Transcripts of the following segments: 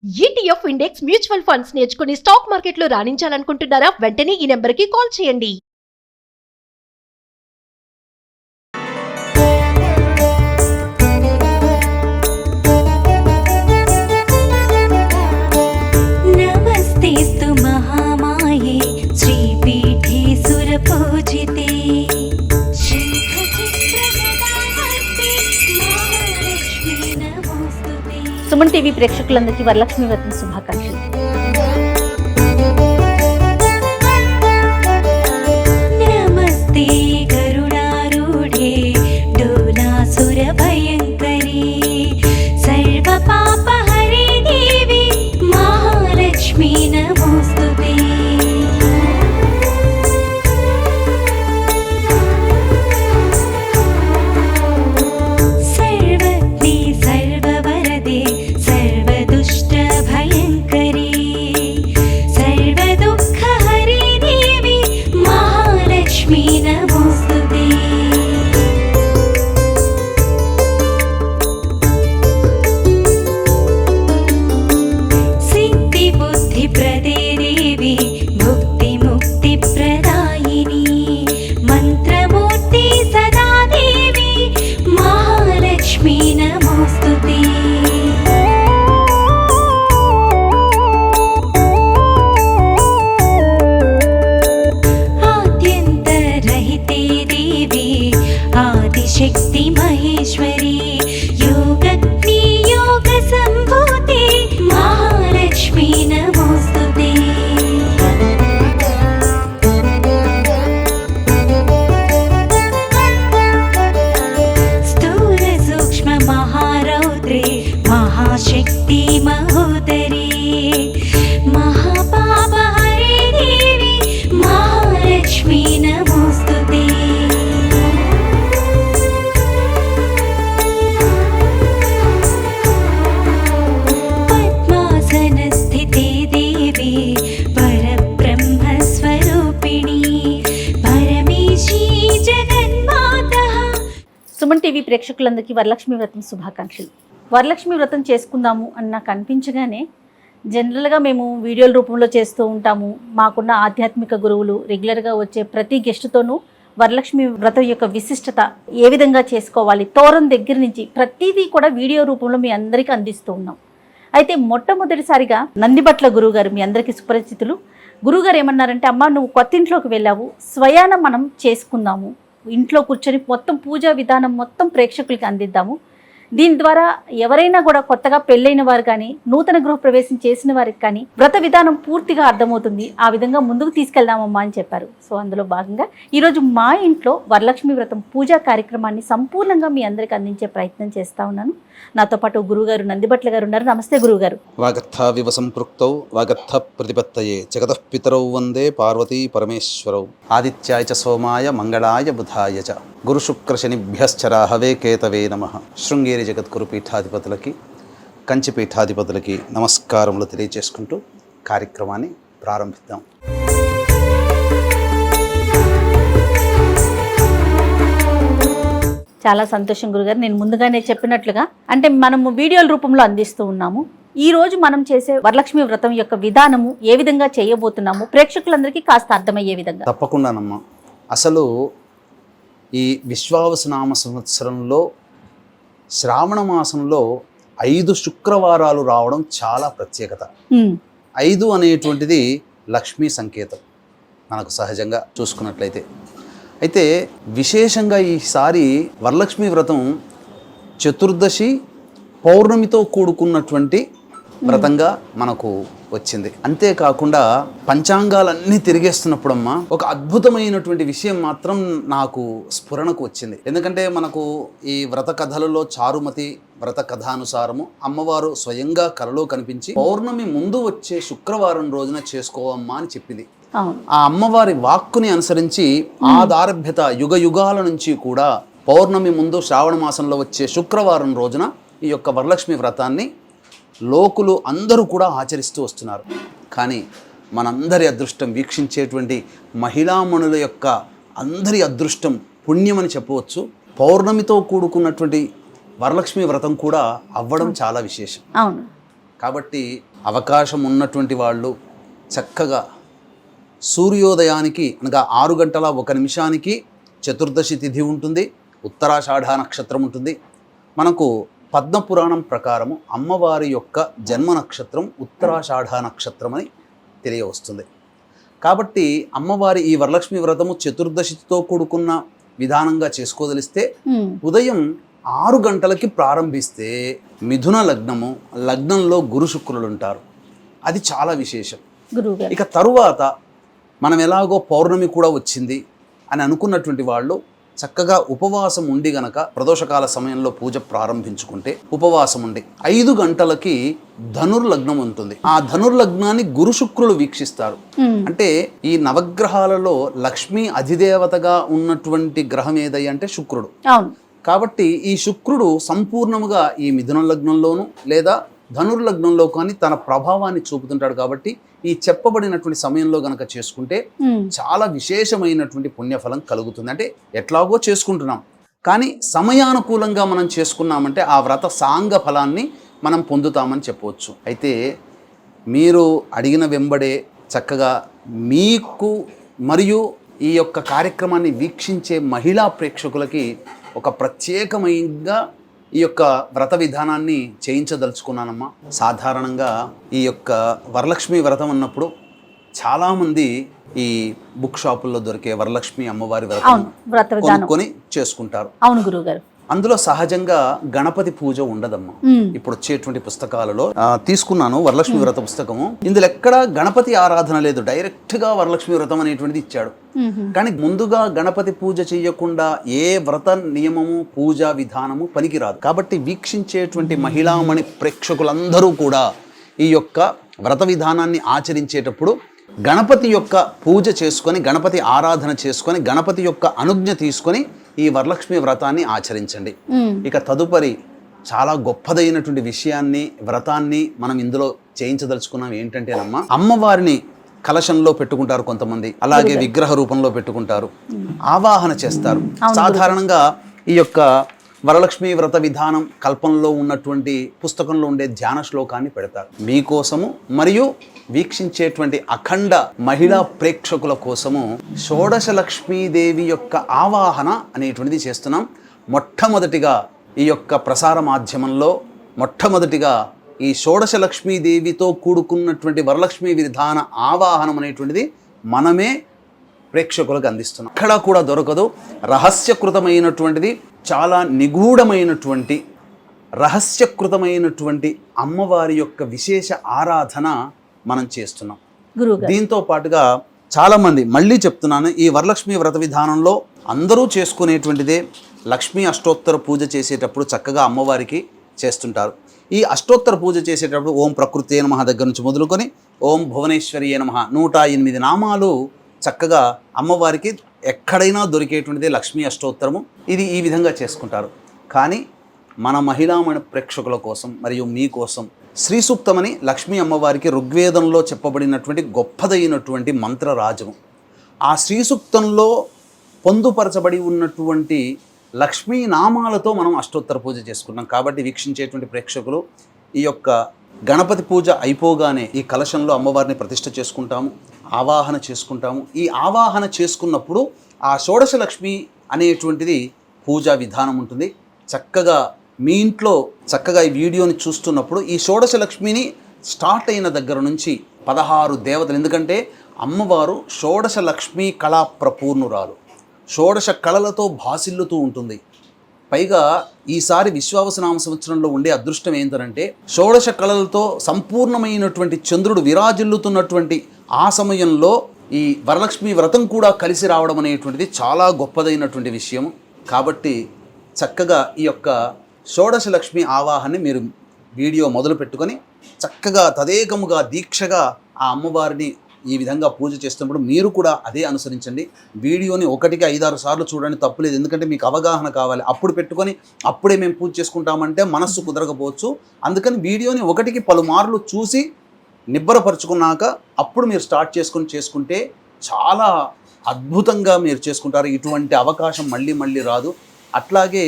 ETF index mutual funds నేర్చుకుని stock మార్కెట్లో రాణించాలనుకుంటున్నారా? వెంటనే ఈ నెంబర్కి కాల్ చేయండి. నమస్తేస్తు మహామాయే శ్రీపీఠే సురపూజితే సుమన్ టీవీ ప్రేక్షకులందరికీ వరలక్ష్మి వ్రతం శుభాకాంక్షలు. నమస్తే గరుడారూఢే డోలాసుర భయంకరీ సర్వ పాపహరే దేవి మహాలక్ష్మీ నమోస్తుతే. సర్వజ్ఞే సర్వవరదే సర్వదుష్టభయంకరీ సర్వదుఃఖహరే దేవి మహాలక్ష్మీ నమోస్తుతే. సిద్ధిబుద్ధిప్రదే దేవి భుక్తిముక్తిప్రదాయిని మంత్రమూర్తి సదా దేవి మహాలక్ష్మీ నమోస్తుతే. ఆద్యంతరహితే దేవి ఆదిశక్తి మహేశ్వరి యోగజ్ఞే యోగ సంభూతే మహాలక్ష్మీ నమోస్తుతే. స్థూల సూక్ష్మ మహారౌద్రే మహాశక్తి మహోదరీ మహాపాపహరే దేవి మహాలక్ష్మీ నమోస్తుతే. పద్మాసనస్థితే దేవి పరబ్రహ్మస్వరూపిణి పరమేశీ జగన్మాతః. సుమన్ టీవీ ప్రేక్షకులందరికీ వరలక్ష్మి వ్రతం శుభాకాంక్షలు. వరలక్ష్మి వ్రతం చేసుకుందాము అని నాకు అనిపించగానే జనరల్గా మేము వీడియోల రూపంలో చేస్తూ ఉంటాము. మాకున్న ఆధ్యాత్మిక గురువులు రెగ్యులర్గా వచ్చే ప్రతి గెస్ట్తోనూ వరలక్ష్మి వ్రతం యొక్క విశిష్టత ఏ విధంగా చేసుకోవాలి, తోరం దగ్గర నుంచి ప్రతిదీ కూడా వీడియో రూపంలో మీ అందరికీ అందిస్తూ ఉన్నాం. అయితే మొట్టమొదటిసారిగా నందిబట్ల గురువుగారు మీ అందరికీ సుపరిచితులు. గురువుగారు ఏమన్నారంటే, అమ్మ నువ్వు కొత్త ఇంట్లోకి వెళ్ళావు, స్వయాన మనం చేసుకుందాము, ఇంట్లో కూర్చొని మొత్తం పూజా విధానం మొత్తం ప్రేక్షకులకి అందిద్దాము. దీని ద్వారా ఎవరైనా కూడా కొత్తగా పెళ్ళైన వారు కానీ నూతన గృహప్రవేశం చేసిన వారికి కానీ వ్రత విధానం పూర్తిగా అర్థమవుతుంది, ఆ విధంగా ముందుకు తీసుకెళ్దామమ్మా అని చెప్పారు. సో అందులో భాగంగా ఈరోజు మా ఇంట్లో వరలక్ష్మి వ్రతం పూజా కార్యక్రమాన్ని సంపూర్ణంగా మీ అందరికీ అందించే ప్రయత్నం చేస్తా ఉన్నాను. నాతో పాటు గురువుగారు నందిబట్ల గారు ఉన్నారు. నమస్తే గురువుగారు. వాగర్థావివ సంపృక్తౌ వాగర్థ ప్రతిపత్తయే జగతః పితరౌ వందే పార్వతీ పరమేశ్వరౌ ఆదిత్యాయ చ సోమాయ మంగళాయ బుధాయ చ గురు శుక్ర శనిభ్యశ్చ రాహవే కేతవే నమః. శృంగేరి జగద్గురు పీఠాధిపతులకి కంచి పీఠాధిపతులకి నమస్కారములు తెలియజేసుకుంటూ కార్యక్రమాన్ని ప్రారంభిద్దాం. చాలా సంతోషం గురుగారు. నేను ముందుగానే చెప్పినట్లుగా అంటే మనము వీడియోల రూపంలో అందిస్తూ ఉన్నాము. ఈ రోజు మనం చేసే వరలక్ష్మి వ్రతం యొక్క విధానము ఏ విధంగా చేయబోతున్నాము ప్రేక్షకులందరికీ కాస్త అర్థమయ్యే విధంగా. తప్పకుండానమ్మా. అసలు ఈ విశ్వావసునామ సంవత్సరంలో శ్రావణ మాసంలో 5 శుక్రవారాలు రావడం చాలా ప్రత్యేకత. 5 అనేటువంటిది లక్ష్మీ సంకేతం మనకు సహజంగా చూసుకున్నట్లయితే. అయితే విశేషంగా ఈసారి వరలక్ష్మి వ్రతం చతుర్దశి పౌర్ణమితో కూడుకున్నటువంటి వ్రతంగా మనకు వచ్చింది. అంతేకాకుండా పంచాంగాలన్నీ తిరిగేస్తున్నప్పుడమ్మా ఒక అద్భుతమైనటువంటి విషయం మాత్రం నాకు స్ఫురణకు వచ్చింది. ఎందుకంటే మనకు ఈ వ్రత కథలలో చారుమతి వ్రత కథానుసారము అమ్మవారు స్వయంగా కలలో కనిపించి పౌర్ణమి ముందు వచ్చే శుక్రవారం రోజున చేసుకోవమ్మా అని చెప్పింది. ఆ అమ్మవారి వాక్కుని అనుసరించి ఆదారభ్యత యుగ యుగాల నుంచి కూడా పౌర్ణమి ముందు శ్రావణ మాసంలో వచ్చే శుక్రవారం రోజున ఈ యొక్క వరలక్ష్మి వ్రతాన్ని లోకులు అందరూ కూడా ఆచరిస్తూ వస్తున్నారు. కానీ మనందరి అదృష్టం, వీక్షించేటువంటి మహిళామణుల యొక్క అందరి అదృష్టం, పుణ్యమని చెప్పవచ్చు. పౌర్ణమితో కూడుకున్నటువంటి వరలక్ష్మి వ్రతం కూడా అవ్వడం చాలా విశేషం. అవును. కాబట్టి అవకాశం ఉన్నటువంటి వాళ్ళు చక్కగా సూర్యోదయానికి అనగా 6:01 చతుర్దశి తిథి ఉంటుంది, ఉత్తరాషాఢ నక్షత్రం ఉంటుంది. మనకు పద్మపురాణం ప్రకారము అమ్మవారి యొక్క జన్మ నక్షత్రం ఉత్తరాషాఢ నక్షత్రం అని తెలియవస్తుంది. కాబట్టి అమ్మవారి ఈ వరలక్ష్మి వ్రతము చతుర్దశితో కూడుకున్న విధానంగా చేసుకోదలిస్తే ఉదయం 6 గంటలకి ప్రారంభిస్తే మిథున లగ్నంలో గురు శుక్రులు ఉంటారు. అది చాలా విశేషం. గురువుగారు, ఇక తరువాత మనం ఎలాగో పౌర్ణమి కూడా వచ్చింది అని అనుకున్నటువంటి వాళ్ళు చక్కగా ఉపవాసం ఉండి గనక ప్రదోషకాల సమయంలో పూజ ప్రారంభించుకుంటే ఉపవాసం ఉండి 5 గంటలకి ధనుర్లగ్నం ఉంటుంది. ఆ ధనుర్లగ్నాన్ని గురు శుక్రులు వీక్షిస్తారు. అంటే ఈ నవగ్రహాలలో లక్ష్మీ అధిదేవతగా ఉన్నటువంటి గ్రహం ఏదై అంటే శుక్రుడు. అవును. కాబట్టి ఈ శుక్రుడు సంపూర్ణముగా ఈ మిథున లగ్నంలోను లేదా ధనుర్లగ్నంలో కానీ తన ప్రభావాన్ని చూపుతుంటాడు. కాబట్టి ఈ చెప్పబడినటువంటి సమయంలో గనక చేసుకుంటే చాలా విశేషమైనటువంటి పుణ్యఫలం కలుగుతుంది. అంటే ఎట్లాగో చేసుకుంటున్నాం, కానీ సమయానుకూలంగా మనం చేసుకున్నామంటే ఆ వ్రత సాంగ ఫలాన్ని మనం పొందుతామని చెప్పవచ్చు. అయితే మీరు అడిగిన వెంబడే చక్కగా మీకు మరియు ఈ యొక్క కార్యక్రమాన్ని వీక్షించే మహిళా ప్రేక్షకులకి ఒక ప్రత్యేకమైనగా ఈ యొక్క వ్రత విధానాన్ని చేయించదలుచుకున్నానమ్మా. సాధారణంగా ఈ యొక్క వరలక్ష్మి వ్రతం అన్నప్పుడు చాలామంది ఈ బుక్ షాపుల్లో దొరికే వరలక్ష్మి అమ్మవారి వ్రతం కొనుక్కొని చేసుకుంటారు. అవును గురువుగారు. అందులో సహజంగా గణపతి పూజ ఉండదమ్మా. ఇప్పుడు వచ్చేటువంటి పుస్తకాలలో తీసుకున్నాను వరలక్ష్మి వ్రత పుస్తకము. ఇందులో ఎక్కడ గణపతి ఆరాధన లేదు, డైరెక్ట్ గా వరలక్ష్మి వ్రతం అనేటువంటిది ఇచ్చాడు. కానీ ముందుగా గణపతి పూజ చేయకుండా ఏ వ్రత నియమము పూజా విధానము పనికిరాదు. కాబట్టి వీక్షించేటువంటి మహిళామణి ప్రేక్షకులందరూ కూడా ఈ యొక్క వ్రత విధానాన్ని ఆచరించేటప్పుడు గణపతి యొక్క పూజ చేసుకొని, గణపతి ఆరాధన చేసుకొని, గణపతి యొక్క అనుజ్ఞ తీసుకొని ఈ వరలక్ష్మి వ్రతాన్ని ఆచరించండి. ఇక తదుపరి చాలా గొప్పదైనటువంటి విషయాన్ని వ్రతాన్ని మనం ఇందులో చేయించదలుచుకున్నాం. ఏంటంటేనమ్మా, అమ్మవారిని కలశంలో పెట్టుకుంటారు కొంతమంది, అలాగే విగ్రహ రూపంలో పెట్టుకుంటారు, ఆవాహన చేస్తారు. సాధారణంగా ఈ యొక్క వరలక్ష్మి వ్రత విధానం కల్పనలో ఉన్నటువంటి పుస్తకంలో ఉండే ధ్యాన శ్లోకాన్ని పెడతారు. మీకోసము మరియు వీక్షించేటువంటి అఖండ మహిళా ప్రేక్షకుల కోసము షోడశ లక్ష్మీదేవి యొక్క ఆవాహన అనేటువంటిది చేస్తున్నాం. మొట్టమొదటిగా ఈ యొక్క ప్రసార మాధ్యమంలో మొట్టమొదటిగా ఈ షోడశ లక్ష్మీదేవితో కూడుకున్నటువంటి వరలక్ష్మి విధాన ఆవాహనం అనేటువంటిది మనమే ప్రేక్షకులకు అందిస్తున్నాం. ఎక్కడా కూడా దొరకదు. రహస్యకృతమైనటువంటిది, చాలా నిగూఢమైనటువంటి రహస్యకృతమైనటువంటి అమ్మవారి యొక్క విశేష ఆరాధన మనం చేస్తున్నాం. దీంతో పాటుగా చాలామంది, మళ్ళీ చెప్తున్నాను, ఈ వరలక్ష్మి వ్రత విధానంలో అందరూ చేసుకునేటువంటిదే లక్ష్మీ అష్టోత్తర పూజ చేసేటప్పుడు చక్కగా అమ్మవారికి చేస్తుంటారు. ఈ అష్టోత్తర పూజ చేసేటప్పుడు ఓం ప్రకృతే నమః దగ్గర నుంచి మొదలుకొని ఓం భువనేశ్వరియే నమః 108 నామాలు చక్కగా అమ్మవారికి ఎక్కడైనా దొరికేటువంటిదే లక్ష్మీ అష్టోత్తరము. ఇది ఈ విధంగా చేసుకుంటారు. కానీ మన మహిళామణి ప్రేక్షకుల కోసం మరియు మీకోసం శ్రీ సూక్తమని లక్ష్మీ అమ్మవారికి ఋగ్వేదంలో చెప్పబడినటువంటి గొప్పదైనటువంటి మంత్రరాజము. ఆ శ్రీ సూక్తంలో పొందుపరచబడి ఉన్నటువంటి లక్ష్మీ నామాలతో మనం అష్టోత్తర పూజ చేసుకున్నాం. కాబట్టి వీక్షించేటువంటి ప్రేక్షకులు ఈ యొక్క గణపతి పూజ అయిపోగానే ఈ కలశంలో అమ్మవారిని ప్రతిష్ఠ చేసుకుంటాము, ఆవాహన చేసుకుంటాము. ఈ ఆవాహన చేసుకున్నప్పుడు ఆ షోడశ లక్ష్మి అనేటువంటిది పూజా విధానం ఉంటుంది. చక్కగా మీ ఇంట్లో చక్కగా ఈ వీడియోని చూస్తున్నప్పుడు ఈ షోడశ లక్ష్మిని స్టార్ట్ అయిన దగ్గర నుంచి 16 దేవతలు, ఎందుకంటే అమ్మవారు షోడశ లక్ష్మీ కళా ప్రపూర్ణురాలు, షోడశ కళలతో భాసిల్లుతూ ఉంటుంది. పైగా ఈసారి విశ్వావసనామ సంవత్సరంలో ఉండే అదృష్టం ఏంటంటే షోడశ కళలతో సంపూర్ణమైనటువంటి చంద్రుడు విరాజిల్లుతున్నటువంటి ఆ సమయంలో ఈ వరలక్ష్మి వ్రతం కూడా కలిసి రావడం అనేటువంటిది చాలా గొప్పదైనటువంటి విషయం. కాబట్టి చక్కగా ఈ యొక్క షోడశ లక్ష్మి ఆవాహాన్ని మీరు వీడియో మొదలు పెట్టుకొని చక్కగా తదేకముగా దీక్షగా ఆ అమ్మవారిని ఈ విధంగా పూజ చేస్తున్నప్పుడు మీరు కూడా అదే అనుసరించండి. వీడియోని 1-5-6 సార్లు చూడండి, తప్పులేదు. ఎందుకంటే మీకు అవగాహన కావాలి. అప్పుడు పెట్టుకొని అప్పుడే మేము పూజ చేసుకుంటామంటే మనస్సు కుదరకపోవచ్చు. అందుకని వీడియోని 1కి పలుమార్లు చూసి నిబ్బరపరుచుకున్నాక అప్పుడు మీరు స్టార్ట్ చేసుకుంటే చాలా అద్భుతంగా మీరు చేసుకుంటారు. ఇటువంటి అవకాశం మళ్ళీ రాదు. అట్లాగే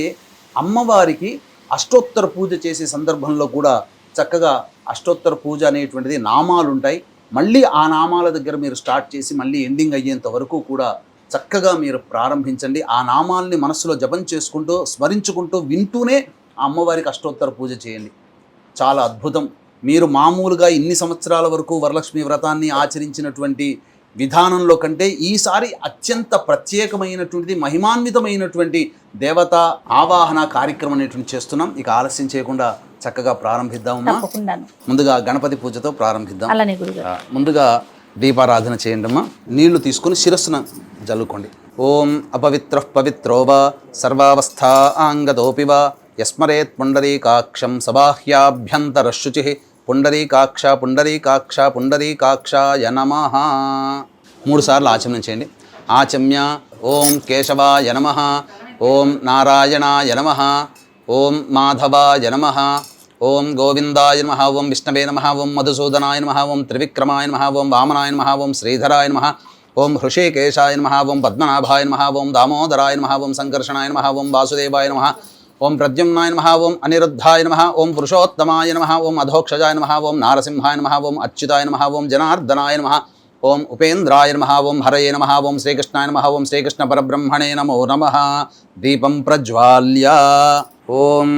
అమ్మవారికి అష్టోత్తర పూజ చేసే సందర్భంలో కూడా చక్కగా అష్టోత్తర పూజ అనేటువంటిది నామాలు ఉంటాయి. మళ్ళీ ఆ నామాల దగ్గర మీరు స్టార్ట్ చేసి మళ్ళీ ఎండింగ్ అయ్యేంత వరకు కూడా చక్కగా మీరు ప్రారంభించండి. ఆ నామాల్ని మనసులో జపం చేసుకుంటూ స్మరించుకుంటూ వింటూనే ఆ అమ్మవారికి అష్టోత్తర పూజ చేయండి. చాలా అద్భుతం. మీరు మామూలుగా ఇన్ని సంవత్సరాల వరకు వరలక్ష్మి వ్రతాన్ని ఆచరించినటువంటి విధానంలో కంటే ఈసారి అత్యంత ప్రత్యేకమైనటువంటిది, మహిమాన్వితమైనటువంటి దేవతా ఆవాహన కార్యక్రమం అనేటువంటి చేస్తున్నాం. ఇక ఆలస్యం చేయకుండా చక్కగా ప్రారంభిద్దామమ్మా. తప్పకుండాను. ముందుగా గణపతి పూజతో ప్రారంభిద్దాం. అలానే గురుగారు. ముందుగా దీపారాధన చేయండి అమ్మా. నీళ్లు తీసుకుని శిరస్సున జల్లుకోండి. ఓం అపవిత్ర పవిత్రో వా సర్వావస్థాంగతోపి వా యస్మరేత్ పుండరీకాక్షం సబాహ్యాభ్యంతరశుచి పుండరీకాక్ష పుండరీకాక్ష పుండరీకాక్షాయ నమః. 3 సార్లు ఆచమనం చేయండి. ఆచమ్య ఓం కేశవాయ నమః, ఓం నారాయణాయ నమః, ఓం మాధవాయ నమః, ఓం గోవిందాయ నమః, ఓం విష్ణవే నమః, ఓం మధుసూదనాయ నమః, ఓం త్రివిక్రమాయ నమః, ఓం వామనాయ నమః, ఓం శ్రీధరాయ నమః, ఓం హృషికేశాయ నమః, ఓం పద్మనాభాయ నమః, ఓం దామోదరాయ నమః, ఓం సంకర్షణాయ నమః, ఓం వాసుదేవాయ నమః, ఓం ప్రద్యుమ్నాయ నమః, ఓం అనిరుద్ధాయ నమః, ఓం పురుషోత్తమాయ నమః, ఓం అధోక్షజాయ నమః, ఓం నారసింహాయ నమః, ఓం అచ్యుతాయ నమః, ఓం జనార్దనాయ నమః, ఓం ఉపేంద్రాయ నమః, ఓం హరయే నమః, ఓం శ్రీకృష్ణాయ నమః, ఓం శ్రీకృష్ణ పరబ్రహ్మణే నమో నమః. దీపం ప్రజ్వాల్య ఓం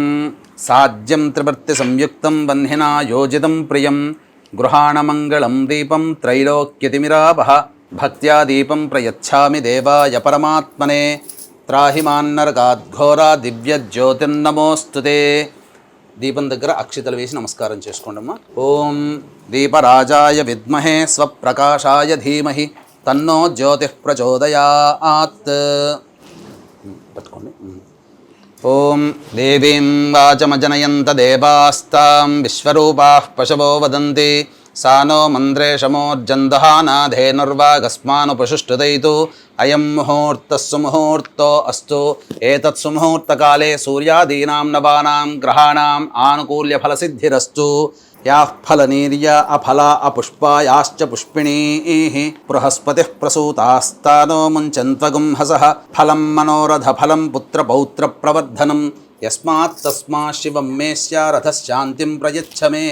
సాజ్యం త్రివర్తి సంయుక్తం వహ్నినా యోజితం ప్రియం గృహాణమంగళం దీపం త్రైలోక్యతిమిరాపః భక్త్యా దీపం ప్రయచ్ఛామి దేవాయ పరమాత్మనే త్రాహి మాన్నరకాద్ఘోరా దివ్య జ్యోతిర్నమోస్తుతే. దీపం దగ్గర అక్షితలు వేసి నమస్కారం చేసుకోండమ్మా. ఓం దీపరాజాయ విద్మహే స్వప్రకాశాయ ధీమహి తన్నో జ్యోతిః ప్రచోదయాత్. పట్టుకోండి. ఓం దేవీం వాచమజనయంత దేవాస్తాం విశ్వరూపాః పశవో వదంతి సా నో మంత్రేషమోర్జందహానాధేనుర్వాగస్మానుపశుష్టుదైతు అయం ముహూర్తః సుముహూర్తో అస్తు. ఏతత్ సుముహూర్తకాలే సూర్యాదీనాం నవానాం గ్రహాణాం ఆనుకూల్యఫలసిద్ధిరస్తు. యాః ఫలనీర్య అఫలా అపుష్పాయాశ్చ పుష్పిణీః బృహస్పతిః ప్రసూతాస్తానో ముంచన్త్వగుంహసః ఫలం మనోరథ ఫలం పుత్రపౌత్ర ప్రవర్ధనం యస్మాత్ తస్మాత్ శివం మే స్యారథశాంతిం ప్రయచ్ఛ మే.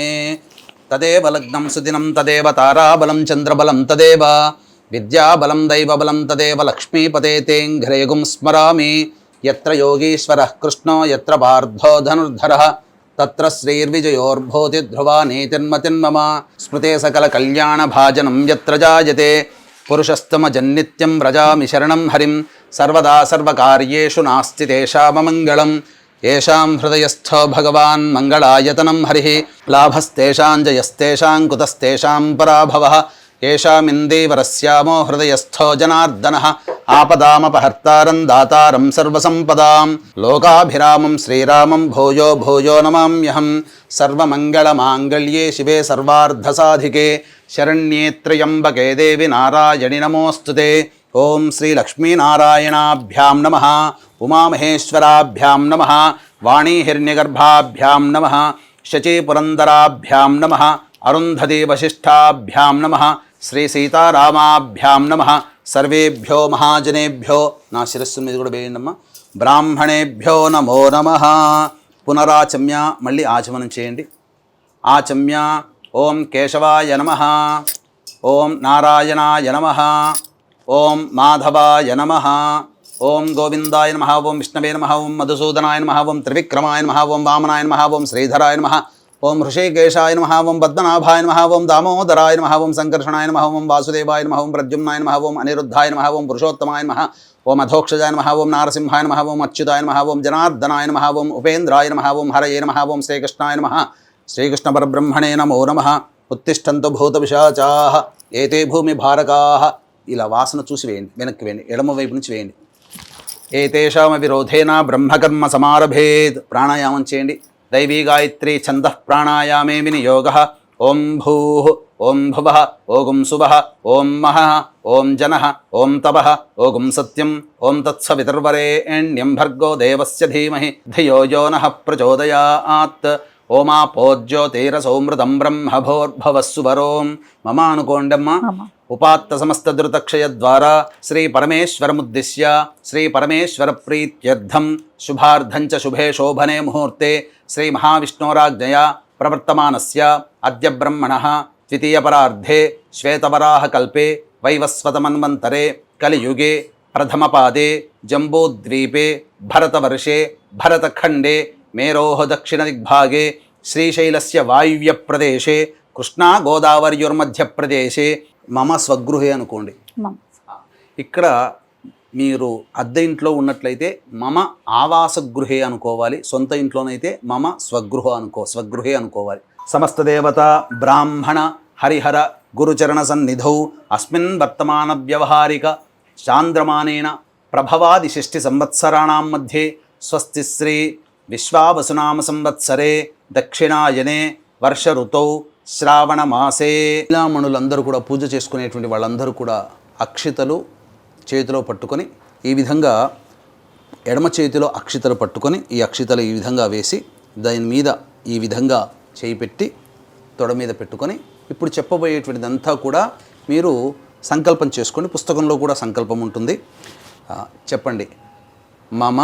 తదేవ లగ్నం సుదినం తదేవ తారాబలం చంద్రబలం తదేవ విద్యాబలం దైవబలం తదేవ లక్ష్మీపతే తేంఘ్రేగుం స్మరామి. యత్ర యోగీశ్వరః కృష్ణో యత్ర పార్థో ధనుర్ధరః తత్ర శ్రీర్విజయోర్భూతి ధ్రువా నీతిర్మతిర్మమ. స్మృతే సకల కళ్యాణ భాజనం యత్ర జాయతే పురుషస్తమజన్నిత్యం వ్రజామి శరణం హరిం. సర్వదా సర్వకార్యేషు నాస్తి తేషామమంగళం. ఏషాం హృదయస్థో భగవాన్ మంగళాయతనం హరి. లాభస్తేషాం జయస్తేషాం కుతస్తేషాం పరాభవః. ఏషామిందీవరస్యామో హృదయస్థో జనార్దనః. ఆపదామపహర్తారం దాతారం సర్వసంపదాం. లోకాభిరామం శ్రీరామం భూయో భూయో నమామ్యహం. సర్వమంగళమాంగళ్యే శివే సర్వార్ధసాధికే శరణ్యే త్ర్యంబకే దేవి నారాయణి నమోస్తుతే. ఓం శ్రీ లక్ష్మీనారాయణాభ్యాం నమః, ఉమామహేశ్వరాభ్యాం నమః, వాణీహిరణ్యగర్భాభ్యాం నమః, శచీపురందరాభ్యాం నమః, అరుంధతీ వశిష్ఠాభ్యాం నమః, శ్రీ సీతారామాభ్యాం నమః. సర్వేభ్యో మహాజనేభ్యో, నా శిరస్సు మీద కూడా వేయండమ్మా, బ్రాహ్మణేభ్యో నమో నమః. పునరాచమ్య, మళ్ళీ ఆచమనం చేయండి. ఆచమ్య ఓం కేశవాయ నమః, ఓం నారాయణాయ నమః, ఓం మాధవాయ నమః, ఓం గోవిందాయ నమః, ఓం విష్ణవే నమః, ఓం మధుసూదనాయ నమః, ఓం త్రివిక్రమాయ నమః, ఓం వామనాయ నమః, ఓం శ్రీధరాయ నమః, ఓం హృషికేశాయ నమః, ఓం పద్మనాభాయ నమః, ఓం దామోదరాయ నమః, ఓం సంకర్షణాయ నమః, ఓం వాసుదేవాయ నమః, ఓం ప్రద్యుమ్నాయ నమః, ఓం అనిరుద్ధాయ నమః, ఓం పురుషోత్తమాయ నమః, ఓం అధోక్షజాయ నమః, ఓం నారసింహాయ నమః, ఓం అచ్యుతాయ నమః, ఓం జనార్దనాయ నమః, ఓం ఉపేంద్రాయ నమః, ఓం హరయే నమః, ఓం శ్రీకృష్ణాయ నమః, శ్రీకృష్ణ పరబ్రహ్మణే నమో నమః. ఉత్తిష్టంతు భూత పిశాచాః ఏతే భూమి భారకాః. ఇలా వాసన చూసి వేయండి, వెనక్కి వేయండి, ఎడమ వైపు నుంచి వేయండి. ఏతేషామ విరోధేన బ్రహ్మకర్మ సమారభేత్. ప్రాణాయామం చేయండి. దైవీ గాయత్రీ ఛందః ప్రాణాయామే వినియోగః. ఓం భూః, ఓం భువః, ఓం సువః, ఓం మహః, ఓం జనః, ఓం తపః, ఓం సత్యం, ఓం తత్సవితుర్వరేణ్యం భర్గో దేవస్య ధీమహి ధియో యో నః ప్రచోదయాత్. ఓమాపోజ్యోతిరసౌమృతం బ్రహ్మభోర్భవస్సువరోం. మమ అనుకోండమ్మ. ఉపాత్త సమస్త ధృతక్షయ ద్వారా శ్రీ పరమేశ్వరముద్దిశ్య శ్రీ పరమేశ్వర ప్రీత్యర్థం శుభార్థంచ శుభే శోభనే ముహూర్తే శ్రీ మహావిష్ణోరాజ్ఞయా ప్రవర్తమానస్య అద్య బ్రహ్మణః ద్వితీయపరార్ధే శ్వేతవరాహకల్పే వైవస్వతమన్వంతరే కలియుగే ప్రథమపాదే జంబూద్వీపే భరతవర్షే భరతఖండే మేరోః దక్షిణదిగ్భాగే శ్రీశైలస్య వాయువ్యప్రదేశే కృష్ణా గోదావరియుర్మధ్యప్రదేశే మమ స్వగృహే అనుకోండి. ఇక్కడ మీరు అద్దె ఇంట్లో ఉన్నట్లయితే మమ ఆవాసగృహే అనుకోవాలి. సొంత ఇంట్లోనైతే మమ స్వగృహే అనుకోవాలి. సమస్త దేవత బ్రాహ్మణ హరిహర గురుచరణ సన్నిధౌ అస్మిన్ వర్తమాన వ్యవహారిక చాంద్రమానేన ప్రభవాది 6 సంవత్సరాణాం మధ్యే స్వస్తి శ్రీ విశ్వావసునామ సంవత్సరే దక్షిణాయనే వర్ష ఋతౌ శ్రావణ మాసే. మహిళామణులందరూ కూడా పూజ చేసుకునేటువంటి వాళ్ళందరూ కూడా అక్షితలు చేతిలో పట్టుకొని ఈ విధంగా ఎడమ చేతిలో అక్షితలు పట్టుకొని ఈ అక్షితలు ఈ విధంగా వేసి దాని మీద ఈ విధంగా చేయి పెట్టి తొడ మీద పెట్టుకొని ఇప్పుడు చెప్పబోయేటువంటిదంతా కూడా మీరు సంకల్పం చేసుకోండి. పుస్తకంలో కూడా సంకల్పం ఉంటుంది. చెప్పండి. మమ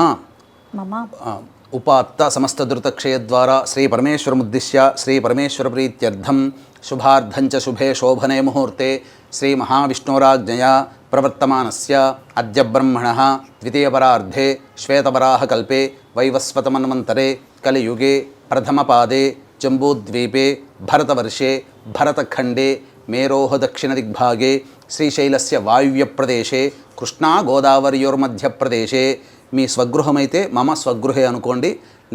ఉపాత్త సమస్త ధృతక్షయ ద్వారా శ్రీ పరమేశ్వరముద్దిశ్య శ్రీ పరమేశ్వర ప్రీత్యర్థం శుభార్థంచ శుభే శోభనే ముహూర్తే శ్రీ మహావిష్ణోరాజ్ఞయా ప్రవర్తమానస్య అద్య బ్రహ్మణః ద్వితీయపరార్ధే శ్వేతవరాహకల్పే వైవస్వతమన్వంతరే కలియుగే ప్రథమపాదే జంబూద్వీపే భరతవర్షే భరతఖండే మేరోః దక్షిణదిగ్భాగే శ్రీశైలస్య వాయువ్యప్రదేశే కృష్ణా గోదావరియోర్మధ్యప్రదేశే. మీ స్వగృహమైతే మమ స్వగృహే అనుకోండి.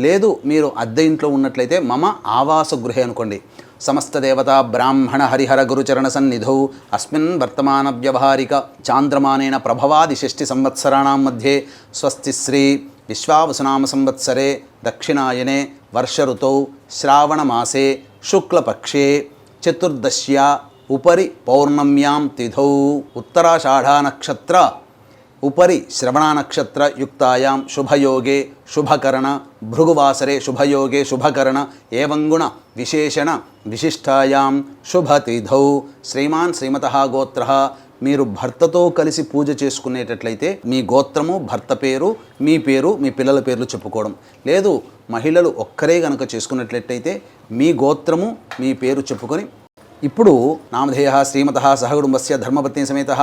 లేదు మీరు అద్దె ఇంట్లో ఉన్నట్లయితే మమ ఆవాసగృహే అనుకోండి. సమస్త దేవతా బ్రాహ్మణ హరిహర గురుచరణ సన్నిధౌ అస్మిన్ వర్తమాన వ్యవహారిక చాంద్రమానేన ప్రభవాది 6 సంవత్సరాణాం మధ్యే స్వస్తి శ్రీ విశ్వావసునామ సంవత్సరే దక్షిణాయనే వర్ష ఋతౌ శ్రావణ మాసే శుక్లపక్షే చతుర్దశ్యా ఉపరి పౌర్ణమ్యాం తిథౌ ఉత్తరాషాఢా నక్షత్ర ఉపరి శ్రవణా నక్షత్ర యుక్తాయాం శుభయోగే శుభకరణ భృగువాసరే శుభయోగే శుభకరణ ఏవంగుణ విశేషణ విశిష్టాయాం శుభతిథౌ. శ్రీమాన్ శ్రీమతః గోత్రః. మీరు భర్తతో కలిసి పూజ చేసుకునేటట్లయితే మీ గోత్రము భర్త పేరు మీ పేరు మీ పిల్లల పేర్లు చెప్పుకోవడం. లేదు మహిళలు ఒక్కరే కనుక చేసుకున్నట్లయితే మీ గోత్రము మీ పేరు చెప్పుకొని ఇప్పుడు నామధేయ శ్రీమతః సహకుటుంబస్య ధర్మపత్ని సమేతః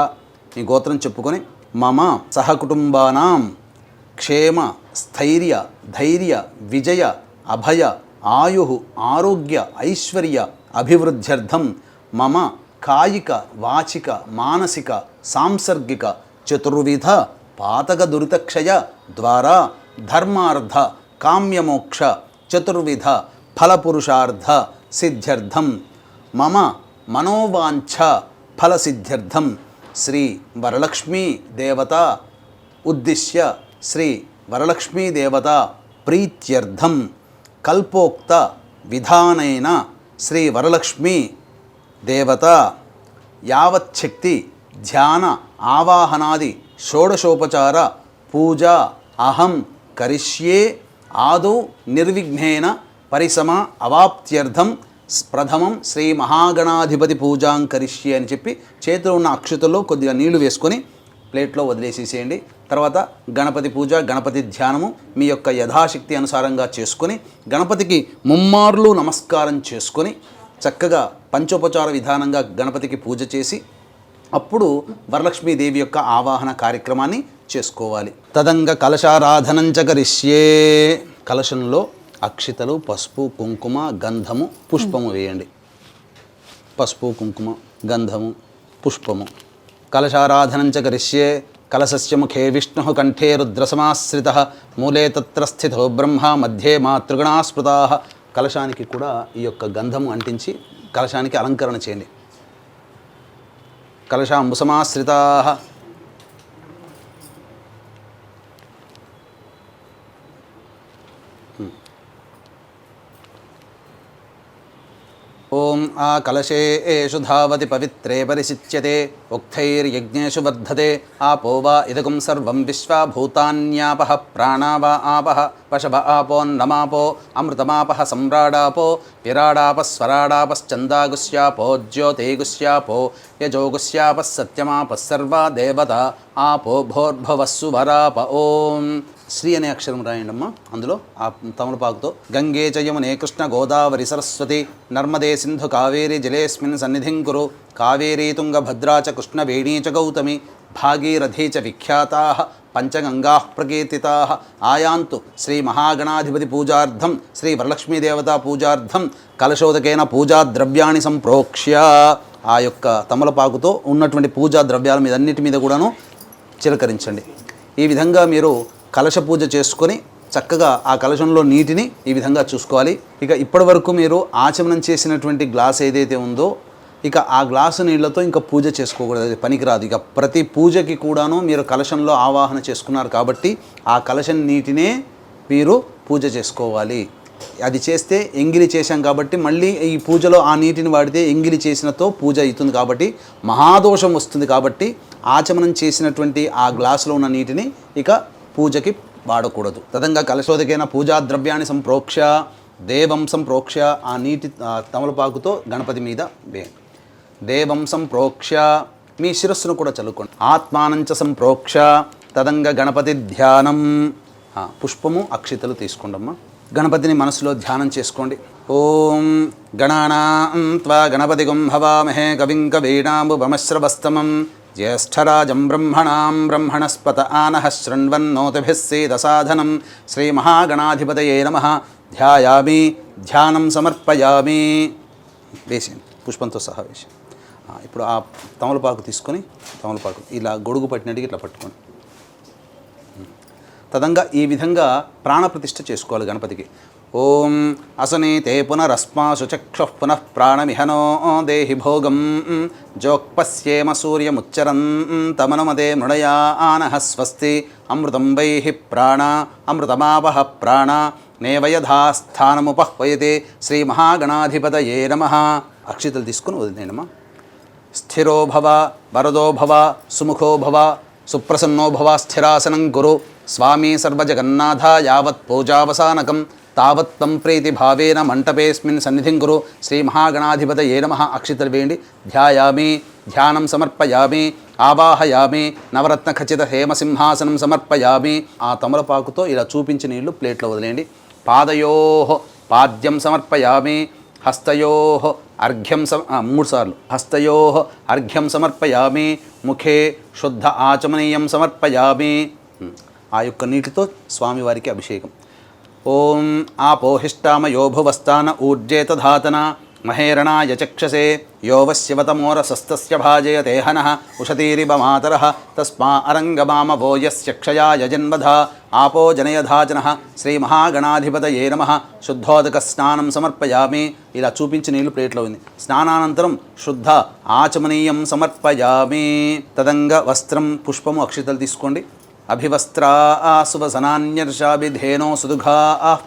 మీ గోత్రం చెప్పుకొని మమ సహకుటుంబానాం క్షేమ స్థైర్య ధైర్య విజయ అభయ ఆయు ఆరోగ్య ఐశ్వర్య అభివృద్ధ్యర్థం మమ కాయిక వాచిక మానసిక సాంసర్గిక చతుర్విధ పాతక దురితక్షయ ద్వారా ధర్మార్థ కామ్యమోక్ష చతుర్విధ ఫలపురుషార్థ సిద్ధ్యర్థం మమ మనోవాంఛ ఫలసిద్ధ్యర్థం శ్రీ వరలక్ష్మీ దేవత ఉద్దిశ్య శ్రీ వరలక్ష్మీ దేవత ప్రీత్యర్థం కల్పోక్త విధానైన శ్రీ వరలక్ష్మీ దేవత యావచ్చక్తి ధ్యాన ఆవాహనాది షోడశోపచార పూజ అహం కరిష్యే ఆదౌ నిర్విఘ్నేన పరిసమ అవాప్త్యర్థం ప్రథమం శ్రీ మహాగణాధిపతి పూజాం కరిష్యే అని చెప్పి చేతిలో ఉన్న అక్షతల్లో కొద్దిగా నీళ్లు వేసుకొని ప్లేట్లో వదిలేసేసేయండి. తర్వాత గణపతి పూజ గణపతి ధ్యానము మీ యొక్క యథాశక్తి అనుసారంగా చేసుకొని గణపతికి ముమ్మార్లు నమస్కారం చేసుకొని చక్కగా పంచోపచార విధానంగా గణపతికి పూజ చేసి అప్పుడు వరలక్ష్మీదేవి యొక్క ఆవాహన కార్యక్రమాన్ని చేసుకోవాలి. తదంగ కలశారాధనంచ కరిష్యే. కలశంలో అక్షితలు పసుపు కుంకుమ గంధము పుష్పము వేయండి. పసుపు కుంకుమ గంధము పుష్పము. కలశారాధనంచ కరిష్యే. కలశస్య ముఖే విష్ణు కంఠే రుద్రసమాశ్రితః మూలే తత్ర స్థితో బ్రహ్మ మధ్యే మాతృగణా స్మృతాః. కలశానికి కూడా ఈ యొక్క గంధము అంటించి కలశానికి అలంకరణ చేయండి. కలశాంబుసమాశ్రితాః. ఓం ఆ కలశే ఏషు ధావతి పవిత్రే పరిశిచ్యతే ఉక్తైర్యజ్ఞేషు వర్ధతే ఆపో వా ఇదకం సర్వం విశ్వా భూతాన్యాపః ప్రాణా వా ఆపః పశవ ఆపోన్నమాపో అమృతమాపః సమ్రాడాపో విరాడాపः స్వరాడాపశ్చందాగుస్యాపో జ్యోతిగుస్యాపో యజోగుస్యాపः సత్యమాపः సర్వా దేవత ఆపో భోర్భవస్సు వరాప. ఓం శ్రీ అనే అక్షరం రాయండమ్మా. అందులో ఆ తమలపాకుతో గంగే చ యమునే కృష్ణ గోదావరి సరస్వతి నర్మదే సింధు కావేరి జలేస్మిన్ సన్నిధిం కురు కావేరీ తుంగ భద్రా చ కృష్ణ వేణీ చ గౌతమి భాగీరథీ చ విఖ్యాతాః పంచగంగాః ప్రకీర్తితాః ఆయాంతు శ్రీ మహాగణాధిపతి పూజార్థం శ్రీ వరలక్ష్మీదేవతా పూజార్థం కలశోదకేన పూజా ద్రవ్యాన్ని సంప్రోక్ష్య ఆ యొక్క తమలపాకుతో ఉన్నటువంటి పూజా ద్రవ్యాల మీద అన్నిటి మీద కూడాను చిలకరించండి. ఈ విధంగా మీరు కలశ పూజ చేసుకొని చక్కగా ఆ కలశంలో నీటిని ఈ విధంగా చూసుకోవాలి. ఇక ఇప్పటి వరకు మీరు ఆచమనం చేసినటువంటి గ్లాస్ ఏదైతే ఉందో ఇక ఆ గ్లాసు నీళ్లతో ఇంకా పూజ చేసుకోకూడదు, అది పనికిరాదు. ఇక ప్రతి పూజకి కూడాను మీరు కలశంలో ఆవాహన చేసుకున్నారు కాబట్టి ఆ కలశం నీటినే మీరు పూజ చేసుకోవాలి. అది చేస్తే ఎంగిలి చేశాం కాబట్టి మళ్ళీ ఈ పూజలో ఆ నీటిని వాడితే ఎంగిలి చేసినతో పూజ అవుతుంది కాబట్టి మహాదోషం వస్తుంది. కాబట్టి ఆచమనం చేసినటువంటి ఆ గ్లాసులో ఉన్న నీటిని ఇక పూజకి వాడకూడదు. తదంగా కలశోదకైన పూజా ద్రవ్యాన్ని సంప్రోక్ష్య దేవం సంప్రోక్ష్య ఆ నీటి తమలపాకుతో గణపతి మీద వేయండి. దేవం సంప్రోక్ష్య మీ శిరస్సును కూడా చల్లుకోండి. ఆత్మానంచ సంప్రోక్ష్య తదంగ గణపతి ధ్యానం. పుష్పము అక్షితలు తీసుకోండమ్మా. గణపతిని మనసులో ధ్యానం చేసుకోండి. ఓం గణానాం త్వా గణపతిగుం హవామహే కవిం కవీనాంబుభమశ్రవస్తమం జ్యేష్ఠరాజం బ్రహ్మణాం బ్రహ్మణస్పత ఆనః శృణ్వన్నోతిభిः सीदसाधनं శ్రీమహాగణాధిపతయే నమః. ధ్యాయామి ధ్యానం సమర్పయామి. వేసేయండి పుష్పంతో సహా వేసి. ఇప్పుడు ఆ తమలపాకు తీసుకొని తమలపాకు ఇలా గొడుగు పట్టినట్టుగా ఇట్లా పట్టుకోండి. తదంగా ఈ విధంగా ప్రాణప్రతిష్ఠ చేసుకోవాలి గణపతికి. ఓం అసనీతే పునరస్మాసు చక్షుః పునః ప్రాణమిహనో దేహి భోగం జోక్పశ్యేమ సూర్యముచ్చరంతమనుమతే మృడయా ఆనః స్వస్తి అమృతం వైహి ప్రాణ అమృతమావహ ప్రాణ నేవయథాస్థానముపహ్వయతే శ్రీ మహాగణాధిపతయే నమః. అక్షితలు తీసుకుని వదిలేనమ్మా. స్థిరో భవ వరదో భవ సుముఖో భవ సుప్రసన్నో భవ స్థిరాసనం కురు స్వామి సర్వజగన్నాథ యావత్ పూజావసానకం తావత్ త్వం ప్రీతిభావేన మంటపేస్మిన్ సన్నిధిం కురు శ్రీ మహాగణాధిపతయే నమః. అక్షితలు వేయండి. ధ్యాయామి ధ్యానం సమర్పయామి ఆవాహయామి నవరత్న ఖచ్చిత హేమసింహాసనం సమర్పయామి. ఆ తమలపాకుతో ఇలా చూపించిన నీళ్లు ప్లేట్లో వదిలేయండి. పాదయోః పాద్యం సమర్పయామి. హస్తయోః అర్ఘ్యం 3 సార్లు హస్తయోః అర్ఘ్యం సమర్పయామి. ముఖే శుద్ధ ఆచమనీయం సమర్పయామి. ఆ యొక్క నీటితో స్వామివారికి అభిషేకం. ఓం ఆపోహిష్టామయో భువస్థాన ఊర్జేత ధాతన మహేరణాయ చక్షసే యో వశ్యవతమోరసస్తస్య భాజయతే హనః ఉషతీరివ మాతరః తస్మా అరంగమామవో యస్య క్షయాయ జన్మధ ఆపో జనయధాజనః శ్రీ మహాగణాధిపతయే నమః. శుద్ధోదక స్నానం సమర్పయామి. ఇలా చూపించి నీళ్లు ప్లేట్లో ఉంది. స్నానానంతరం శుద్ధ ఆచమనీయం సమర్పయామి. తదంగ వస్త్రం పుష్పము అక్షితలు తీసుకోండి. అభివస్త్రా సువసనాన్యర్షాభిధేనో సుదుఘా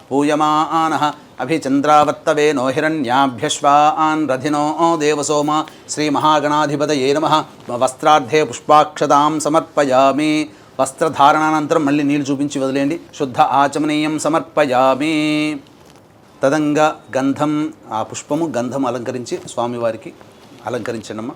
పూయమానః అభిచంద్రావర్తవేనో హిరణ్యాభ్యశ్వాన్ రథినో దేవసోమ శ్రీ మహాగణాధిపతయే నమః. వస్త్రార్థే పుష్పాక్షతాం సమర్పయామి. వస్త్రధారణానంతరం మళ్ళీ నీళ్ళు చూపించి వదిలేయండి. శుద్ధ ఆచమనీయం సమర్పయామి. తదంగా గంధం ఆ పుష్పము గంధం అలంకరించి స్వామివారికి అలంకరించండమ్మా.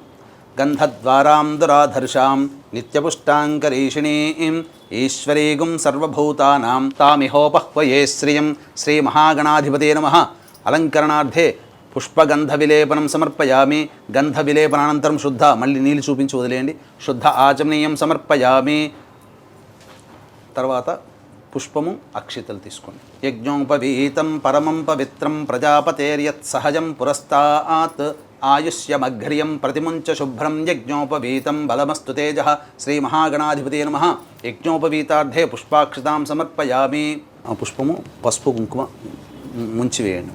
గంధద్వారాం దురాధర్షాం నిత్యపుష్టాంకరీషిణీం ఈశ్వరీగుం సర్వభూతానాం తామిహోపహ్వయే శ్రియం శ్రీ మహాగణాధిపతయే నమః. అలంకరణార్థే పుష్పగంధ విలేపనం సమర్పయామి. గంధ విలేపనానంతరం శుద్ధ మళ్ళీ నీళ్ళు చూపించి వదిలేయండి. శుద్ధ ఆచమనీయం సమర్పయామి. తర్వాత పుష్పము అక్షితలు తీసుకోండి. యజ్ఞోపవీతం పరమం పవిత్రం ప్రజాపతేర్యత్ సహజం పురస్తాత్ ఆయుష్యమఘ్ర్యం ప్రతిముంచ శుభ్రం యజ్ఞోపవీతం బలమస్తు తేజః శ్రీ మహాగణాధిపతయే నమః. యజ్ఞోపవీతార్థే పుష్పాక్షతాం సమర్పయామి. ఆ పుష్పము పసుపు కుంకుమ ముంచివేయండి.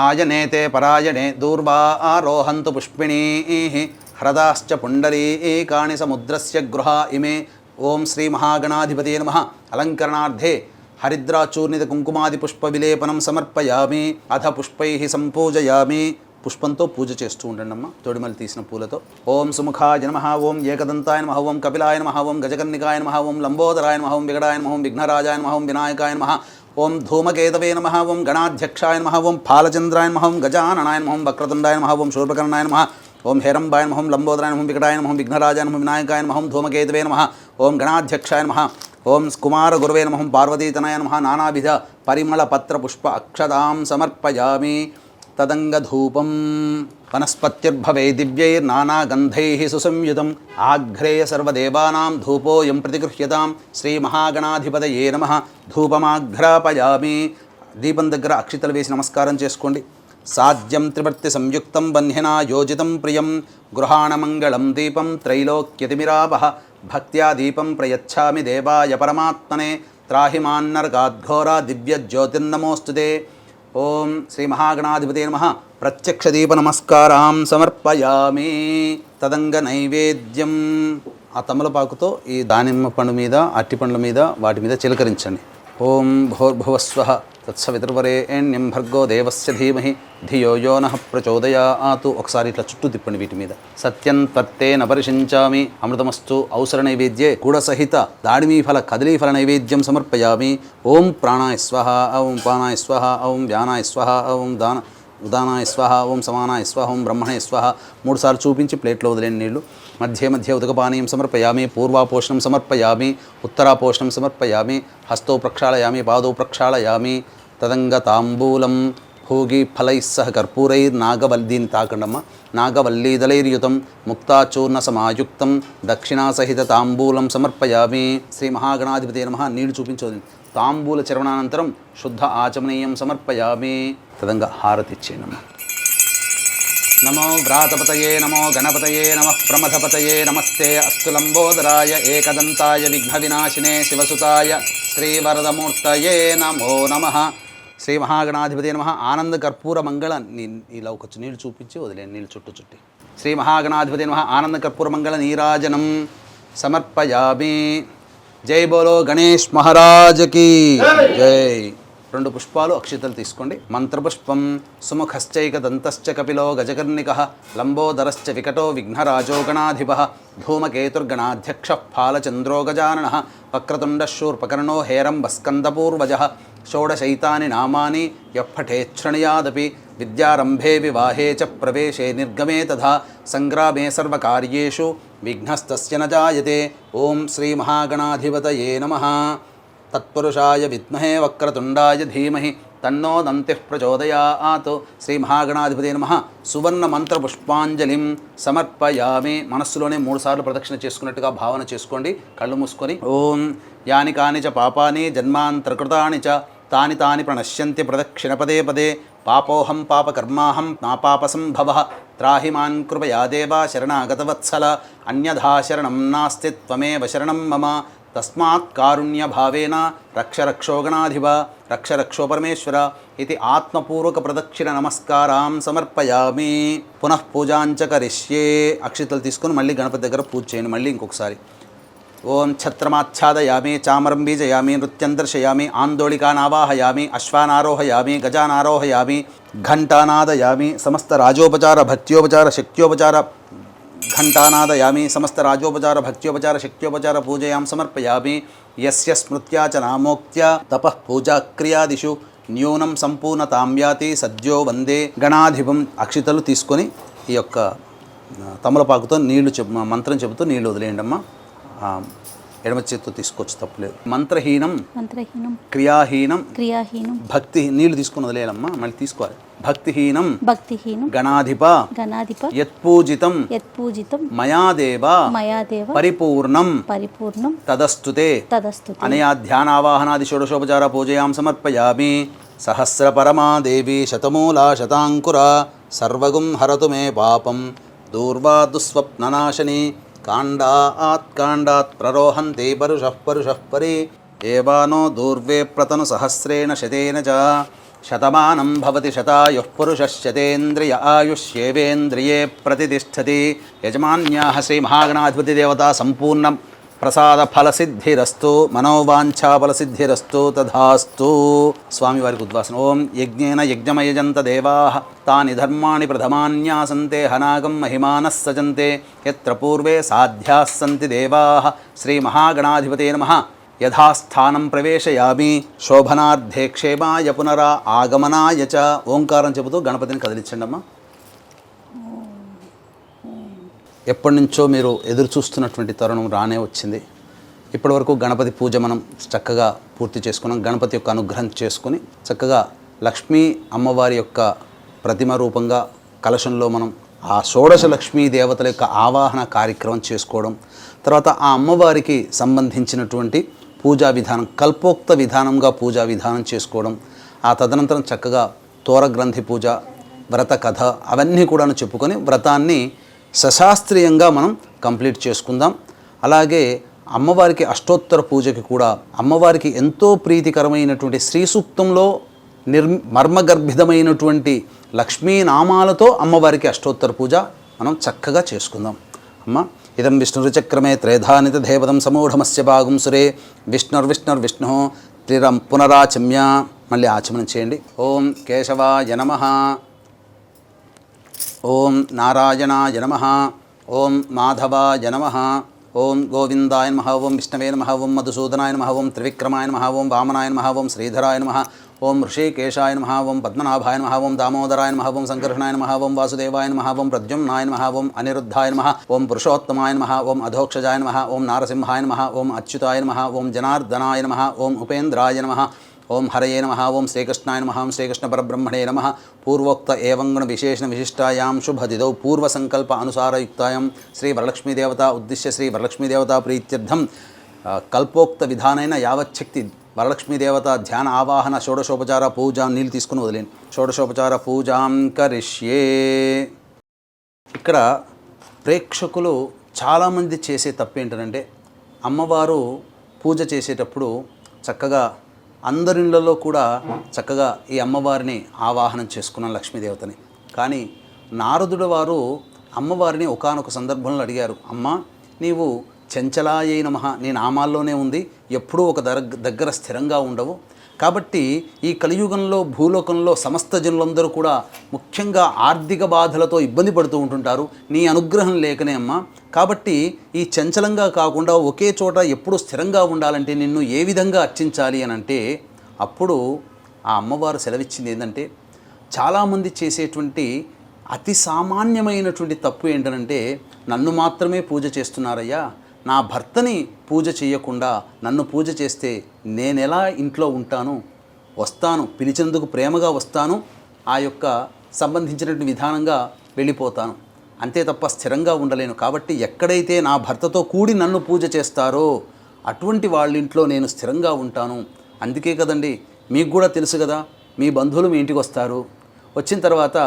ఆయనేతే పరాయణే దూర్వా ఆరోహంతు పుష్పిణీః హ్రదాశ్చ పుండరీకాణి సముద్రస్య గృహా ఇమే. ఓం శ్రీ మహాగణాధిపతయే నమః. అలంకరణార్థే హరిద్రాచూర్ణిత కుంకుమాది పుష్ప విలేపనం సమర్పయామి. అథ పుష్పైః సంపూజయామి. పుష్పంతో పూజ చేస్తూ ఉండండి అమ్మ. తొడిమలు తీసిన పూలతో. ఓం సుముఖాయ నమః. ఓం ఏకదంతాయ నమః. ఓం కపిలాయ నమః. ఓం గజకర్ణికాయ నమః. ఓం లంబోదరాయ నమః. ఓం వికటాయ నమః. ఓం విఘ్నరాజాయ నమః. ఓం వినాయకాయ నమః. ఓం ధూమకేతవే నమః. ఓం గణాధ్యక్షాయ నమః. ఓం ఫాలచంద్రాయ నమః. ఓం గజాననాయ నమః. ఓం వక్రతుండాయ నమః. ఓం శూర్పకర్ణాయ నమః. ఓం హేరంబాయ నమః. ఓం లంబోదరాయ నమః. వికటాయ నమః. విఘ్నరాజాయ నమః. వినాయకాయ నమః. ఓం ధూమకేతవే నమః. ఓం గణాధ్యక్షాయ నమః. ఓం కుమార గురువే నమః పార్వతీతనయ నమః నానావిధ పరిమళ పత్ర పుష్ప అక్షతాం సమర్పయామి. తదంగధూపం వనస్పత్యుర్భవే దివ్యైర్నానాగంధైః సుసంయుతం ఆఘ్రేయ సర్వదేవానాం ధూపోయం ప్రతిగృహ్యతాం. శ్రీ మహాగణాధిపతయే నమః. ధూపమాఘ్రాపయామి. దీపం దగ్గర అక్షితలు వేసి నమస్కారం చేసుకోండి. సాధ్యం త్రివర్తి సంయుక్తం బంధ్యనా యోజితం ప్రియం గృహాణమంగళం దీపం త్రైలోక్యతిమిరాపః. భక్త్యా దీపం ప్రయచ్ఛామి దేవాయ పరమాత్మనే. త్రాహిమాన్నర్గాద్ఘోరా దివ్యజ్యోతిర్నమోస్తుతే. ఓం శ్రీ మహాగణాధిపతే నమః. ప్రత్యక్ష దీప నమస్కారాం సమర్పయామి. తదంగ నైవేద్యం ఆ తమలపాకుతో ఈ దానిమ్మ పండు మీద అట్టి పండ్ల మీద వాటి మీద చిలకరించండి. ఓం భూర్భువస్వః తత్సవితుర్వరేణ్యం భర్గో దేవస్య ధీమహి ధియో యో నః ప్రచోదయాతు. ఒకసారి ఇట్లా చుట్టూ తిప్పండి వీటి మీద. సత్యం త్వత్తేన పరిశించామి. అమృతమస్తు. ఔసర నైవేద్యే గుడసహిత దాడిమీఫల కదలీఫల నైవేద్యం సమర్పయామి. ఓం ప్రాణాయ స్వహ, ఓం పానాయ స్వహ, ఓం వ్యానాయ స్వహ, ఓం ఉదానాయ స్వహ, ఓం సమానాయ స్వహ, ఓం బ్రహ్మణే స్వహ. 3 సార్లు చూపించి ప్లేట్లో వదిలేని నీళ్లు. మధ్య మధ్య ఉదకపానీయం సమర్పయామి. పూర్వాపోషణం సమర్పయామి. ఉత్తరాపోషణం సమర్పయామి. హస్తో ప్రక్షాళయామి. పాదౌ ప్రక్షాళయామి. తదంగ తాంబూలం భోగి ఫలైః సహ కర్పూరైర్నాగవల్లీని తాకండమ్మ. నాగవల్లీదళైర్యుతం ముక్తాచూర్ణ సమాయుక్తం దక్షిణాసహిత తాంబూలం సమర్పయామి. శ్రీ మహాగణాధిపతే నమః. నీళ్లు చూపించోది. తాంబూల చర్వణానంతరం శుద్ధ ఆచమనీయం సమర్పయామి. తదంగా హారతి ఇచ్చేయనమ్మ. నమో వ్రాతపతయే నమో గణపతయే నమః ప్రమథపతయే నమస్తే అస్తు లంబోదరాయ ఏకదంతాయ విఘ్న వినాశినే శివసుతాయ శ్రీవరదమూర్తయే నమో నమః. శ్రీ మహాగణాధిపతే నమః. ఆనంద కర్పూర మంగళ ఇలా ఒక నీళ్ళు చూపించి వదిలేండి. నీళ్ళు చుట్టి శ్రీ మహాగణాధిపతే నమః. ఆనంద కర్పూర మంగళ నీరాజనం సమర్పయామి. జై బోలో గణేష్ మహారాజకి జై. 2 పుష్పాలు అక్షితలు తీసుకోండి. మంత్రపుష్పం సుముఖశ్చైక దంతశ్చ కపిలో గజకర్ణికః లంబోదరశ్చ వికటో విఘ్నరాజో గణాధిపః ధూమకేతుర్గణాధ్యక్ష ఫాలచంద్రో గజాననః వక్రతుండశూర్పకర్ణో హేరంబస్కందపూర్వజः షోడశైతాని నామాని యఃపఠేच्छృణుయాదపి విద్యారంభే వివాహే చ ప్రవేశే నిర్గమే తథా సంగ్రామే సర్వకార్యేషు విఘ్నస్తస్య న జాయతే. ఓం శ్రీ మహాగణాధిపతయే నమః. తత్పురుషాయ విద్మహే వక్రతుండాయ ధీమహి తన్నో దంతిః ప్రచోదయాత్. శ్రీ మహాగణాధిపతే నమః. సువర్ణ మంత్ర పుష్పాంజలిం సమర్పయామి. మనస్సులోనే 3 సార్లు ప్రదక్షిణ చేసుకున్నట్టుగా భావన చేసుకోండి. కళ్ళు మూసుకొని ఓం యాని కాని చ పాపాని జన్మాంతరకృతాని చ తాని తాని ప్రణశ్యంతి ప్రదక్షిణ పదే పదే. పాపోహం పాపకర్మాహం నాపాపసంభవః త్రాహి మాన్ కృపయా దేవా శరణాగతవత్సల అన్యథా శరణం నాస్తి త్వమేవ శరణం మమ. తస్మాత్ కారుణ్య భావేన రక్ష రక్షో గణాధిప రక్ష రక్షో పరమేశ్వర ఇది ఆత్మపూర్వక ప్రదక్షిణ నమస్కారాం సమర్పయామి. పునః పూజాంచ కరిష్యే. అక్షితలు తీసుకొని మళ్ళీ గణపతి దగ్గర పూజ చేయండి. మళ్ళీ ఇంకొకసారి ఓం ఛత్రమాచ్ఛాదయామి చామరం బీజయామి నృత్యం దర్శయామి ఆందోళికానావాహయామి అశ్వానారోహయామి గజానారోహయామి ఘంటానాదయామి సమస్త రాజోపచార భక్త్యోపచార శక్త్యోపచార ఘంటానాదయామి సమస్త రాజోపచార భక్త్యోపచార శక్త్యోపచార పూజయాం సమర్పయామి. యస్య స్మృత్యా చ నామోక్త్యా తపః పూజాక్రియాదిషు న్యూనం సంపూర్ణతాం యాతి సద్యో వందే గణాధిపం. అక్షితలు తీసుకొని ఈ యొక్క తమలపాకుతో నీళ్లు మంత్రం చెబుతూ నీళ్లు వదిలేయండి అమ్మ. ఎడమ చేతితో తీసుకోవచ్చు, తప్పులేదు. మంత్రహీనం క్రియాహీనం భక్తి నీళ్లు తీసుకుని వదిలేయాలమ్మా. మళ్ళీ తీసుకోవాలి. భక్తిహీనం గణాధిప యత్పూజితం మయాదేవ పరిపూర్ణం తదస్తుతే అనయా ధ్యానావాహనాది షోడశోపచార పూజయాం సమర్పయామి. సహస్ర పరమా దేవి శతమూలా శతాంకురా సర్వగుం హరతు మే పాపం దూర్వా దుస్వప్ననాశని కాండాత్ ప్రరోహంతే పరుషః పరి ఏవానో దూర్వే ప్రతను సహస్రేణ శతేన చ శతమానం భవతి శతాయుః పురుషः శతేంద్రియ ఆయుష్యేవేంద్రియే ప్రతిష్టతి. యజమాన్యాః శ్రీ మహాగణాధిపతి దేవతా సంపూర్ణ ప్రసాద ఫలసిద్ధిరస్తు మనోవాంఛాఫలసిద్ధిరస్తు తథాస్తు. స్వామివారికి ఉద్వాసన. ఓం యజ్ఞేన యజ్ఞమయజంత దేవాః తాని ధర్మాణి ప్రథమాన్యాసంతే హనాగం మహిమానః సజంతే యత్ర పూర్వే సాధ్యాः సంతి దేవాః. శ్రీ మహాగణాధిపతే నమః. యథాస్థానం ప్రవేశయామి శోభనార్థే క్షేమాయ పునరా ఆగమనాయ చ. ఓంకారం చెబుతూ గణపతిని కదిలించండి అమ్మా. ఎప్పటి నుంచో మీరు ఎదురు చూస్తున్నటువంటి తరుణం రానే వచ్చింది. ఇప్పటివరకు గణపతి పూజ మనం చక్కగా పూర్తి చేసుకున్నాం. గణపతి యొక్క అనుగ్రహం చేసుకుని చక్కగా లక్ష్మీ అమ్మవారి యొక్క ప్రతిమ రూపంగా కలశంలో మనం ఆ షోడశ లక్ష్మీ దేవతల యొక్క ఆవాహన కార్యక్రమం చేసుకోవడం, తర్వాత ఆ అమ్మవారికి సంబంధించినటువంటి పూజా విధానం కల్పోక్త విధానంగా పూజా విధానం చేసుకోవడం, ఆ తదనంతరం చక్కగా తోరగ్రంథి పూజ, వ్రత కథ అవన్నీ కూడాను చెప్పుకొని వ్రతాన్ని సశాస్త్రీయంగా మనం కంప్లీట్ చేసుకుందాం. అలాగే అమ్మవారికి అష్టోత్తర పూజకి కూడా అమ్మవారికి ఎంతో ప్రీతికరమైనటువంటి శ్రీ సూక్తంలో మర్మగర్భితమైనటువంటి లక్ష్మీనామాలతో అమ్మవారికి అష్టోత్తర పూజ మనం చక్కగా చేసుకుందాం. అమ్మ ఇదం విష్ణురుచక్రమే త్రేధానిత దేవతం సమూఢమస్య భాగం సురే విష్ణుర్విష్ణుర్విష్ణు త్రిరం పునరాచమ్య. మళ్ళీ ఆచమనం చేయండి. ఓం కేశవాయ నమః, ఓం నారాయణాయ నమః, ఓం మాధవాయ నమః, ఓం గోవిందాయ నమః, ఓం విష్ణవే నమః, ఓం మధుసూదనాయ నమః, ఓం త్రివిక్రమాయ నమః, ఓం వామనాయ నమః, ఓం శ్రీధరాయ నమః, ఓం ఋషికేశాయ నమః, ఓం పద్మనాభాయ నమః, ఓం దామోదరాయ నమః, ఓం సంకర్షణాయ నమః, ఓం వాసుదేవాయ నమః, ఓం ప్రద్యుమ్నాయ నమః, ఓం అనిరుద్ధాయ నమః, ఓం పురుషోత్తమాయ నమః, ఓం అధోక్షజాయ నమః, ఓం నారసింహాయ నమః, ఓం అచ్యుతాయ నమః, ఓం జనార్దనాయ నమః, ఓం ఉపేంద్రాయ నమః, ఓం హరయే నమః, ఓం శ్రీకృష్ణాయ నమః, ఓం శ్రీకృష్ణ పరబ్రహ్మణే నమః. పూర్వోక్త ఏవం గుణ విశేషణ విశిష్టాయాం శుభదిదౌ పూర్వసంకల్ప అనుసారయుక్తాయాం శ్రీ వరలక్ష్మీదేవత ఉద్దిశ్య శ్రీ వరలక్ష్మీదేవత ప్రీత్యర్థం కల్పోక్త విధానైన యావచ్చక్తి వరలక్ష్మీదేవత ధ్యాన ఆవాహన షోడశోపచార పూజ. నీళ్ళు తీసుకుని వదిలేండి. షోడశోపచార పూజాం కరిష్యే. ఇక్కడ ప్రేక్షకులు చాలామంది చేసే తప్పు ఏంటంటే అమ్మవారు పూజ చేసేటప్పుడు చక్కగా అందరిళ్ళలో కూడా చక్కగా ఈ అమ్మవారిని ఆవాహనం చేసుకున్నాం లక్ష్మీదేవతని. కానీ నారదుడు వారు అమ్మవారిని ఒకానొక సందర్భంలో అడిగారు, అమ్మ నీవు చంచలాయై నమః నీ నామాల్లోనే ఉంది, ఎప్పుడూ ఒక దగ్గర స్థిరంగా ఉండవు. కాబట్టి ఈ కలియుగంలో భూలోకంలో సమస్త జనులందరూ కూడా ముఖ్యంగా ఆర్థిక బాధలతో ఇబ్బంది పడుతూ ఉంటుంటారు, నీ అనుగ్రహం లేకనే అమ్మ. కాబట్టి ఈ చంచలంగా కాకుండా ఒకే చోట ఎప్పుడు స్థిరంగా ఉండాలంటే నిన్ను ఏ విధంగా అర్చించాలి అని అంటే అప్పుడు ఆ అమ్మవారు సెలవిచ్చింది ఏంటంటే చాలామంది చేసేటువంటి అతి సామాన్యమైనటువంటి తప్పు ఏంటంటే నన్ను మాత్రమే పూజ చేస్తున్నారయ్యా, నా భర్తని పూజ చేయకుండా నన్ను పూజ చేస్తే నేనెలా ఇంట్లో ఉంటాను, వస్తాను పిలిచేందుకు ప్రేమగా వస్తాను, ఆ యొక్క సంబంధించినటువంటి విధానంగా వెళ్ళిపోతాను, అంతే తప్ప స్థిరంగా ఉండలేను. కాబట్టి ఎక్కడైతే నా భర్తతో కూడి నన్ను పూజ చేస్తారో అటువంటి వాళ్ళ ఇంట్లో నేను స్థిరంగా ఉంటాను. అందుకే కదండి మీకు కూడా తెలుసు కదా, మీ బంధువులు మీ ఇంటికి వస్తారు, వచ్చిన తర్వాత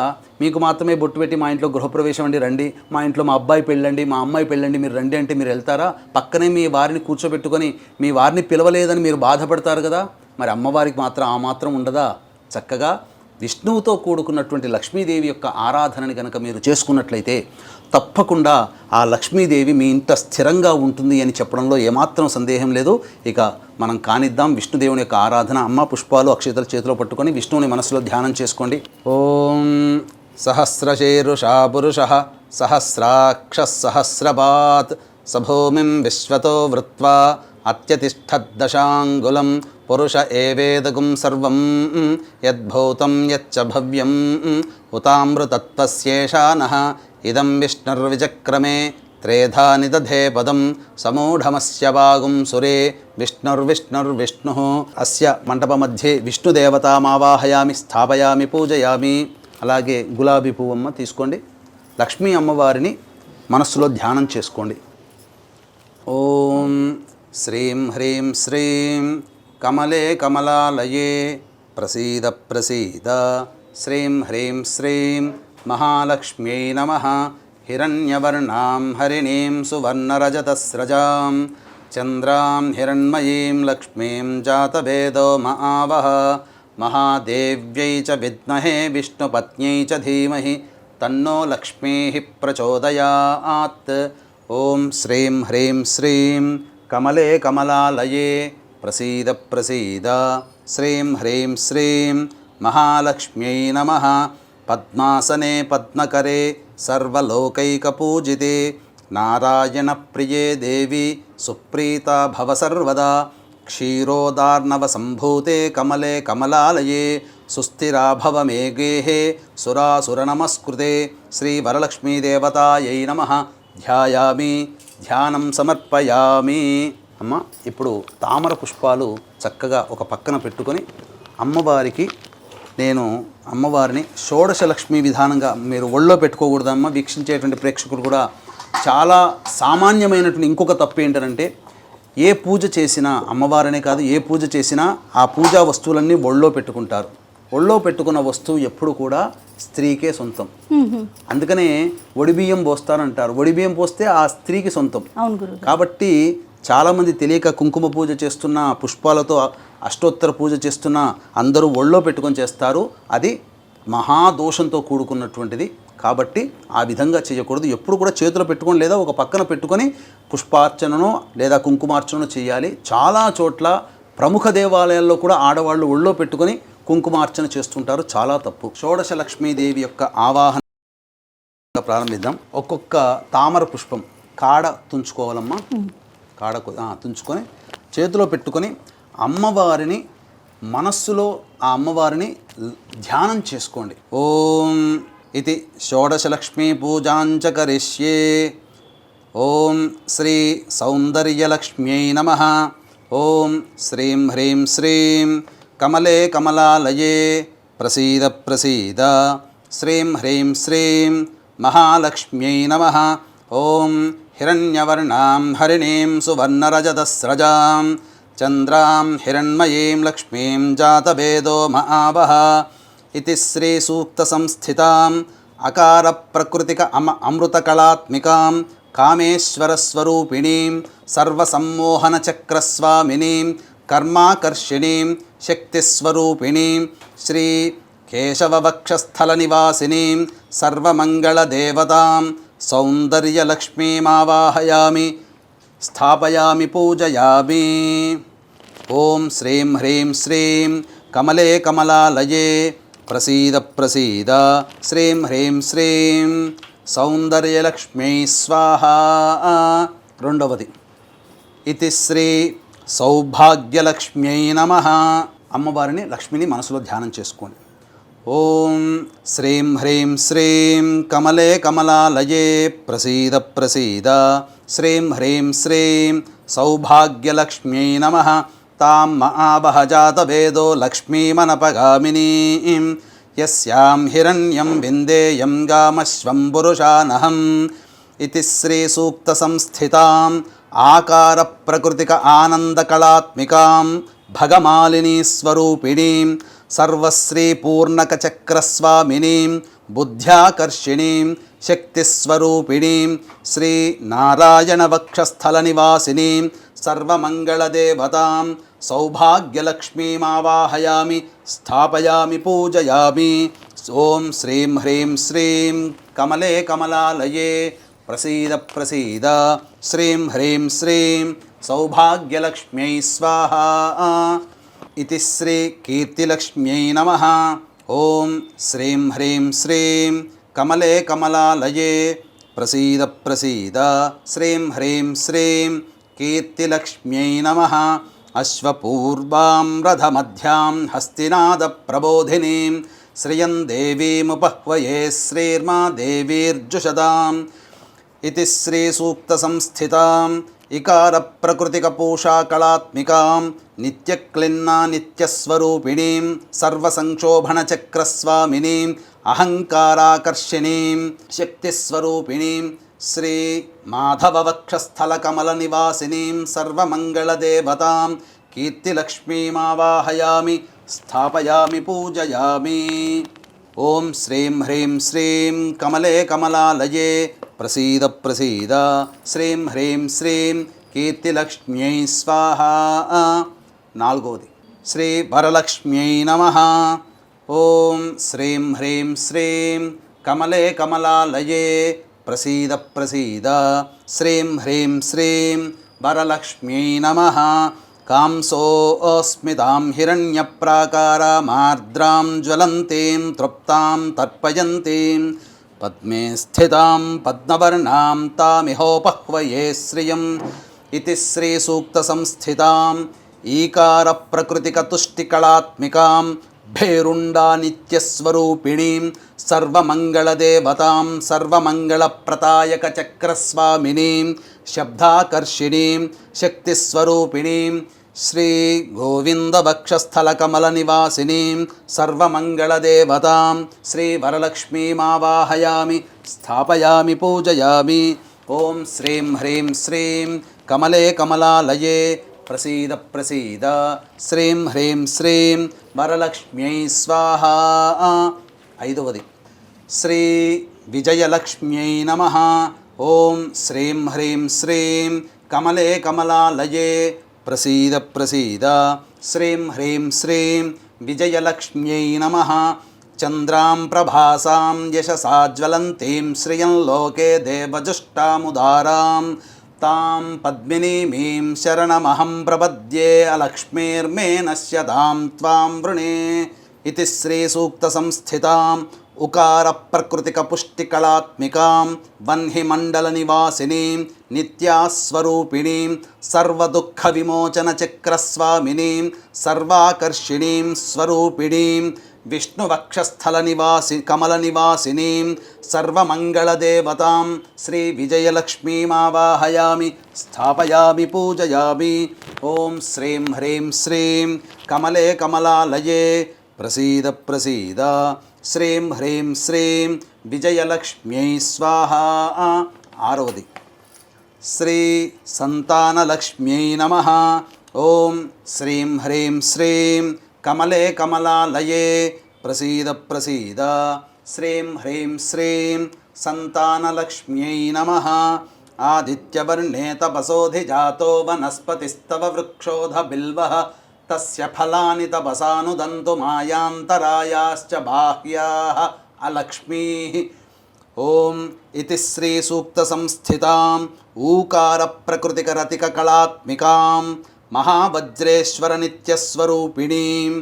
మీకు మాత్రమే బొట్టు పెట్టి మా ఇంట్లో గృహప్రవేశం అండి రండి, మా ఇంట్లో మా అబ్బాయి పెళ్ళండి మా అమ్మాయి పెళ్ళండి మీరు రండి అంటే మీరు వెళ్తారా? పక్కనే మీ వారిని కూర్చోబెట్టుకొని మీ వారిని పిలవలేదని మీరు బాధపడతారు కదా. మరి అమ్మవారికి మాత్రం ఆ మాత్రం ఉండదా? చక్కగా విష్ణువుతో కూడుకున్నటువంటి లక్ష్మీదేవి యొక్క ఆరాధనని కనుక మీరు చేసుకున్నట్లయితే తప్పకుండా ఆ లక్ష్మీదేవి మీ ఇంట స్థిరంగా ఉంటుంది అని చెప్పడంలో ఏమాత్రం సందేహం లేదు. ఇక మనం కానిద్దాం విష్ణుదేవుని యొక్క ఆరాధన. అమ్మ పుష్పాలు అక్షతలు చేతిలో పట్టుకొని విష్ణువుని మనసులో ధ్యానం చేసుకోండి. ఓం సహస్రశీరుషా పురుషః సహస్రాక్షః సహస్రపాత్ సభూమిం విశ్వతో వృత్వా అత్యతిష్ఠద్దశాంగులం పురుష ఏవేదగుం సర్వం యద్భూతం యచ్చ భవ్యం ఉతామృతత్వస్యేషానః ఇదం విష్ణుర్విచక్రమే త్రేధా నిదధే పదం సమూఢమస్య వాగుం సురే విష్ణుర్విష్ణుర్విష్ణుః. అస్య మంటప మధ్యే విష్ణుదేవతామావాహయామి స్థాపయామి పూజయామి. అలాగే గులాబీ పువ్వమ్మ తీసుకోండి. లక్ష్మీ అమ్మవారిని మనస్సులో ధ్యానం చేసుకోండి. ఓం శ్రీం హ్రీం శ్రీం కమలే కమలాలయే ప్రసీద ప్రసీద శ్రీం హ్రీం శ్రీం మహాలక్ష్మ్యై నమః. హిరణ్యవర్ణాం హరిణీం సువర్ణరజతస్రజాం చంద్రాం హిరణ్మయీం లక్ష్మీం జాతవేదో మహావహ. మహాదేవ్యై చ విద్మహే విష్ణుపత్న్యై చ ధీమహి తన్నో లక్ష్మీః ప్రచోదయాత్. ఓం శ్రీం హ్రీం శ్రీం కమలే కమలాలయే ప్రసీద ప్రసీద శ్రీం హ్రీం శ్రీం మహాలక్ష్మ్యై నమః. పద్మాసనే పద్మకరే సర్వలోకైకపూజితే నారాయణ ప్రియే దేవి సుప్రీతా భవ సర్వదా. క్షీరోదార్ణవ సంభూతే కమలే కమలాలయే సుస్థిరా భవ మే గేహే సురాసురనమస్కృతే. శ్రీ వరలక్ష్మీదేవతాయై నమః. ధ్యాయామి ధ్యానం సమర్పయామి. అమ్మ ఇప్పుడు తామర పుష్పాలు చక్కగా ఒక పక్కన పెట్టుకొని అమ్మవారికి నేను అమ్మవారిని షోడశ లక్ష్మీ విధానంగా మీరు ఒళ్ళో పెట్టుకోకూడదమ్మ. వీక్షించేటువంటి ప్రేక్షకులు కూడా చాలా సామాన్యమైనటువంటి ఇంకొక తప్పు ఏంటంటే ఏ పూజ చేసినా అమ్మవారనే కాదు ఏ పూజ చేసినా ఆ పూజా వస్తువులన్నీ ఒళ్ళో పెట్టుకుంటారు. ఒళ్ళో పెట్టుకున్న వస్తువు ఎప్పుడు కూడా స్త్రీకే సొంతం. అందుకనే ఒడిబియ్యం పోస్తారంటారు. ఒడిబియ్యం పోస్తే ఆ స్త్రీకి సొంతం. అవును గురు. కాబట్టి చాలామంది తెలియక కుంకుమ పూజ చేస్తున్న, పుష్పాలతో అష్టోత్తర పూజ చేస్తున్న అందరూ ఒళ్ళో పెట్టుకొని చేస్తారు. అది మహాదోషంతో కూడుకున్నటువంటిది. కాబట్టి ఆ విధంగా చేయకూడదు. ఎప్పుడు కూడా చేతిలో పెట్టుకొని లేదా ఒక పక్కన పెట్టుకొని పుష్పార్చనను లేదా కుంకుమార్చనను చేయాలి. చాలా చోట్ల ప్రముఖ దేవాలయాల్లో కూడా ఆడవాళ్ళు ఒళ్ళో పెట్టుకొని కుంకుమార్చన చేస్తుంటారు. చాలా తప్పు. షోడశ లక్ష్మీదేవి యొక్క ఆవాహన ప్రారంభిద్దాం. ఒక్కొక్క తామర పుష్పం కాడ తుంచుకోవాలమ్మా. కాడ తుంచుకొని చేతిలో పెట్టుకొని అమ్మవారిని మనస్సులో ఆ అమ్మవారిని ధ్యానం చేసుకోండి. ఓం ఇది షోడశ లక్ష్మీ పూజాంచ కరిష్యే. ఓం శ్రీ సౌందర్యలక్ష్మ్యై నమః. ఓం శ్రీం హ్రీం శ్రీం కమలే కమలాలయే ప్రసీద ప్రసీద. శ్రీం హ్రీం శ్రీం మహాలక్ష్మ్యై నమః. ఓం హిరణ్యవర్ణాం హరిణీం సువర్ణరజతస్రజాం చంద్రాం హిరణ్మయీం లక్ష్మీం జాతవేదో మహావహ. ఇది శ్రీ సూక్త సంస్థితాం అకార ప్రకృతిక అమృతకళాత్మికాం కామేశ్వరస్వరూపిణీం సర్వసమ్మోహన చక్రస్వామినీం కర్మాకర్షిణీం శక్తిస్వరూపిణీం శ్రీ కేశవవక్షస్థల నివాసినీం సర్వమంగళదేవతాం సౌందర్యలక్ష్మీమావాహయామి స్థాపయామి పూజయామి. ఓం శ్రీం హ్రీం శ్రీం కమలే కమలాలయే ప్రసీద ప్రసీద. శ్రీం హ్రీం శ్రీం సౌందర్యలక్ష్మీ స్వాహ. రెండవది ఇది శ్రీ సౌభాగ్యలక్ష్మ్యై నమః. అమ్మవారిని లక్ష్మిని మనసులో ధ్యానం చేసుకోండి. ఓం శ్రీం హ్రీం శ్రీం కమలే కమలాలయే ప్రసీద ప్రసీద. శ్రీం హ్రీం శ్రీం సౌభాగ్యలక్ష్మ్యై నమః. తాం మహావహ జాతవేదో లక్ష్మీమనపగామినీం యస్యాం హిరణ్యం విందేయం గామశ్వం పురుషానహం. ఇది శ్రీ సూక్త సంస్థితాం ఆకార ప్రకృతిక ఆనందకళాత్మికాం భగమాలినీ స్వరూపిణీం సర్వశ్రీ పూర్ణకచక్రస్వామినీం బుద్ధ్యాకర్షిణీం శక్తిస్వరూపిణీం శ్రీ నారాయణ వక్షస్థల నివాసినీం సర్వమంగళదేవతాం సౌభాగ్యలక్ష్మీమావాహయామి స్థాపయామి పూజయామి. ఓం శ్రీం హ్రీం శ్రీం కమలే కమలాలయే ప్రసీద ప్రసీద. శ్రీం హ్రీం శ్రీం సౌభాగ్యలక్ష్మ్యై స్వాహ. ఇది శ్రీ కీర్తిలక్ష్మ్యై నమః. ఓం శ్రీం హ్రీం శ్రీం కమలే కమలాలయే ప్రసీద ప్రసీద. శ్రీం హ్రీం శ్రీం కీర్తిలక్ష్మ్యై నమః. అశ్వపూర్వాం రథమధ్యాం హస్తినాద ప్రబోధినీం శ్రియం దేవీముపహ్వయే శ్రీర్మా దేవీర్జుషదాం. ఇది శ్రీ సూక్త సంస్థితాం ఇకార ప్రకృతిక పూషా కళాత్మికాం నిత్యక్లిన్నా నిత్యస్వరూపిణీం సర్వసంక్షోభణ చక్రస్వామినీం అహంకారాకర్షిణీం శక్తిస్వరూపిణీం శ్రీ మాధవవక్షస్థల కమల నివాసినీం సర్వమంగళదేవతాం కీర్తిలక్ష్మీమావాహయామి స్థాపయామి పూజయామి. ఓం శ్రీం హ్రీం శ్రీం కమలే కమలాలయే ప్రసీద ప్రసీద. శ్రీం హ్రీం శ్రీం కీర్తిలక్ష్మ్యై స్వాహ. నాలుగవది శ్రీ వరలక్ష్మ్యై నమః. ఓం శ్రీం హ్రీం శ్రీం కమలే కమలాలయే ప్రసీద ప్రసీద. శ్రీం హ్రీం శ్రీం వరలక్ష్మ్యై నమః. కాంసోస్మితాం హిరణ్యప్రాకారామార్ద్రాం జ్వలంతీం తృప్తాం తర్పయంతీం పద్మే స్థితాం పద్మవర్ణాం తామిహోపహ్వయే శ్రియం. ఇది శ్రీ సూక్త సంస్థితాం ఈకార ప్రకృతిక తుష్టికళాత్మికాం భేరుండా నిత్యస్వరూపిణీం సర్వమంగళదేవతాం సర్వమంగళప్రదాయక చక్రస్వామినీం శబ్దాకర్షిణీం శక్తిస్వరూపిణీం శ్రీ గోవింద వక్షస్థలకమల నివాసినీం సర్వమంగళదేవతాం శ్రీ వరలక్ష్మీమావాహయామి స్థాపయామి పూజయామి. ఓం శ్రీం హ్రీం శ్రీం కమలే కమలాలయే ప్రసీద ప్రసీద శ్రీం హ్రీం శ్రీం వరలక్ష్మ్యై స్వాహా. ఐదవది శ్రీ విజయలక్ష్మ్యై నమః. ఓం శ్రీం హ్రీం శ్రీం కమలే కమలాలయే ప్రసీద ప్రసీద శ్రీం హ్రీం శ్రీం విజయలక్ష్మ్యై నమః. చంద్రాం ప్రభాసాం యశసా జ్వలంతీం శ్రియం లోకే దేవజుష్టాముదారాం తాం పద్మినీమీం శరణమహం ప్రపద్యే అలక్ష్మీర్మే నశ్యతాం త్వాం వృణే. ఇతి శ్రీసూక్తసంస్థితాం ఉకార ప్రకృతిక పుష్టికళాత్మికాం వహ్నిమండల నివాసినీం నిత్యాస్వరూపిణీం సర్వదుఃఖ విమోచన చక్రస్వామినీం సర్వాకర్షిణీం స్వరూపిణీం విష్ణువక్షస్థల నివాసి కమల నివాసినీం సర్వమంగళదేవతాం శ్రీ విజయలక్ష్మీమావాహయామి స్థాపయామి పూజయామి. ఓం శ్రీం హ్రీం శ్రీం కమలే కమలాలయే ప్రసీద ప్రసీద శ్రీం హ్రీం శ్రీం విజయలక్ష్మ్యై స్వాహా. ఆరవది శ్రీ సంతానలక్ష్మ్యై నమః. ఓం శ్రీం హ్రీం శ్రీం కమలే కమలాలయే ప్రసీద ప్రసీద శ్రీం హ్రీం శ్రీం సంతానలక్ష్మ్యై నమః. ఆదిత్యవర్ణే తపసోధిజాతో వనస్పతిస్తవ వృక్షోధ బిల్వః తస్య ఫలాని తపసానుదంతు మాయాంతరాయాశ్చ బాహ్యాః అలక్ష్మీః. ఓం ఇతి శ్రీ సూక్తసంస్థితాం ఊకార ప్రకృతిక రతిక కళాత్మికాం మహావజ్రేశ్వర నిత్యస్వరూపిణీం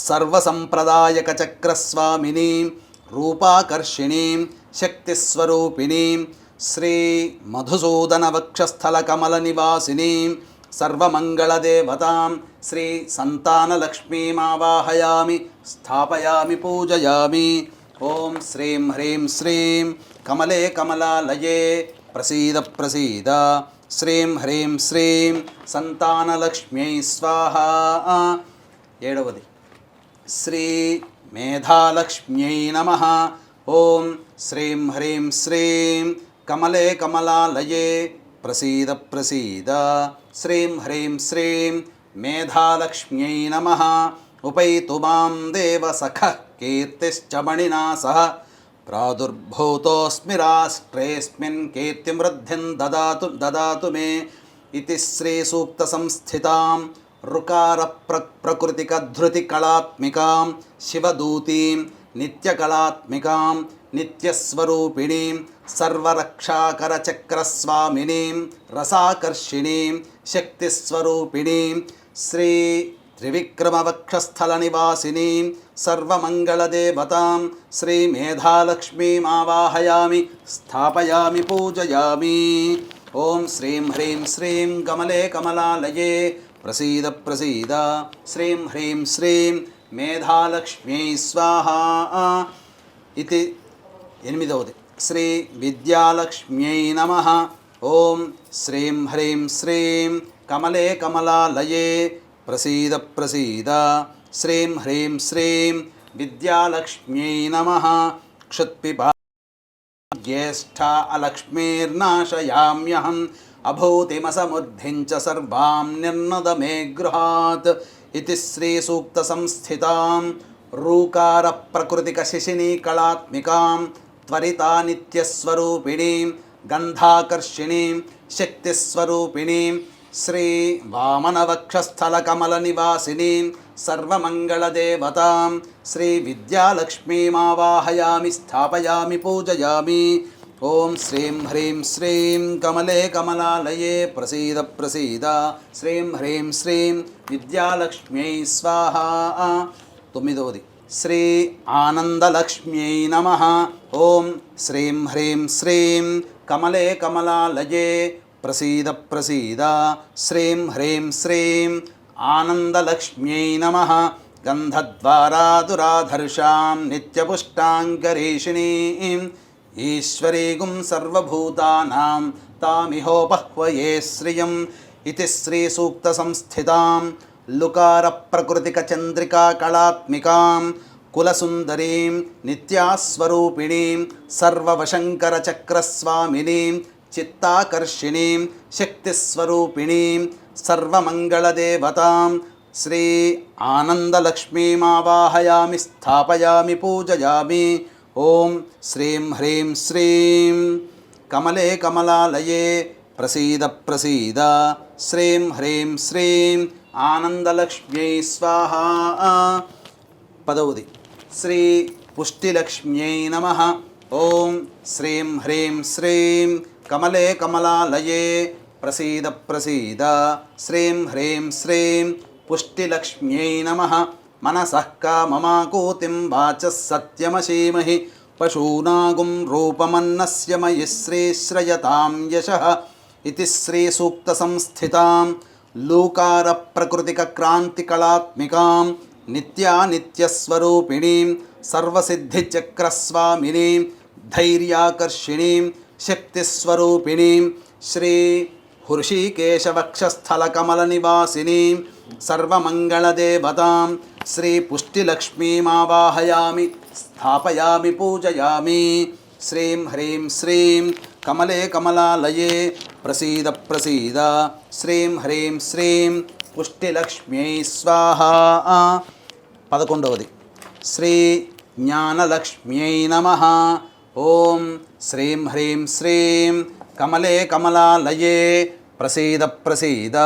సర్వసంప్రదాయక చక్రస్వామినీం రూపాకర్షిణీం శక్తిస్వరూపిణీం శ్రీ మధుసూదన వక్షస్థల కమల నివాసినీం సర్వమంగళదేవతాం శ్రీ సంతానలక్ష్మీమావాహయామి స్థాపయామి పూజయామి. ఓం శ్రీం హ్రీం శ్రీం కమలే కమలాలయే ప్రసీద ప్రసీద శ్రీం హ్రీం శ్రీం సంతానలక్ష్మ్యై స్వాహా. ఏడవది శ్రీ మేధాలక్ష్మ్యై నమః. ఓం శ్రీం హ్రీం శ్రీం కమలే కమలాలయే ప్రసీద ప్రసీద శ్రీం హ్రీం శ్రీం మేధాలక్ష్మ్యై నమః. ఉపైతు మాం దేవ సఖః కీర్తిశ్చ మణినా సహ ప్రాదుర్భూతోస్మి రాష్ట్రేస్మిన్ కీర్తిమృద్ధిం దదాతు మే. ఇతి శ్రీసూక్తసంస్థితాం రుకార ప్రకృతిక ధృతి కళాత్మికాం శివదూతీం నిత్యకళాత్మికాం నిత్యస్వరూపిణీం సర్వరక్షాకర చక్రస్వామినీం రసాకర్షిణీం శక్తిస్వరూపిణీం శ్రీ త్రివిక్రమవక్షస్థల నివాసినీం సర్వమంగళదేవతాం శ్రీ మేధాలక్ష్మీమావాహయామి స్థాపయామి పూజయామి. ఓం శ్రీం హ్రీం శ్రీం కమలే కమలాలయే ప్రసీద ప్రసీద శ్రీం హ్రీం శ్రీం మేధాలక్ష్మ్యై స్వాహా. ఇది ఎనిమిదవది శ్రీ విద్యాలక్ష్మ్యై నమః. ఓం శ్రీం హ్రీం శ్రీం కమలే కమలాలయే ప్రసీద ప్రసీద శ్రీం హ్రీం శ్రీం విద్యాలక్ష్మ్యై నమః. క్షుత్పిపా జ్యేష్ఠా అలక్ష్మీర్నాశయామ్యహం అభూతిమసముద్ధిం చ సర్వాం నిర్నద మే గృహాత్. ఇది శ్రీసూక్తసంస్థితాం రూకార ప్రకృతిక శిశినీ కళాత్మికాం త్వరితా నిత్యస్వరూపిణీం గంధాకర్షిణీం శక్తిస్వరూపిణీం శ్రీ వామనవక్షస్థల కమల నివాసినీం సర్వమంగళదేవతాం శ్రీ విద్యాలక్ష్మీమావాహయామి స్థాపయామి పూజయామి. ఓం శ్రీం హ్రీం శ్రీం కమలే కమలాలయే ప్రసీద ప్రసీద శ్రీం హ్రీం శ్రీం విద్యాలక్ష్మ్యై స్వాహా. తొమ్మిదవది శ్రీ ఆనందలక్ష్మ్యై నమః. ఓం శ్రీం హ్రీం శ్రీం కమలే కమలాలయే ప్రసీద ప్రసీద శ్రీం హ్రీం శ్రీం ఆనందలక్ష్మ్యై నమః. గంధద్వారా దురాధర్షాం నిత్యపుష్టాంగరీషిణీం ఈశ్వరీగుం సర్వభూతానాం తామిహోపహ్వయే శ్రియం ఇతి శ్రీ సూక్త సంస్థితాం లుకార ప్రకృతిక చంద్రికా కళాత్మికాం కులసుందరీం నిత్యాస్వరూపిణీం సర్వవశంకర చక్రస్వామినీం చిత్తాకర్షిణీం శక్తిస్వరూపిణీం సర్వమంగళదేవతాం శ్రీ ఆనందలక్ష్మీమావాహయామి స్థాపయామి పూజయామి. ఓం శ్రీం హ్రీం శ్రీం కమలే కమలాలయే ప్రసీద ప్రసీద శ్రీం హ్రీం శ్రీం ఆనందలక్ష్మ్యై స్వాహా. పదవది శ్రీ పుష్టిలక్ష్మ్యై నమః. ఓం శ్రీం హ్రీం శ్రీం కమలే కమలాలయే ప్రసీద ప్రసీద శ్రీం హ్రీం శ్రీం పుష్టిలక్ష్మ్యై నమః. మనసః కామమాకూతిం వాచः సత్యమశీమహి పశూనాగుం రూపమన్నస్య మయి శ్రీశ్రయతాం యశః ఇతి శ్రీ సూక్త సంస్థితాం లూకార ప్రకృతిక క్రాంతి కళాత్మికాం నిత్యానిత్యస్వరూపిణీం సర్వసిద్ధిచక్రస్వామినీం ధైర్యాకర్షిణీం శక్తిస్వరూపిణీం శ్రీ హృషీకేశవక్షస్థలకమలనివాసినీం సర్వమంగళదేవతాం శ్రీ పుష్టిలక్ష్మీమావాహయామి స్థాపయామి పూజయామి. శ్రీం హ్రీం శ్రీం కమలే కమలాలయే ప్రసీద ప్రసీద శ్రీం హ్రీం శ్రీం పుష్టిలక్ష్మ్యై స్వాహా. 11వది శ్రీ జ్ఞానలక్ష్మ్యై నమః. ఓం శ్రీం హ్రీం శ్రీం కమలే కమలాలయే ప్రసీద ప్రసీద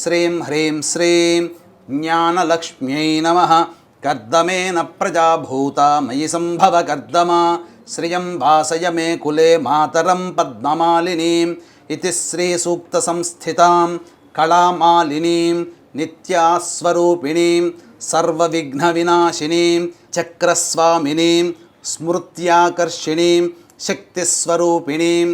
శ్రీం హ్రీం శ్రీం జ్ఞానలక్ష్మ్యై నమః. కర్దమేన ప్రజాభూత మయి సంభవ కర్దమా శ్రియం వాసయ మే కులే మాతరం పద్మమాలినీం ఇతి శ్రీ సూక్త సంస్థితాం కళామాలినీం నిత్యాస్వరూపిణీం సర్వవిఘ్నవినాశినీం చక్రస్వామినీం స్మృత్యాకర్షిణీం శక్తిస్వరూపిణీం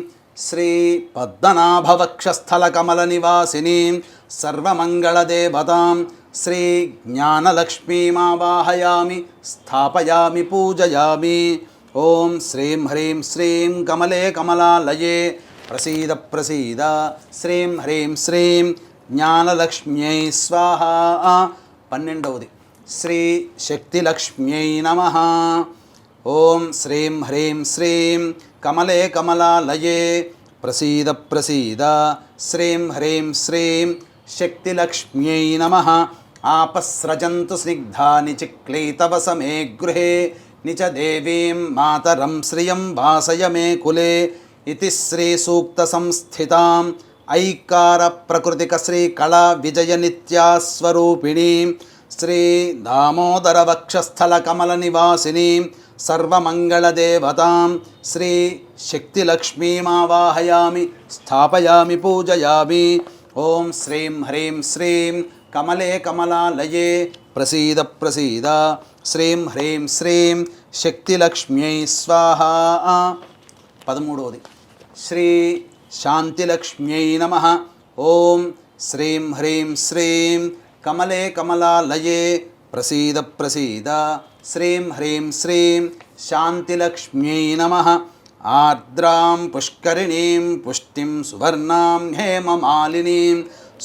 శ్రీ పద్మనాభవక్షస్థలకమలనివాసినీం సర్వమంగళదేవతాం శ్రీ జ్ఞానలక్ష్మీమావాహయామి స్థాపయామి పూజయామి. ఓం శ్రీం హ్రీం శ్రీం కమలే కమలాలయే ప్రసీద ప్రసీద శ్రీం హ్రీం శ్రీం జ్ఞానలక్ష్మ్యై స్వాహా. 12వది శ్రీ శక్తిలక్ష్మ్యై నమః. ఓం శ్రీం హ్రీం శ్రీం కమలే కమలాలయే ప్రసీద ప్రసీద శ్రీం హ్రీం శ్రీం శక్తిలక్ష్మ్యై నమః. ఆపస్రజంతు స్నిగ్ధాని చిక్లీతవసమే గృహే నిచ దేవీం మాతరం శ్రియం వాసయ మే కులే ఇతి శ్రీ సూక్త సంస్థితాం ఐకార ప్రకృతిక శ్రీ కళా విజయ నిత్యాస్వరూపిణీం శ్రీ దామోదర వక్షస్థల కమల నివాసినీం సర్వమంగళదేవతాం శ్రీ శక్తిలక్ష్మీమావాహయామి స్థాపయామి పూజయామి. ఓం శ్రీం హ్రీం శ్రీం కమలే కమలాలయే ప్రసీద ప్రసీద శ్రీం హ్రీం శ్రీం శక్తిలక్ష్మ్యై స్వాహా. 13వది శ్రీ శాంతిలక్ష్మ్యై నమః. ఓం శ్రీం హ్రీం శ్రీం కమలే కమలాలయే ప్రసీద ప్రసీద శ్రీం హ్రీం శ్రీం శాంతిలక్ష్మ్యై నమః. ఆర్ద్రాం పుష్కరిణీం పుష్టిం సువర్ణాం హేమమాలినీం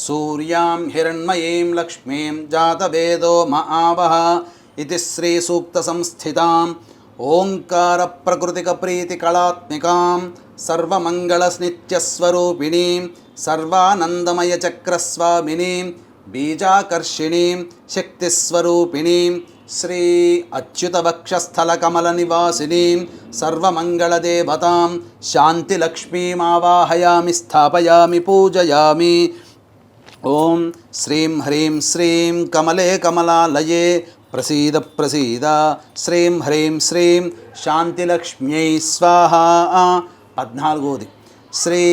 సూర్యాం హిరణ్మయీం లక్ష్మీం జాతవేదో మహావహ ఇతి శ్రీ సూక్త సంస్థితాం ఓంకార ప్రకృతిక ప్రీతి కళాత్మికాం సర్వమంగళస్నిత్యస్వరూపిణీం సర్వానందమయ చక్రస్వామినీం బీజాకర్షిణీం శక్తిస్వరూపిణీం శ్రీ అచ్యుతవక్షస్థలకమలనివాసినీం సర్వమంగళదేవతాం శాంతిలక్ష్మీమావాహయామి స్థాపయామి పూజయామి. ఓం శ్రీం హ్రీం శ్రీం కమలే కమలాలయే ప్రసీద ప్రసీద శ్రీం హ్రీం శ్రీం శాంతిలక్ష్మ్యై స్వాహా. 14వది శ్రీ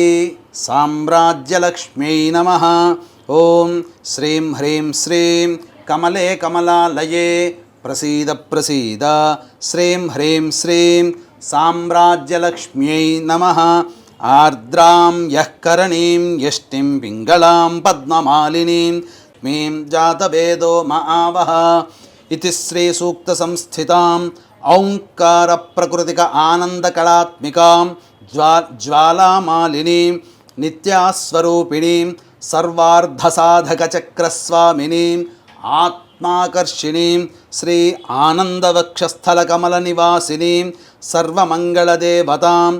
సామ్రాజ్యలక్ష్మ్యై నమః. ఓం శ్రీం హ్రీం శ్రీం కమలే కమలాలయే ప్రసీద ప్రసీద శ్రీం హ్రీం శ్రీం సామ్రాజ్యలక్ష్మ్యై నమః. ఆర్ద్రాం యః కరణీం యష్టిం పింగళాం పద్మమాలినీం మీం జాతవేదో మహావహ इति श्रीसूक्तसंस्थितां औङ्कारप्रकृतिक आनन्दकलात्मिकां ज्वालामालिनीं नित्यास्वरूपिणीं सर्वार्धसाधकचक्रस्वामिनीं आत्माकर्षिणीं श्री आनन्दवक्षस्थलकमलनिवासिनीं सर्वमङ्गलदेवतां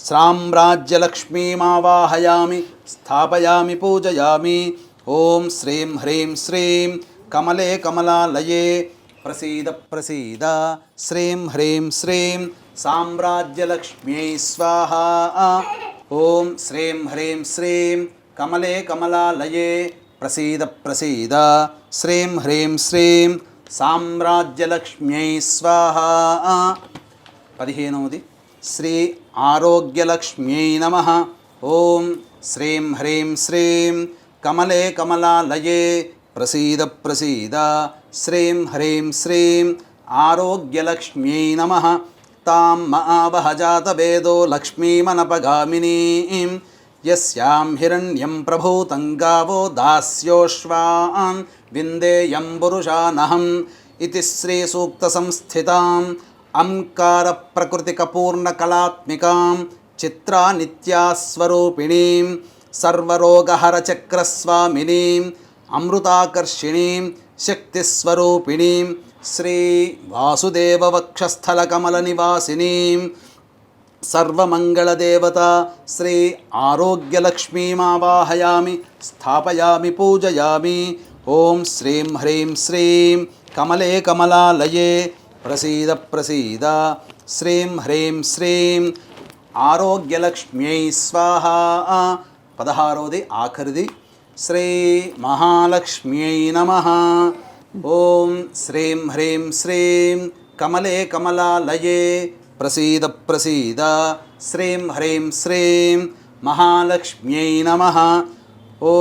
साम्राज्यलक्ष्मीमावाहयामि स्थापयामि पूजयामि। ॐ श्रीं ह्रीं श्रीं कमले कमलालये प्रसीद प्रसीद श्रीं ह्रीं श्रीं साम्राज्यलक्ष्म्यै स्वाहा। ॐ श्रीं ह्रीं श्रीं कमले कमलालये प्रसीद प्रसीद श्रीं ह्रीं श्रीं साम्राज्यलक्ष्म्यै स्वाहा। 15वది श्री आरोग्यलक्ष्म्यै नमः। ॐ श्रीं ह्रीं श्रीं कमले कमलालये प्रसीद प्रसीद श्रीं ह्रीं श्रीं आरोग्यलक्ष्म्यै नमः। तां महावहजातवेदो लक्ष्मीमनपगामिनीं यस्यां हिरण्यं प्रभूतं गावो दास्योश्वान् विन्देयं पुरुषानहम् इति श्रीसूक्तसंस्थिताम् अंकारप्रकृतिकपूर्णकलात्मिकां चित्रानित्यास्वरूपिणीं सर्वरोगहरचक्रस्वामिनीं अमृताकर्षिणीं शक्तिस्वरूपिणीं श्री वासुदेववक्षस्थलकमलनिवासिनीं सर्वमङ्गलदेवता श्री आरोग्यलक्ष्मीमावाहयामि स्थापयामि पूजयामि। ॐ श्रीं ह्रीं श्रीं कमले कमलालये प्रसीद प्रसीद श्रीं ह्रीं श्रीं आरोग्यलक्ष्म्यै स्वाहा। 16वది ఆఖరిది श्री महालक्ष्म्यै नमः। ॐ श्रीं ह्रीं श्रीं कमले कमलालये प्रसीद प्रसीद श्रीं ह्रीं श्रीं महालक्ष्म्यै नमः। ॐ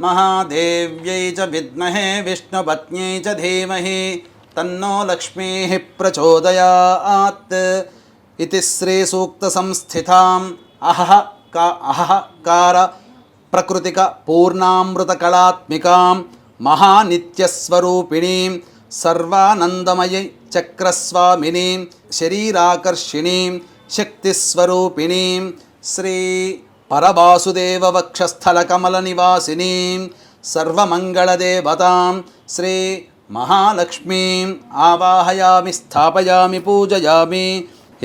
महादेव्यै च विद्महे विष्णुपत्न्यै च धीमहि तन्नो लक्ष्मीः प्रचोदयात् इति श्रीसूक्तसंस्थिताम् अहकार प्रकृतिक पूर्णामृतकलात्मिकां महानित्यस्वरूपिणीं सर्वानन्दमयी चक्रस्वामिनीं शरीराकर्षिणीं शक्तिस्वरूपिणीं श्री परवासुदेववक्षस्थलकमलनिवासिनीं सर्वमङ्गलदेवतां श्री महालक्ष्मीम् आवाहयामि स्थापयामि पूजयामि।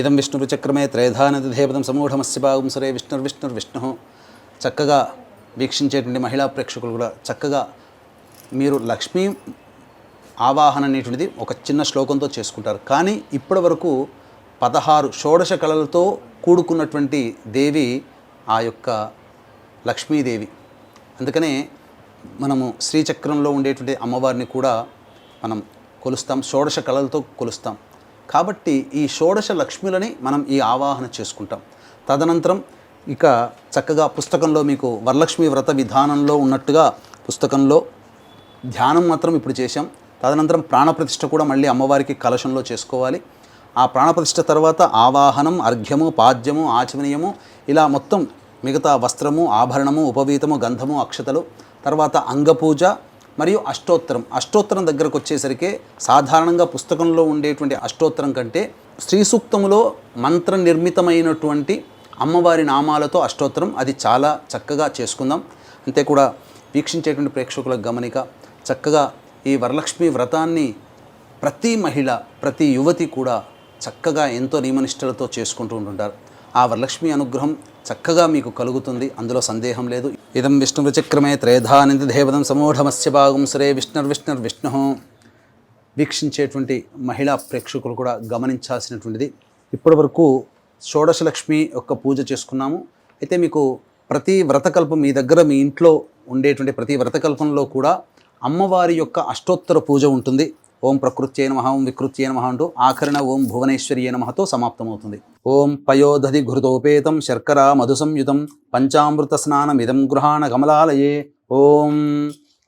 इदं विष्णुचक्रमे त्रयधानदेवतं समूఢమస్య భాగం సరే విష్ణుర్విష్ణుర్విష్ణు। చక్కగా వీక్షించేటువంటి మహిళా ప్రేక్షకులు కూడా చక్కగా మీరు లక్ష్మీ ఆవాహన అనేటువంటిది ఒక చిన్న శ్లోకంతో చేసుకుంటారు. కానీ ఇప్పటి వరకు 16 షోడశ కళలతో కూడుకున్నటువంటి దేవి ఆ యొక్క లక్ష్మీదేవి. అందుకనే మనము శ్రీచక్రంలో ఉండేటువంటి అమ్మవారిని కూడా మనం కొలుస్తాం, షోడశ కళలతో కొలుస్తాం. కాబట్టి ఈ షోడశ లక్ష్మిలని మనం ఈ ఆవాహన చేసుకుంటాం. తదనంతరం ఇక చక్కగా పుస్తకంలో మీకు వరలక్ష్మి వ్రత విధానంలో ఉన్నట్టుగా పుస్తకంలో ధ్యానం మాత్రం ఇప్పుడు చేశాం. తదనంతరం ప్రాణప్రతిష్ఠ కూడా మళ్ళీ అమ్మవారికి కలశంలో చేసుకోవాలి. ఆ ప్రాణప్రతిష్ఠ తర్వాత ఆవాహనం, అర్ఘ్యము, పాద్యము, ఆచమనీయము, ఇలా మొత్తం మిగతా వస్త్రము, ఆభరణము, ఉపవీతము, గంధము, అక్షతలు, తర్వాత అంగపూజ మరియు అష్టోత్తరం. అష్టోత్తరం దగ్గరకు వచ్చేసరికి సాధారణంగా పుస్తకంలో ఉండేటువంటి అష్టోత్తరం కంటే శ్రీ సూక్తములో మంత్ర నిర్మితమైనటువంటి అమ్మవారి నామాలతో అష్టోత్తరం, అది చాలా చక్కగా చేసుకుందాం. అంతే కూడా వీక్షించేటువంటి ప్రేక్షకులకు గమనిక, చక్కగా ఈ వరలక్ష్మి వ్రతాన్ని ప్రతి మహిళ, ప్రతి యువతి కూడా చక్కగా ఎంతో నియమనిష్టలతో చేసుకుంటూ ఉంటుంటారు. ఆ వరలక్ష్మి అనుగ్రహం చక్కగా మీకు కలుగుతుంది, అందులో సందేహం లేదు. ఇదం విష్ణుచక్రమే త్రేధానిధిదేవతం సమూఢమస్య భాగం సరే విష్ణుర్విష్ణుర్విష్ణు. వీక్షించేటువంటి మహిళా ప్రేక్షకులు కూడా గమనించాల్సినటువంటిది, ఇప్పటి వరకు షోడశలక్ష్మి యొక్క పూజ చేసుకున్నాము. అయితే మీకు ప్రతి వ్రతకల్పం మీ దగ్గర మీ ఇంట్లో ఉండేటువంటి ప్రతి వ్రతకల్పంలో కూడా అమ్మవారి యొక్క అష్టోత్తర పూజ ఉంటుంది. ఓం ప్రకృత్యై నమః, ఓం వికృత్యై నమః అంటూ ఆఖరణ ఓం భువనేశ్వర్యై నమఃతో సమాప్తమవుతుంది. ఓం పయోదధి ఘృతోపేతం శర్కరా మధు సంయుతం పంచామృత స్నానమిదం గృహాణ కమలాలయే. ఓం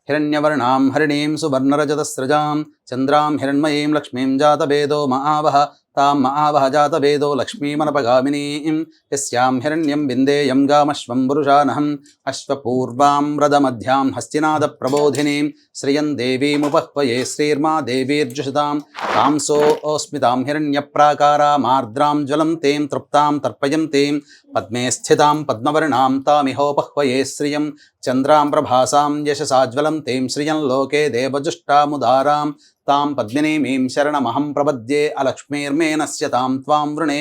హిరణ్యవర్ణాం హరిణీం సువర్ణరజతస్రజాం చంద్రాం హిరణ్మయీం లక్ష్మీం జాతవేదో మహావహ తాం మహావహ జాతవేదో లక్ష్మీమనపగామినీం యస్యాం హిరణ్యం విందేయం గామశ్వం పురుషానహం అశ్వపూర్వాం రథమధ్యాం హస్తినాద ప్రబోధినీం శ్రియం దేవీముపహ్వయే శ్రీర్మా దేవీర్జుషతాం తాంసోస్మితాం హిరణ్యప్రాకారామార్ద్రాం జ్వలం తేం తృప్తాం తర్పయం తేం పద్మే స్థితాం పద్మవర్ణాం తామిహోపహ్వయే శ్రియం చంద్రాం ప్రభాసాం యశసాజ్వలం తేం శ్రియం లోకే దేవజుష్టాముదారాం తాం పద్మినీమీం శరణమహం ప్రపద్యే అలక్ష్మీర్మే నశ్యతాం త్వాం వృణే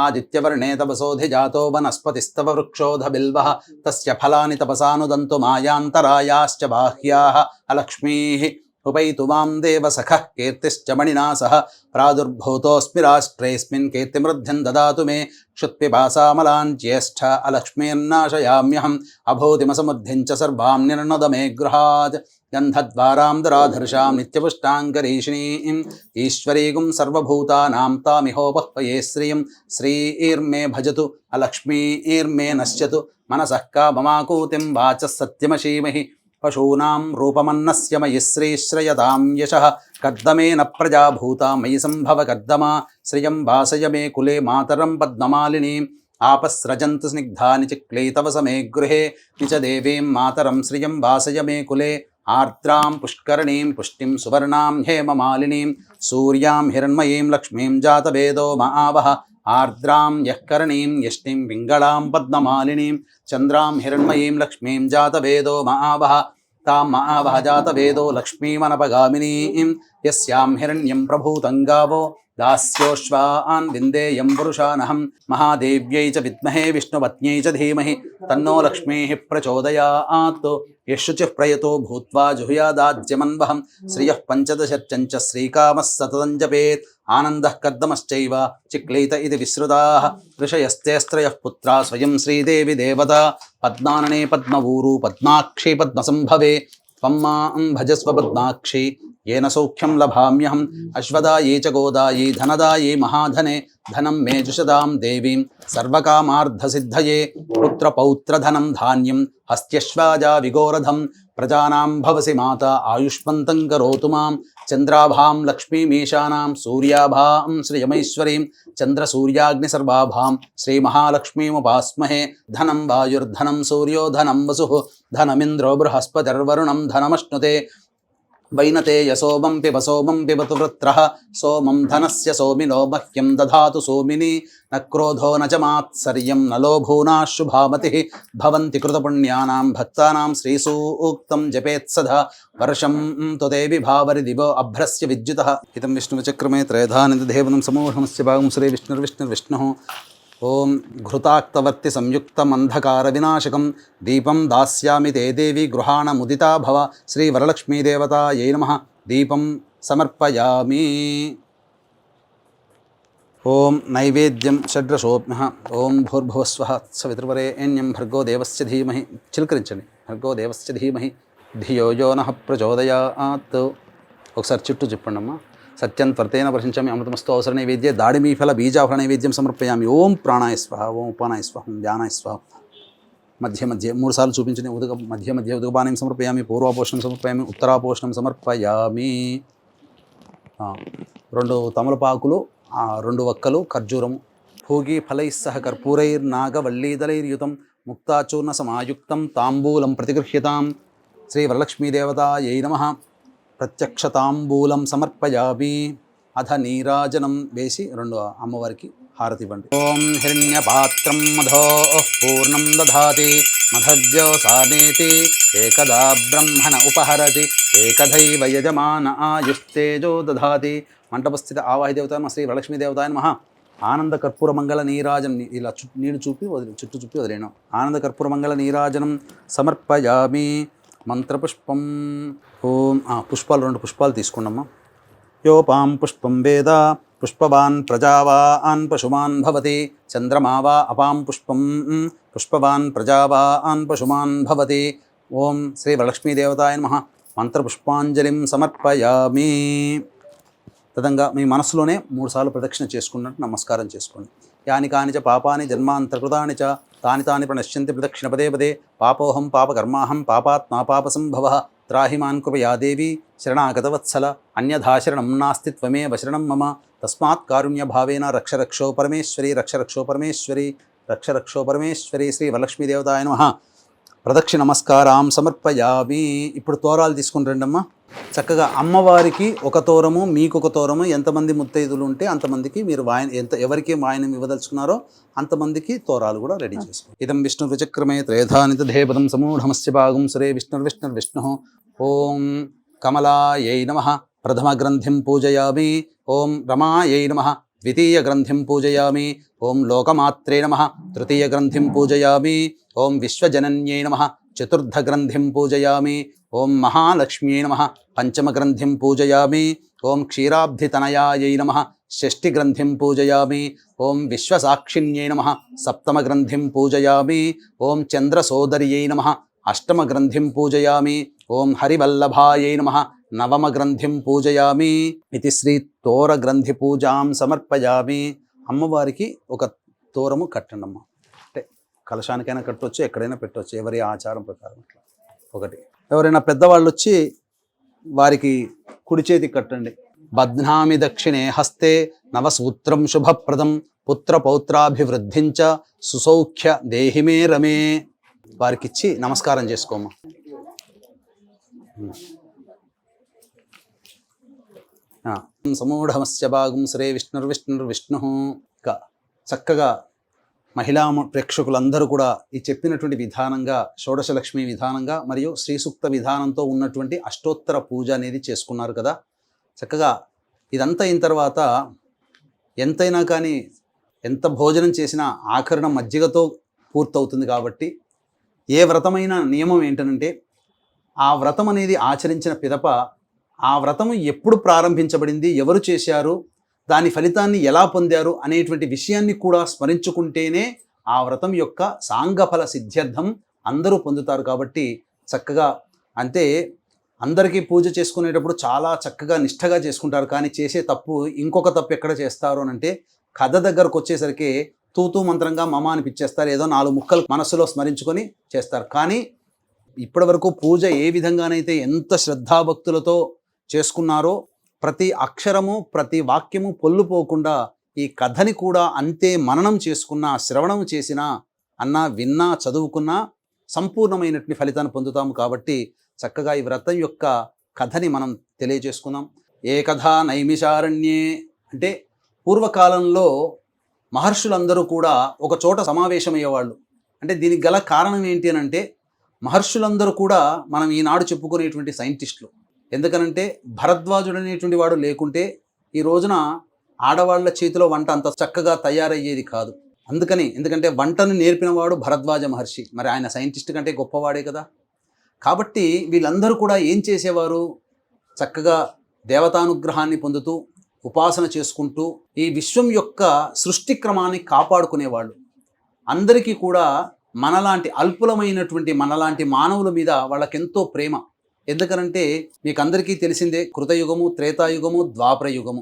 ఆదిత్యవర్ణే తపసోధిజాతో వనస్పతిస్తవ వృక్షోధ బిల్వః తస్య ఫలాని తపసానుదంతు మాయాంతరాయాశ్చ బాహ్యాః అలక్ష్మీః ఉపైతు మాం దేవసఖః కీర్తిశ్చ మణినా సహ ప్రాదుర్భూతోऽస్మి రాష్ట్రేऽస్మిన్ కీర్తిమృద్ధ్యం దదాతు మే క్షుత్పిపాసామలాన్ జ్యేష్ఠ అలక్ష్మీర్నాశయామ్యహం అభూతిమసముద్ధిం చ సర్వాం నిర్ణద మే గృహాత్ గంధద్వారాం దురాధర్షాం నిత్యపుష్టాంగరీషిణీం ఈశ్వరీగుం సర్వభూతానాం తామిహోపహ్వయే శ్రియం శ్రీర్మే భజతు అలక్ష్మీర్మే నశ్యతు మనసః కామమాకూతిం వాచः సత్యమశీమహి పశూనాం రూపమన్నస్య మయి శ్రీశ్రయతాం యశః కర్దమేన ప్రజాభూతా మయి సంభవ కర్దమా శ్రియం వాసయ మే కులే మాతరం పద్మమాలినీం ఆపస్రజంతు స్నిగ్ధాని చిక్లే తవ సమే గృహే నిచ దేవీం మాతరం శ్రియం వాసయ మే కులే ఆర్ద్రాం పుష్కరణీం పుష్టిం సువర్ణాం హేమమాలినీం సూర్యాం హిరణ్మయీం లక్ష్మీం జాతవేదో మహావహ ఆర్ద్రాం యఃకరణీం యష్టిం పింగళాం పద్మమాలినీం చంద్రాం హిరణ్మయీం లక్ష్మీం జాతవేదో మహావహ తాం మహావహ జాతవేదో లక్ష్మీమనపగామినీం యస్యాం హిరణ్యం ప్రభూతం గావో దాస్యోశ్వాన్ విందేయం పురుషానహం మహాదేవ్యై చ విద్మహే విష్ణుపత్న్యై చ ధీమహి తన్నో లక్ష్మీః ప్రచోదయాత్ యశుచిః ప్రయతో భూత్వా జుహుయాదాజ్యమన్వహం శ్రియః పంచదశర్చంచ శ్రీకామः సతతం జపేత్ ఆనందః కర్దమశ్చైవ చిక్లీత ఇది విశ్రుతాః ఋషయస్తేస్త్రయః పుత్రా స్వయం శ్రీదేవి దేవతా పద్మాననే పద్మవూరు పద్మాక్షి పద్మసంభవే త్వం మాం భజస్వ పద్మాక్షి येन सौख्यं लभाम्यहम् अश्वदायै च गोदायै धनदायै महाधने धनं मे जुषदां देवीं सर्वकामार्धसिद्धये पुत्रपौत्रधनं धान्यं हस्त्यश्वाजा विगोरधं प्रजानां भवसि माता आयुष्मन्तं करोतु मां चन्द्राभां लक्ष्मीमीशानां सूर्याभां श्रियमैश्वरीं चन्द्रसूर्याग्निसर्वाभां श्रीमहालक्ष्मीमुपास्महे धनं वायुर्धनं सूर्यो धनं वसुः धनमिन्द्रो बृहस्पतिर्वरुणं धनमश्नुते वैनते यशोमं पिब सोमं पिबतु वृत्रः सोमं धनस्य सोमिनो मह्यं दधातु सोमिनी न क्रोधो न च मात्सर्यं न लोभूनाः शुभामतिः भवन्ति कृतपुण्यानां भक्तानां श्रीसूक्तं जपेत्सदा वर्षं तु देवि भावरि दिवो अभ्रस्य विद्युतः इदं विष्णुचक्रमे त्रयधानिदेवनं समूहमस्य भागं श्रीविष्णुर्विष्णुर्विष्णुः ओं घृताक्तवर्ति संयुक्तमंधकारविनाशकं दीपं दास्यामि ते देवी गृहाणमुदिता भव श्रीवरलक्ष्मीदेवतायै नमः दीपं समर्पयामि ओं नैवेद्यं षड्रसोऽप्यः ओं भूर्भुवस्वः सवितृवरेण्यं भर्गो देवस्य धीमहि चिलकరించండి भर्गो देवस्य धीमहि धियो यो नः प्रचोदयात् ఒకసారి చుట్టూ చెప్పండి అమ్మా सत्यं त्वरतेन वर्षिंचामि अमृतमस्तु अवसर नैवेद्ये दाडिमीफल बीजाफल नैवेद्यं समर्पयामि ओं प्राणाय स्वाहा ओं उपानाय स्वाहा ओं ध्यानाय स्वाहा मध्य मध्ये 3 सार्लु చూపించండి ఉదక మధ్య మధ్య ఉదకపానం సమర్పయామి పూర్వాపోషణం సమర్పయామి ఉత్తరాపోషణం సమర్పయామి రెండు తమలపాకులు రెండు వక్కలు ఖర్జూరము భోగి ఫలైః సహ కర్పూరైర్నాగవల్లీదలైర్యుతం ముక్తాచూర్ణ సమాయుక్తం తాంబూలం ప్రతిగృహ్యతాం శ్రీ వరలక్ష్మీదేవతాయై నమః ప్రత్యక్షతాంబూలం సమర్పయామి అధ నీరాజనం వేసి రెండు అమ్మవారికి హారతి ఇవ్వండి ఓం హిరణ్యపాత్రం మధో పూర్ణం దధాతి మధవ్యోసానేతి ఏకదా బ్రహ్మణ ఉపహరతి ఏకదైవ యజమాన ఆయుస్తేజో దధాతి మంటపస్థిత ఆవాహి దేవత శ్రీ వరలక్ష్మీ దేవతాయ నమః ఆనంద కర్పూర మంగళ నీరాజనం ఇలా నీళ్ళు చూపి చుట్టూ చూపి వదిలేను ఆనంద కర్పూర మంగళ నీరాజనం సమర్పయామి మంత్రపుష్పం ఓం పుష్పాలు రెండు పుష్పాలు తీసుకోండమ్మా యోపాం పుష్పం వేద పుష్పవాన్ ప్రజావాన్ పశుమాన్ భవతి చంద్రమా వా అపాం పుష్పం పుష్పవాన్ ప్రజావాన్ పశుమాన్ భవతి ఓం శ్రీ వరలక్ష్మీదేవతాయ నమః మంత్రపుష్పాంజలిం సమర్పయామి తదంగా మీ మనసులోనే 3 సార్లు ప్రదక్షిణ చేసుకున్నట్టు నమస్కారం చేసుకోండి యాని కాని చ పాపాని జన్మాంతర్కృతాని చ తాని తాని ప్రణశ్యంతి ప్రదక్షిణ పదే పదే పాపోహం పాపకర్మాహం పాపాత్మా పాపసంభవ త్రాహిమాన్ కృపయా దేవి శరణాగతవత్సల అన్యథా శరణం నాస్తి త్వమేవ శరణం మమ తస్మాత్ కారుణ్యభావేన రక్ష రక్షో పరమేశ్వరి రక్ష రక్షో పరమేశ్వరి రక్ష రక్షో పరమేశ్వరి శ్రీ వరలక్ష్మీదేవతాయ నమః. ప్రదక్షిణ నమస్కారం సమర్పయామి. ఇప్పుడు తోరాలు తీసుకుని రండమ్మా. చక్కగా అమ్మవారికి ఒక తోరము, మీకు ఒక తోరము, ఎంతమంది ముత్తైదులు ఉంటే అంతమందికి మీరు ఎవరికి వాయనం ఇవ్వదలుచుకున్నారో అంతమందికి తోరాలు కూడా రెడీ చేసుకోండి. ఇదం విష్ణు విచక్రమే త్రేధానిధేపదం సమూఢమస్య భాగం సురే విష్ణు. ఓం కమలాయై నమః ప్రథమ గ్రంథిం పూజయామి. ఓం రమాయై నమః ద్వితీయ గ్రంథిం పూజయామి. ఓం లోకమాత్రే నమః తృతీయ గ్రంథిం పూజయామి. ఓం విశ్వజనన్యై నమః చతుర్థ గ్రంథిం పూజయామి. ఓం మహాలక్ష్మ్యై నమః పంచమ గ్రంథిం పూజయామి. ఓం క్షీరాబ్ధితనయాయై నమః షష్ఠి గ్రంథిం పూజయామి. ఓం విశ్వసాక్షిణ్యై నమః సప్తమ గ్రంథిం పూజయామి. ఓం చంద్రసోదర్యై నమః అష్టమ గ్రంథిం పూజయామి. ఓం హరివల్లభాయై నమః నవమ గ్రంథిం పూజయామి. ఇది శ్రీ తోర గ్రంథి పూజాం సమర్పయామి. అమ్మవారికి ఒక తోరము కట్టండమ్మ. అంటే కలశానికైనా కట్టవచ్చు, ఎక్కడైనా పెట్టవచ్చు, ఎవరి ఆచారం ప్రకారం అట్లా ఒకటి. ఎవరైనా పెద్దవాళ్ళు వచ్చి వారికి కుడి చేతికి కట్టండి. బధ్నామి దక్షిణే హస్తే నవసూత్రం శుభప్రదం పుత్రపౌత్రాభివృద్ధించ సుసౌఖ్య దేహిమే రమే. వారికిచ్చి నమస్కారం చేసుకోమ్మా. సమూఢమస్య భాగం శ్రీ విష్ణు. చక్కగా మహిళా ప్రేక్షకులందరూ కూడా ఈ చెప్పినటువంటి విధానంగా షోడశలక్ష్మి విధానంగా మరియు శ్రీ సూక్త విధానంతో ఉన్నటువంటి అష్టోత్తర పూజ అనేది చేసుకున్నారు కదా. చక్కగా ఇదంతా అయిన తర్వాత ఎంతైనా కానీ ఎంత భోజనం చేసినా ఆఖరణ మజ్జిగతో పూర్తవుతుంది. కాబట్టి ఏ వ్రతమైన నియమం ఏంటంటే ఆ వ్రతం అనేది ఆచరించిన పిదప ఆ వ్రతం ఎప్పుడు ప్రారంభించబడింది, ఎవరు చేశారు, దాని ఫలితాన్ని ఎలా పొందారు అనేటువంటి విషయాన్ని కూడా స్మరించుకుంటేనే ఆ వ్రతం యొక్క సాంగఫల సిద్ధ్యర్థం అందరూ పొందుతారు. కాబట్టి చక్కగా అంటే అందరికీ పూజ చేసుకునేటప్పుడు చాలా చక్కగా నిష్ఠగా చేసుకుంటారు. కానీ చేసే తప్పు ఇంకొక తప్పు ఎక్కడ చేస్తారు అని అంటే కథ దగ్గరకు వచ్చేసరికి తూతూ మంత్రంగా మమ అనిపించేస్తారు. ఏదో 4 ముక్కలు మనస్సులో స్మరించుకొని చేస్తారు. కానీ ఇప్పటి వరకు పూజ ఏ విధంగానైతే ఎంత శ్రద్ధాభక్తులతో చేసుకున్నారో ప్రతి అక్షరము ప్రతి వాక్యము పొల్లుపోకుండా ఈ కథని కూడా అంతే మననం చేసుకున్నా, శ్రవణం చేసినా, అన్నా, విన్నా, చదువుకున్నా సంపూర్ణమైనటువంటి ఫలితాన్ని పొందుతాము. కాబట్టి చక్కగా ఈ వ్రతం యొక్క కథని మనం తెలియజేసుకుందాం. ఏ కథ నైమిషారణ్యే అంటే పూర్వకాలంలో మహర్షులందరూ కూడా ఒక చోట సమావేశమయ్యేవాళ్ళు. అంటే దీనికి గల కారణం ఏంటి అని అంటే మహర్షులందరూ కూడా మనం ఈనాడు చెప్పుకునేటువంటి సైంటిస్టులు. ఎందుకనంటే భరద్వాజుడు అనేటువంటి వాడు లేకుంటే ఈ రోజున ఆడవాళ్ల చేతిలో వంట అంత చక్కగా తయారయ్యేది కాదు. ఎందుకంటే వంటను నేర్పినవాడు భరద్వాజ మహర్షి. మరి ఆయన సైంటిస్ట్ కంటే గొప్పవాడే కదా. కాబట్టి వీళ్ళందరూ కూడా ఏం చేసేవారు, చక్కగా దేవతానుగ్రహాన్ని పొందుతూ ఉపాసన చేసుకుంటూ ఈ విశ్వం యొక్క సృష్టి క్రమాన్ని కాపాడుకునేవాళ్ళు. అందరికీ కూడా మనలాంటి అల్పులమైనటువంటి మనలాంటి మానవుల మీద వాళ్ళకెంతో ప్రేమ. ఎందుకనంటే మీకు అందరికీ తెలిసిందే, కృతయుగము, త్రేతాయుగము, ద్వాపర యుగము.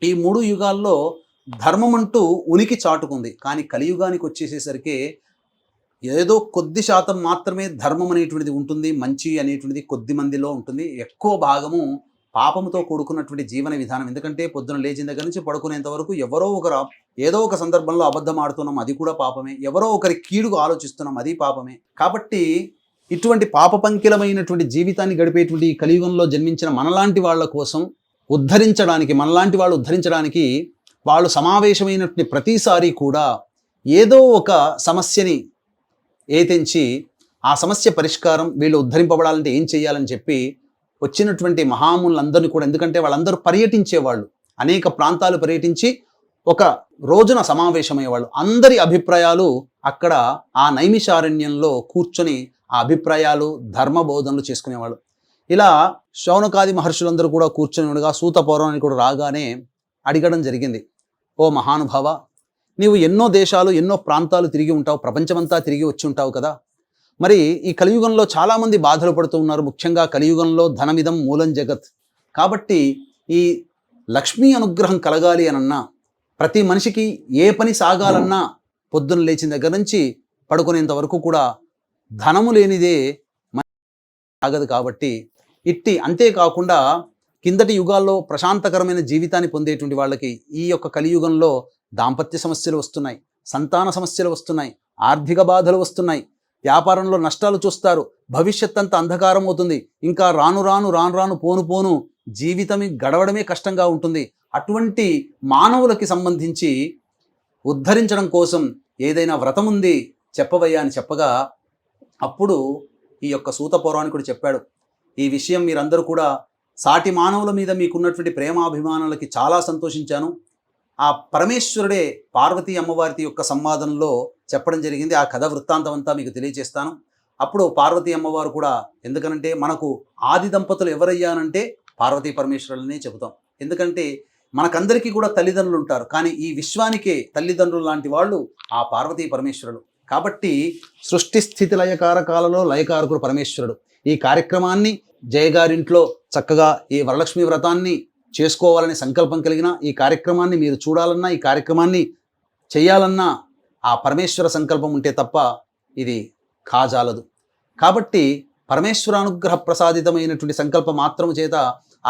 ఈ 3 యుగాల్లో ధర్మం అంటూ ఉనికి చాటుకుంది. కానీ కలియుగానికి వచ్చేసేసరికి ఏదో కొద్ది శాతం మాత్రమే ధర్మం అనేటువంటిది ఉంటుంది, మంచి అనేటువంటిది కొద్ది మందిలో ఉంటుంది. ఎక్కువ భాగము పాపముతో కూడుకున్నటువంటి జీవన విధానం. ఎందుకంటే పొద్దున లేచిన దగ్గర నుంచి పడుకునేంత వరకు ఎవరో ఒకరు ఏదో ఒక సందర్భంలో అబద్ధం ఆడుతున్నాం, అది కూడా పాపమే. ఎవరో ఒకరి కీడుగా ఆలోచిస్తున్నాం, అది పాపమే. కాబట్టి ఇటువంటి పాపపంకిలమైనటువంటి జీవితాన్ని గడిపేటువంటి ఈ కలియుగంలో జన్మించిన మనలాంటి వాళ్ళ కోసం మనలాంటి వాళ్ళు ఉద్ధరించడానికి వాళ్ళు సమావేశమైనటువంటి ప్రతిసారి కూడా ఏదో ఒక సమస్యని ఏతెంచి ఆ సమస్య పరిష్కారం వీళ్ళు ఉద్ధరింపబడాలంటే ఏం చేయాలని చెప్పి వచ్చినటువంటి మహాములందరినీ కూడా, ఎందుకంటే వాళ్ళందరూ పర్యటించేవాళ్ళు, అనేక ప్రాంతాలు పర్యటించి ఒక రోజున సమావేశమయ్యేవాళ్ళు. అందరి అభిప్రాయాలు అక్కడ ఆ నైమిషారణ్యంలో కూర్చొని ఆ అభిప్రాయాలు ధర్మబోధనలు చేసుకునేవాళ్ళు. ఇలా శౌనకాది మహర్షులందరూ కూడా కూర్చొని ఉండగా సూత పౌరాణికుడు కూడా రాగానే అడగడం జరిగింది, ఓ మహానుభావ, నీవు ఎన్నో దేశాలు ఎన్నో ప్రాంతాలు తిరిగి ఉంటావు, ప్రపంచమంతా తిరిగి వచ్చి ఉంటావు కదా. మరి ఈ కలియుగంలో చాలామంది బాధలు పడుతూ ఉన్నారు. ముఖ్యంగా కలియుగంలో ధనమిదం మూలం జగత్. కాబట్టి ఈ లక్ష్మీ అనుగ్రహం కలగాలి అనన్నా, ప్రతి మనిషికి ఏ పని సాగాలన్నా పొద్దున్న లేచిన దగ్గర నుంచి పడుకునేంత వరకు కూడా ధనము లేనిదే ఆగదు కాబట్టి అంతేకాకుండా కిందటి యుగాల్లో ప్రశాంతకరమైన జీవితాన్ని పొందేటువంటి వాళ్ళకి ఈ యొక్క కలియుగంలో దాంపత్య సమస్యలు వస్తున్నాయి, సంతాన సమస్యలు వస్తున్నాయి, ఆర్థిక బాధలు వస్తున్నాయి, వ్యాపారంలో నష్టాలు చూస్తారు, భవిష్యత్ అంతా అంధకారం అవుతుంది, ఇంకా రాను రాను పోను జీవితం గడవడమే కష్టంగా ఉంటుంది. అటువంటి మానవులకి సంబంధించి ఉద్ధరించడం కోసం ఏదైనా వ్రతం ఉంది చెప్పవయ్యా అని చెప్పగా అప్పుడు ఈ యొక్క సూత పౌరాణికుడు చెప్పాడు, ఈ విషయం మీరందరూ కూడా సాటి మానవుల మీద మీకున్నటువంటి ప్రేమాభిమానాలకి చాలా సంతోషించాను. ఆ పరమేశ్వరుడే పార్వతీ అమ్మవారి యొక్క సంవాదంలో చెప్పడం జరిగింది. ఆ కథ వృత్తాంతం అంతా మీకు తెలియజేస్తాను. అప్పుడు పార్వతీ అమ్మవారు కూడా, ఎందుకనంటే మనకు ఆది దంపతులు ఎవరయ్యానంటే పార్వతీ పరమేశ్వరులనే చెబుతాం. ఎందుకంటే మనకందరికీ కూడా తల్లిదండ్రులు ఉంటారు, కానీ ఈ విశ్వానికే తల్లిదండ్రులు లాంటి వాళ్ళు ఆ పార్వతీ పరమేశ్వరుడు. కాబట్టి సృష్టి స్థితి లయకారకాలలో లయకారకుడు పరమేశ్వరుడు. ఈ కార్యక్రమాన్ని జయగారింట్లో చక్కగా ఈ వరలక్ష్మి వ్రతాన్ని చేసుకోవాలని సంకల్పం కలిగిన, ఈ కార్యక్రమాన్ని మీరు చూడాలన్నా, ఈ కార్యక్రమాన్ని చేయాలన్నా ఆ పరమేశ్వర సంకల్పం ఉంటే తప్ప ఇది కాజాలదు. కాబట్టి పరమేశ్వర అనుగ్రహ ప్రసాదితమైనటువంటి సంకల్పం మాత్రము చేత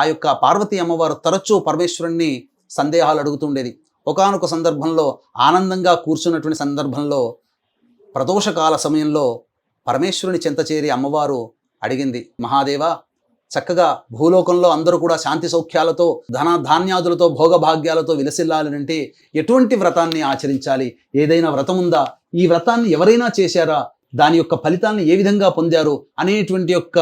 ఆ యొక్క పార్వతీ అమ్మవారు తరచూ పరమేశ్వరుణ్ణి సందేహాలు అడుగుతుండేది. ఒకానొక సందర్భంలో ఆనందంగా కూర్చున్నటువంటి సందర్భంలో ప్రదోషకాల సమయంలో పరమేశ్వరుని చెంత చేరి అమ్మవారు అడిగింది, మహాదేవ, చక్కగా భూలోకంలో అందరూ కూడా శాంతి సౌఖ్యాలతో ధాన్యాదులతో భోగభాగ్యాలతో విలసిల్లాలంటే ఎటువంటి వ్రతాన్ని ఆచరించాలి? ఏదైనా వ్రతం ఉందా? ఈ వ్రతాన్ని ఎవరైనా చేశారా? దాని యొక్క ఫలితాన్ని ఏ విధంగా పొందారు? అనేటువంటి యొక్క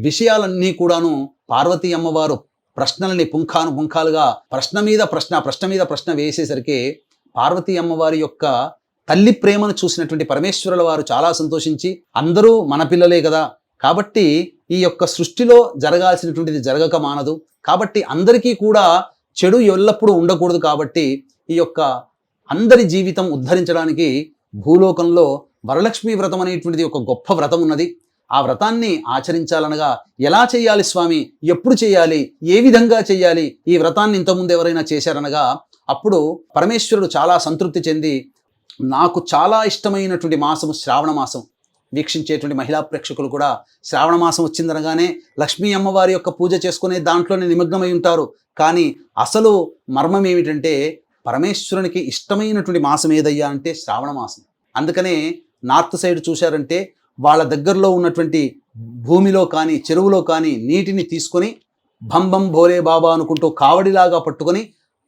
విషయాలన్నీ కూడాను పార్వతీ అమ్మవారు ప్రశ్నల్ని పుంఖాలుగా ప్రశ్న మీద ప్రశ్న వేసేసరికి పార్వతీ అమ్మవారి యొక్క తల్లి ప్రేమను చూసినటువంటి పరమేశ్వరుల వారు చాలా సంతోషించి, అందరూ మన పిల్లలే కదా, కాబట్టి ఈ యొక్క సృష్టిలో జరగాల్సినటువంటిది జరగక మానదు, కాబట్టి అందరికీ కూడా చెడు ఎల్లప్పుడూ ఉండకూడదు, కాబట్టి ఈ యొక్క అందరి జీవితం ఉద్ధరించడానికి భూలోకంలో వరలక్ష్మి వ్రతం అనేటువంటిది ఒక గొప్ప వ్రతం ఉన్నది. ఆ వ్రతాన్ని ఆచరించాలనగా ఎలా చేయాలి స్వామి, ఎప్పుడు చేయాలి, ఏ విధంగా చేయాలి, ఈ వ్రతాన్ని ఇంతకుముందు ఎవరైనా చేశారనగా అప్పుడు పరమేశ్వరుడు చాలా సంతృప్తి చెంది, నాకు చాలా ఇష్టమైనటువంటి మాసము శ్రావణ మాసం. వీక్షించేటువంటి మహిళా ప్రేక్షకులు కూడా శ్రావణ మాసం వచ్చిందనగానే లక్ష్మీ అమ్మవారి యొక్క పూజ చేసుకునే దాంట్లోనే నిమగ్నమై ఉంటారు. కానీ అసలు మర్మం ఏమిటంటే పరమేశ్వరునికి ఇష్టమైనటువంటి మాసం ఏదయ్యా అంటే శ్రావణ మాసం. అందుకనే నార్త్ సైడ్ చూశారంటే వాళ్ళ దగ్గరలో ఉన్నటువంటి భూమిలో కానీ చెరువులో కానీ నీటిని తీసుకొని భంబం భోలే బాబా అనుకుంటూ కావడిలాగా పట్టుకొని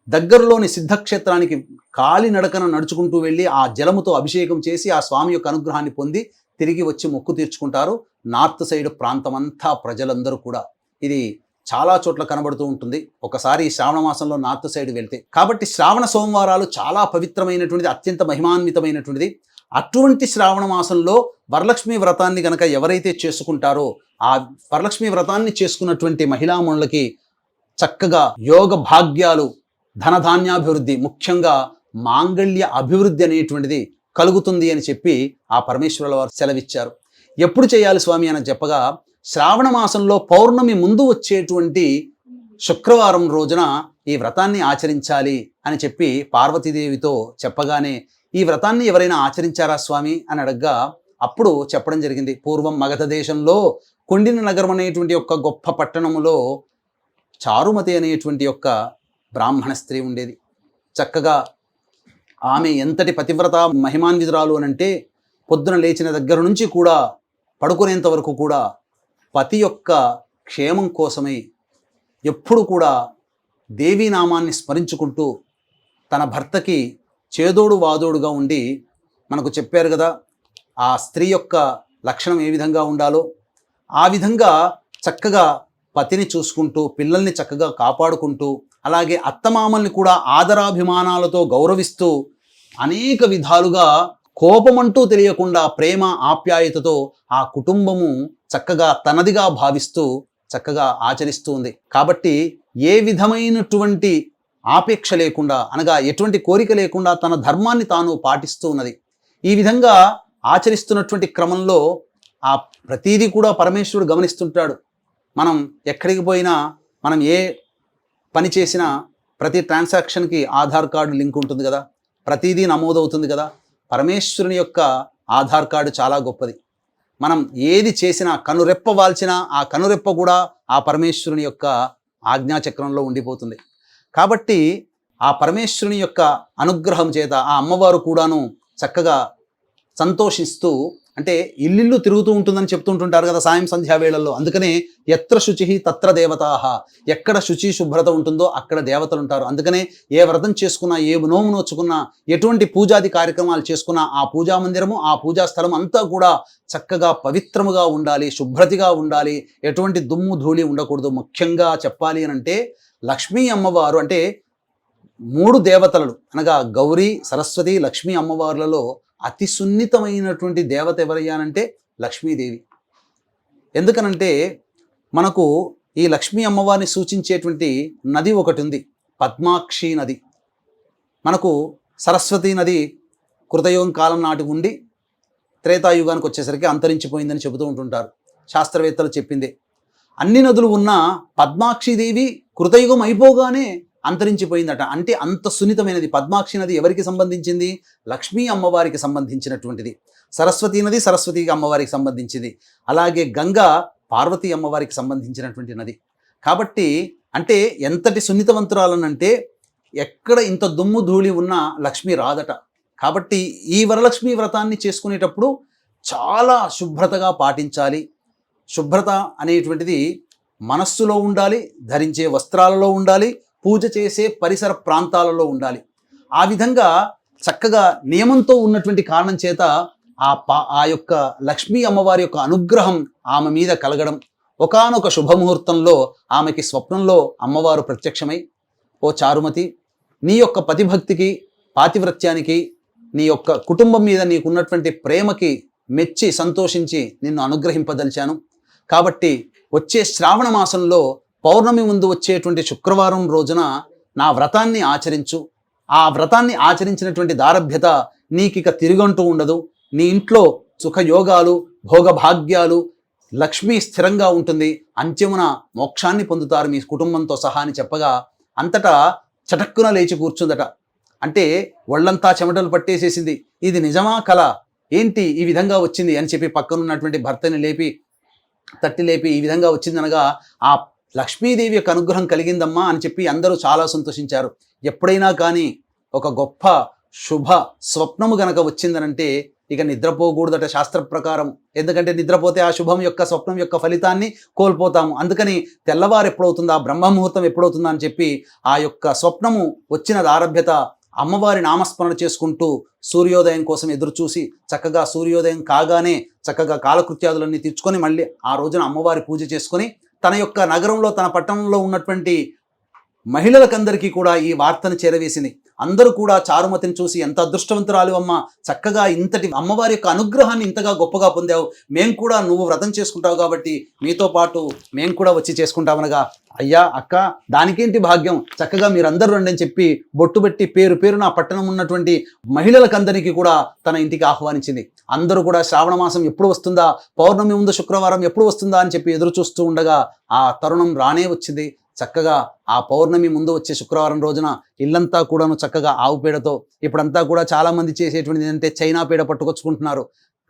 దగ్గరలోని సిద్ధక్షేత్రానికి కాలినడకన నడుచుకుంటూ వెళ్ళి ఆ జలముతో అభిషేకం చేసి ఆ స్వామి యొక్క అనుగ్రహాన్ని పొంది తిరిగి వచ్చి మొక్కు తీర్చుకుంటారు. నార్త్ సైడ్ ప్రాంతమంతా ప్రజలందరూ కూడా ఇది చాలా చోట్ల కనబడుతూ ఉంటుంది ఒకసారి ఈ శ్రావణ మాసంలో నార్త్ సైడ్ వెళ్తే. కాబట్టి శ్రావణ సోమవారాలు చాలా పవిత్రమైనటువంటిది, అత్యంత మహిమాన్వితమైనటువంటిది. అటువంటి శ్రావణ మాసంలో వరలక్ష్మి వ్రతాన్ని కనుక ఎవరైతే చేసుకుంటారో ఆ వరలక్ష్మి వ్రతాన్ని చేసుకున్నటువంటి మహిళామణులకి చక్కగా యోగ భాగ్యాలు, ధనధాన్యాభివృద్ధి, ముఖ్యంగా మాంగళ్య అభివృద్ధి అనేటువంటిది కలుగుతుంది అని చెప్పి ఆ పరమేశ్వరుల వారు సెలవిచ్చారు. ఎప్పుడు చేయాలి స్వామి అని చెప్పగా శ్రావణ మాసంలో పౌర్ణమి ముందు వచ్చేటువంటి శుక్రవారం రోజున ఈ వ్రతాన్ని ఆచరించాలి అని చెప్పి పార్వతీదేవితో చెప్పగానే ఈ వ్రతాన్ని ఎవరైనా ఆచరించారా స్వామి అని అడగ్గా అప్పుడు చెప్పడం జరిగింది. పూర్వం మగధ దేశంలో కొండిన నగరం అనేటువంటి యొక్క గొప్ప పట్టణములో చారుమతి అనేటువంటి యొక్క బ్రాహ్మణ స్త్రీ ఉండేది. చక్కగా ఆమె ఎంతటి పతివ్రత మహిమాన్వితురాలు అనంటే పొద్దున లేచిన దగ్గర నుంచి కూడా పడుకునేంత వరకు కూడా పతి యొక్క క్షేమం కోసమై ఎప్పుడు కూడా దేవీ నామాన్ని స్మరించుకుంటూ తన భర్తకి చేదోడు వాదోడుగా ఉండి, మనకు చెప్పారు కదా ఆ స్త్రీ యొక్క లక్షణం ఏ విధంగా ఉండాలో ఆ విధంగా చక్కగా పతిని చూసుకుంటూ పిల్లల్ని చక్కగా కాపాడుకుంటూ అలాగే అత్తమామల్ని కూడా ఆదరాభిమానాలతో గౌరవిస్తూ అనేక విధాలుగా కోపమంటూ తెలియకుండా ప్రేమ ఆప్యాయతతో ఆ కుటుంబము చక్కగా తనదిగా భావిస్తూ చక్కగా ఆచరిస్తూ ఉంది. కాబట్టి ఏ విధమైనటువంటి ఆపేక్ష లేకుండా అనగా ఎటువంటి కోరిక లేకుండా తన ధర్మాన్ని తాను పాటిస్తూ ఉన్నది. ఈ విధంగా ఆచరిస్తున్నటువంటి క్రమంలో ఆ ప్రతీది కూడా పరమేశ్వరుడు గమనిస్తుంటాడు. మనం ఎక్కడికి పోయినా మనం ఏ పని చేసినా ప్రతి ట్రాన్సాక్షన్కి ఆధార్ కార్డు లింక్ ఉంటుంది కదా, ప్రతిదీ నమోదవుతుంది కదా. పరమేశ్వరుని యొక్క ఆధార్ కార్డు చాలా గొప్పది. మనం ఏది చేసినా కనురెప్ప వాల్చినా ఆ కనురెప్ప కూడా ఆ పరమేశ్వరుని యొక్క ఆజ్ఞాచక్రంలో ఉండిపోతుంది. కాబట్టి ఆ పరమేశ్వరుని యొక్క అనుగ్రహం చేత ఆ అమ్మవారు కూడాను చక్కగా సంతోషిస్తూ, అంటే ఇల్లు తిరుగుతూ ఉంటుందని చెప్తుంటుంటారు కదా సాయం సంధ్యా వేళల్లో. అందుకనే ఎత్ర శుచి తత్ర దేవతాహ, ఎక్కడ శుచి శుభ్రత ఉంటుందో అక్కడ దేవతలు ఉంటారు. అందుకనే ఏ వ్రతం చేసుకున్నా, ఏ నోము నోచుకున్నా, ఎటువంటి పూజాది కార్యక్రమాలు చేసుకున్నా ఆ పూజా మందిరము, ఆ పూజా స్థలం అంతా కూడా చక్కగా పవిత్రముగా ఉండాలి, శుభ్రతగా ఉండాలి, ఎటువంటి దుమ్ము ధూళి ఉండకూడదు. ముఖ్యంగా చెప్పాలి అని అంటే లక్ష్మీ అమ్మవారు అంటే 3 దేవతలు అనగా గౌరీ, సరస్వతి, లక్ష్మీ అమ్మవార్లలో అతి సున్నితమైనటువంటి దేవత ఎవరయ్యానంటే లక్ష్మీదేవి. ఎందుకనంటే మనకు ఈ లక్ష్మీ అమ్మవారిని సూచించేటువంటి నది ఒకటి ఉంది, పద్మాక్షి నది. మనకు సరస్వతి నది కృతయుగం కాలం నాటి ఉండి త్రేతాయుగానికి వచ్చేసరికి అంతరించిపోయిందని చెబుతూ ఉంటుంటారు, శాస్త్రవేత్తలు చెప్పిందే. అన్ని నదులు ఉన్న పద్మాక్షిదేవి కృతయుగం అయిపోగానే అంతరించిపోయిందట. అంటే అంత సున్నితమైనది. పద్మాక్షి నది ఎవరికి సంబంధించింది? లక్ష్మీ అమ్మవారికి సంబంధించినటువంటిది. సరస్వతి నది సరస్వతి అమ్మవారికి సంబంధించింది. అలాగే గంగా పార్వతీ అమ్మవారికి సంబంధించినటువంటి నది. కాబట్టి అంటే ఎంతటి సున్నితవంతురాలనంటే ఎక్కడ ఇంత దుమ్ము ధూళి ఉన్నా లక్ష్మి రాదట. కాబట్టి ఈ వరలక్ష్మి వ్రతాన్ని చేసుకునేటప్పుడు చాలా శుభ్రతగా పాటించాలి. శుభ్రత అనేటువంటిది మనస్సులో ఉండాలి, ధరించే వస్త్రాలలో ఉండాలి, పూజ చేసే పరిసర ప్రాంతాలలో ఉండాలి. ఆ విధంగా చక్కగా నియమంతో ఉన్నటువంటి కారణం చేత ఆ యొక్క లక్ష్మీ అమ్మవారి యొక్క అనుగ్రహం ఆమె మీద కలగడం. ఒకానొక శుభముహూర్తంలో ఆమెకి స్వప్నంలో అమ్మవారు ప్రత్యక్షమై, ఓ చారుమతి, నీ యొక్క పతిభక్తికి, పాతివ్రత్యానికి, నీ యొక్క కుటుంబం మీద నీకున్నటువంటి ప్రేమకి మెచ్చి సంతోషించి నిన్ను అనుగ్రహింపదలిచాను. కాబట్టి వచ్చే శ్రావణ మాసంలో పౌర్ణమి ముందు వచ్చేటువంటి శుక్రవారం రోజున నా వ్రతాన్ని ఆచరించు. ఆ వ్రతాన్ని ఆచరించినటువంటి దారభ్యత నీకిక తిరుగంటూ ఉండదు. నీ ఇంట్లో సుఖయోగాలు, భోగభాగ్యాలు, లక్ష్మి స్థిరంగా ఉంటుంది, అంత్యమున మోక్షాన్ని పొందుతారు మీ కుటుంబంతో సహా అని చెప్పగా అంతటా చటక్కున లేచి కూర్చుందట. అంటే ఒళ్ళంతా చెమటలు పట్టేసేసింది. ఇది నిజమా కల ఏంటి ఈ విధంగా వచ్చింది అని చెప్పి పక్కనున్నటువంటి భర్తని తట్టి లేపి ఈ విధంగా వచ్చిందనగా ఆ లక్ష్మీదేవి యొక్క అనుగ్రహం కలిగిందమ్మా అని చెప్పి అందరూ చాలా సంతోషించారు. ఎప్పుడైనా కానీ ఒక గొప్ప శుభ స్వప్నము గనక వచ్చిందనంటే ఇక నిద్రపోకూడదట శాస్త్ర ప్రకారం. ఎందుకంటే నిద్రపోతే ఆ శుభం యొక్క స్వప్నం యొక్క ఫలితాన్ని కోల్పోతాము. అందుకని తెల్లవారు ఎప్పుడవుతుందా, బ్రహ్మముహూర్తం ఎప్పుడవుతుందా అని చెప్పి ఆ యొక్క స్వప్నము వచ్చిన ఆరభ్యత అమ్మవారి నామస్మరణ చేసుకుంటూ సూర్యోదయం కోసం ఎదురు చూసి చక్కగా సూర్యోదయం కాగానే చక్కగా కాలకృత్యాదులన్నీ తీర్చుకొని మళ్ళీ ఆ రోజున అమ్మవారి పూజ చేసుకొని తన యొక్క నగరంలో, తన పట్టణంలో ఉన్నటువంటి మహిళలకందరికీ కూడా ఈ వార్తను చేరవేసింది. అందరూ కూడా చారుమతిని చూసి ఎంత అదృష్టవంతురాలు అమ్మ, చక్కగా ఇంతటి అమ్మవారి యొక్క అనుగ్రహాన్ని ఇంతగా గొప్పగా పొందావు, మేము కూడా నువ్వు వ్రతం చేసుకుంటావు కాబట్టి మీతో పాటు మేము కూడా వచ్చి చేసుకుంటామనగా, అయ్యా అక్క దానికేంటి భాగ్యం, చక్కగా మీరందరూ రండి అని చెప్పి బొట్టు పెట్టి పేరు పేరున పట్టణం ఉన్నటువంటి మహిళలకందరికీ కూడా తన ఇంటికి ఆహ్వానించింది. అందరూ కూడా శ్రావణ మాసం ఎప్పుడు వస్తుందా, పౌర్ణమి ముందు శుక్రవారం ఎప్పుడు వస్తుందా అని చెప్పి ఎదురు చూస్తూ ఉండగా ఆ తరుణం రానే వచ్చింది. చక్కగా ఆ పౌర్ణమి ముందు వచ్చే శుక్రవారం రోజున ఇల్లంతా కూడాను చక్కగా ఆవు పేడతో, ఇప్పుడంతా కూడా చాలామంది చేసేటువంటిది ఏంటంటే చైనా పేడ పట్టుకొచ్చుకుంటున్నారు.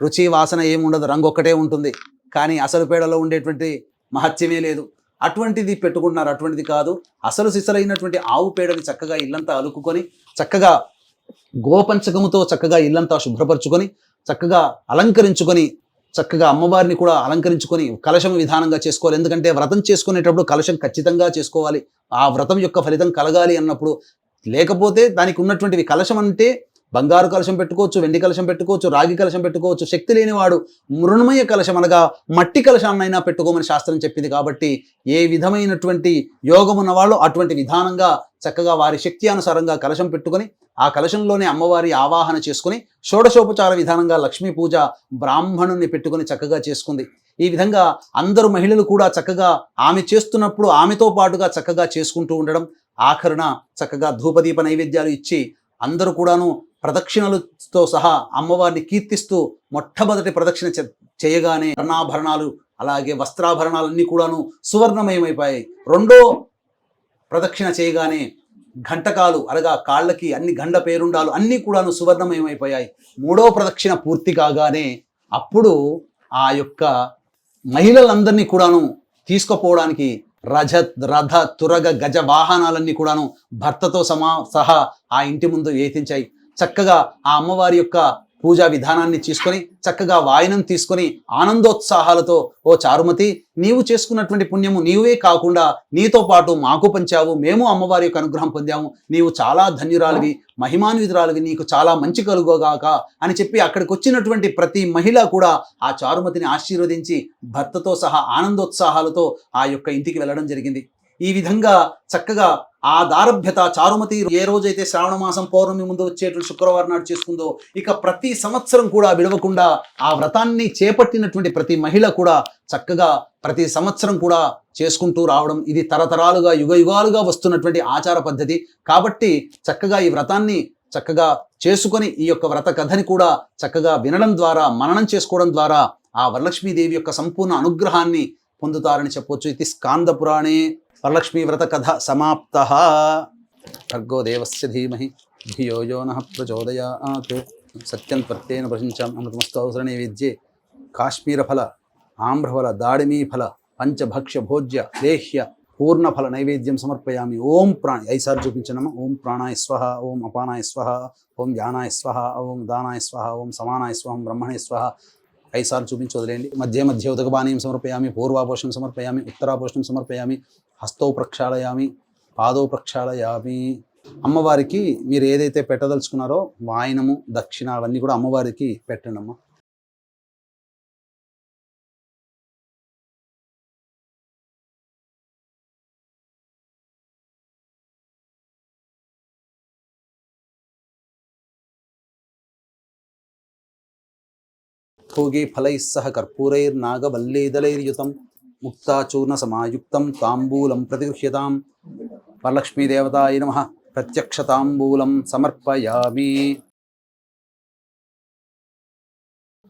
రుచి వాసన ఏముండదు, రంగు ఒక్కటే ఉంటుంది, కానీ అసలు పేడలో ఉండేటువంటి మహత్యమే లేదు. అటువంటిది పెట్టుకుంటున్నారు. అటువంటిది కాదు, అసలు సిసలైనటువంటి ఆవు పేడని చక్కగా ఇల్లంతా అలుకుకొని చక్కగా గోపంచకముతో చక్కగా ఇల్లంతా శుభ్రపరచుకొని చక్కగా అలంకరించుకొని చక్కగా అమ్మవారిని కూడా అలంకరించుకొని కలశం విధానంగా చేసుకోవాలి. ఎందుకంటే వ్రతం చేసుకునేటప్పుడు కలశం ఖచ్చితంగా చేసుకోవాలి. ఆ వ్రతం యొక్క ఫలితం కలగాలి అన్నప్పుడు. లేకపోతే దానికి ఉన్నటువంటివి, కలశం అంటే బంగారు కలశం పెట్టుకోవచ్చు, వెండి కలశం పెట్టుకోవచ్చు, రాగి కలశం పెట్టుకోవచ్చు. శక్తి లేనివాడు మృణమయ కలశం అనగా మట్టి కలశాన్నైనా పెట్టుకోమని శాస్త్రం చెప్పింది. కాబట్టి ఏ విధమైనటువంటి యోగం ఉన్నవాళ్ళు అటువంటి విధానంగా చక్కగా వారి శక్తి అనుసారంగా కలశం పెట్టుకొని ఆ కలశంలోనే అమ్మవారి ఆవాహన చేసుకుని షోడశోపచార విధానంగా లక్ష్మీ పూజ బ్రాహ్మణుని పెట్టుకొని చక్కగా చేసుకుంది. ఈ విధంగా అందరూ మహిళలు కూడా చక్కగా ఆమె చేస్తున్నప్పుడు ఆమెతో పాటుగా చక్కగా చేసుకుంటూ ఉండడం. ఆఖరున చక్కగా ధూపదీప నైవేద్యాలు ఇచ్చి అందరూ కూడాను ప్రదక్షిణలతో సహా అమ్మవారిని కీర్తిస్తూ మొట్టమొదటి ప్రదక్షిణ చేయగానే వర్ణాభరణాలు అలాగే వస్త్రాభరణాలన్నీ కూడాను సువర్ణమయమైపోయాయి. రెండో ప్రదక్షిణ చేయగానే ఘంటకాలు అనగా కాళ్ళకి అన్ని గండ పేరుండాలు అన్నీ కూడాను సువర్ణమయమైపోయాయి. మూడో ప్రదక్షిణ పూర్తి కాగానే అప్పుడు ఆ యొక్క మహిళలందరినీ కూడాను తీసుకుపోవడానికి రథ తురగ గజ వాహనాలన్నీ కూడాను భర్తతో సహా ఆ ఇంటి ముందు వేతించాయి. చక్కగా ఆ అమ్మవారి యొక్క పూజా విధానాన్ని తీసుకొని చక్కగా వాయనం తీసుకొని ఆనందోత్సాహాలతో, ఓ చారుమతి, నీవు చేసుకున్నటువంటి పుణ్యము నీవే కాకుండా నీతో పాటు మాకు పంచావు, మేము అమ్మవారి యొక్క అనుగ్రహం పొందాము, నీవు చాలా ధన్యురాలివి, మహిమాన్వితురాలివి, నీకు చాలా మంచి కలుగోగాక అని చెప్పి అక్కడికి వచ్చినటువంటి ప్రతి మహిళ కూడా ఆ చారుమతిని ఆశీర్వదించి భర్తతో సహా ఆనందోత్సాహాలతో ఆ యొక్క ఇంటికి వెళ్ళడం జరిగింది. ఈ విధంగా చక్కగా ఆ దారభ్యత చారుమతి ఏ రోజైతే శ్రావణ మాసం పౌర్ణమి ముందు వచ్చేటువంటి శుక్రవారం నాడు చేసుకుందో, ఇక ప్రతి సంవత్సరం కూడా విడవకుండా ఆ వ్రతాన్ని చేపట్టినటువంటి ప్రతి మహిళ కూడా చక్కగా ప్రతి సంవత్సరం కూడా చేసుకుంటూ రావడం, ఇది తరతరాలుగా యుగాలుగా వస్తున్నటువంటి ఆచార పద్ధతి. కాబట్టి చక్కగా ఈ వ్రతాన్ని చక్కగా చేసుకొని ఈ యొక్క వ్రత కథని కూడా చక్కగా వినడం ద్వారా, మననం చేసుకోవడం ద్వారా ఆ వరలక్ష్మీదేవి యొక్క సంపూర్ణ అనుగ్రహాన్ని పొందుతారని చెప్పొచ్చు. ఇది స్కాంద పురాణే వరలక్ష్మీ వ్రత కథ సమాప్త. భర్గో దేవస్య ధీమహి ధియో యో నః ప్రచోదయాత్. సత్యం ప్రత్యేన ప్రశంసాం అమృతమస్తౌసర నైవేద్యే కాశ్మీరఫల ఆమ్రఫల దాడిమీఫల పంచభక్ష్య భోజ్య లేహ్య పూర్ణఫల నైవేద్యం సమర్పయామి. ఓం ప్రాణ 5 సార్లు చూపించనమ్మా. ఓం ప్రాణాయ స్వహ, ఓం అపానాయ స్వహ, ఓం ధ్యానాయ స్వహ, ఓం దానాయ స్వహ, ఓం సమానాయ స్వహం బ్రహ్మణే స్వహ. 5 సార్లు చూపించి వదిలేయండి. మధ్య ఉదకపానీయం సమర్పయామి, పూర్వాపోషణం సమర్పయామి, ఉత్తరాపోషణం సమర్పయామి, హస్తౌ ప్రక్షాళయామి, పాదౌ ప్రక్షాళయామి. అమ్మవారికి మీరు ఏదైతే పెట్టదలుచుకున్నారో వాయనము, దక్షిణ అవన్నీ కూడా అమ్మవారికి పెట్టండి అమ్మ. భోగే ఫలైః సహ కర్పూరైర్నాగవల్లీదళైర్యుతం ముక్తాచూర్ణ సమాయుక్తం తాంబూలం ప్రతిగృహ్యతాం. వరలక్ష్మీదేవతాయ నమః. ప్రత్యక్ష తాంబూలం సమర్పయామి.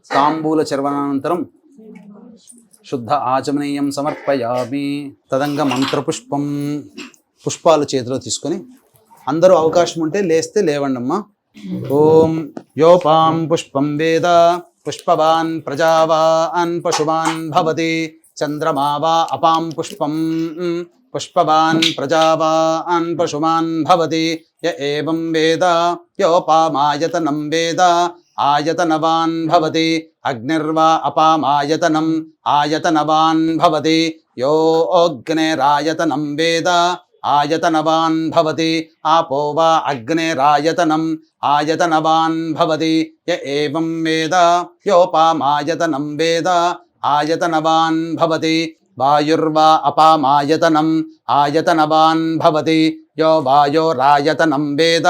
తాంబూల చర్వనానంతరం శుద్ధ ఆచమనీయం సమర్పయామి. తదంగ మంత్రపుష్పం, పుష్పాలు చేతిలో తీసుకొని అందరూ అవకాశం ఉంటే లేస్తే లేవండమ్మా. ఓం యోపాం పుష్పం వేద పుష్పవాన్ ప్రజావాన్ పశువాన్ భవతి. చంద్రమా వా అపాం పుష్పం పుష్పవాన్ ప్రజావాన్ పశుమాన్ భవతి. య ఏవం వేద యోపామాయతనం వేద ఆయతనవాన్ భవతి. అగ్నిర్వా అపామాయతనం ఆయతనవాన్ భవతి. యో అగ్నేరాయతనం వేద ఆయతనవాన్ భవతి. ఆపో వా అగ్నేరాయతనం ఆయతనవాన్ భవతి. య ఏవం వేద యోపామాయతనం వేద ఆయతనవాన్ భవతి. వాయుర్వా అపామాయతనం ఆయతనవాన్ భవతి. యో వాయోరాయతనం వేద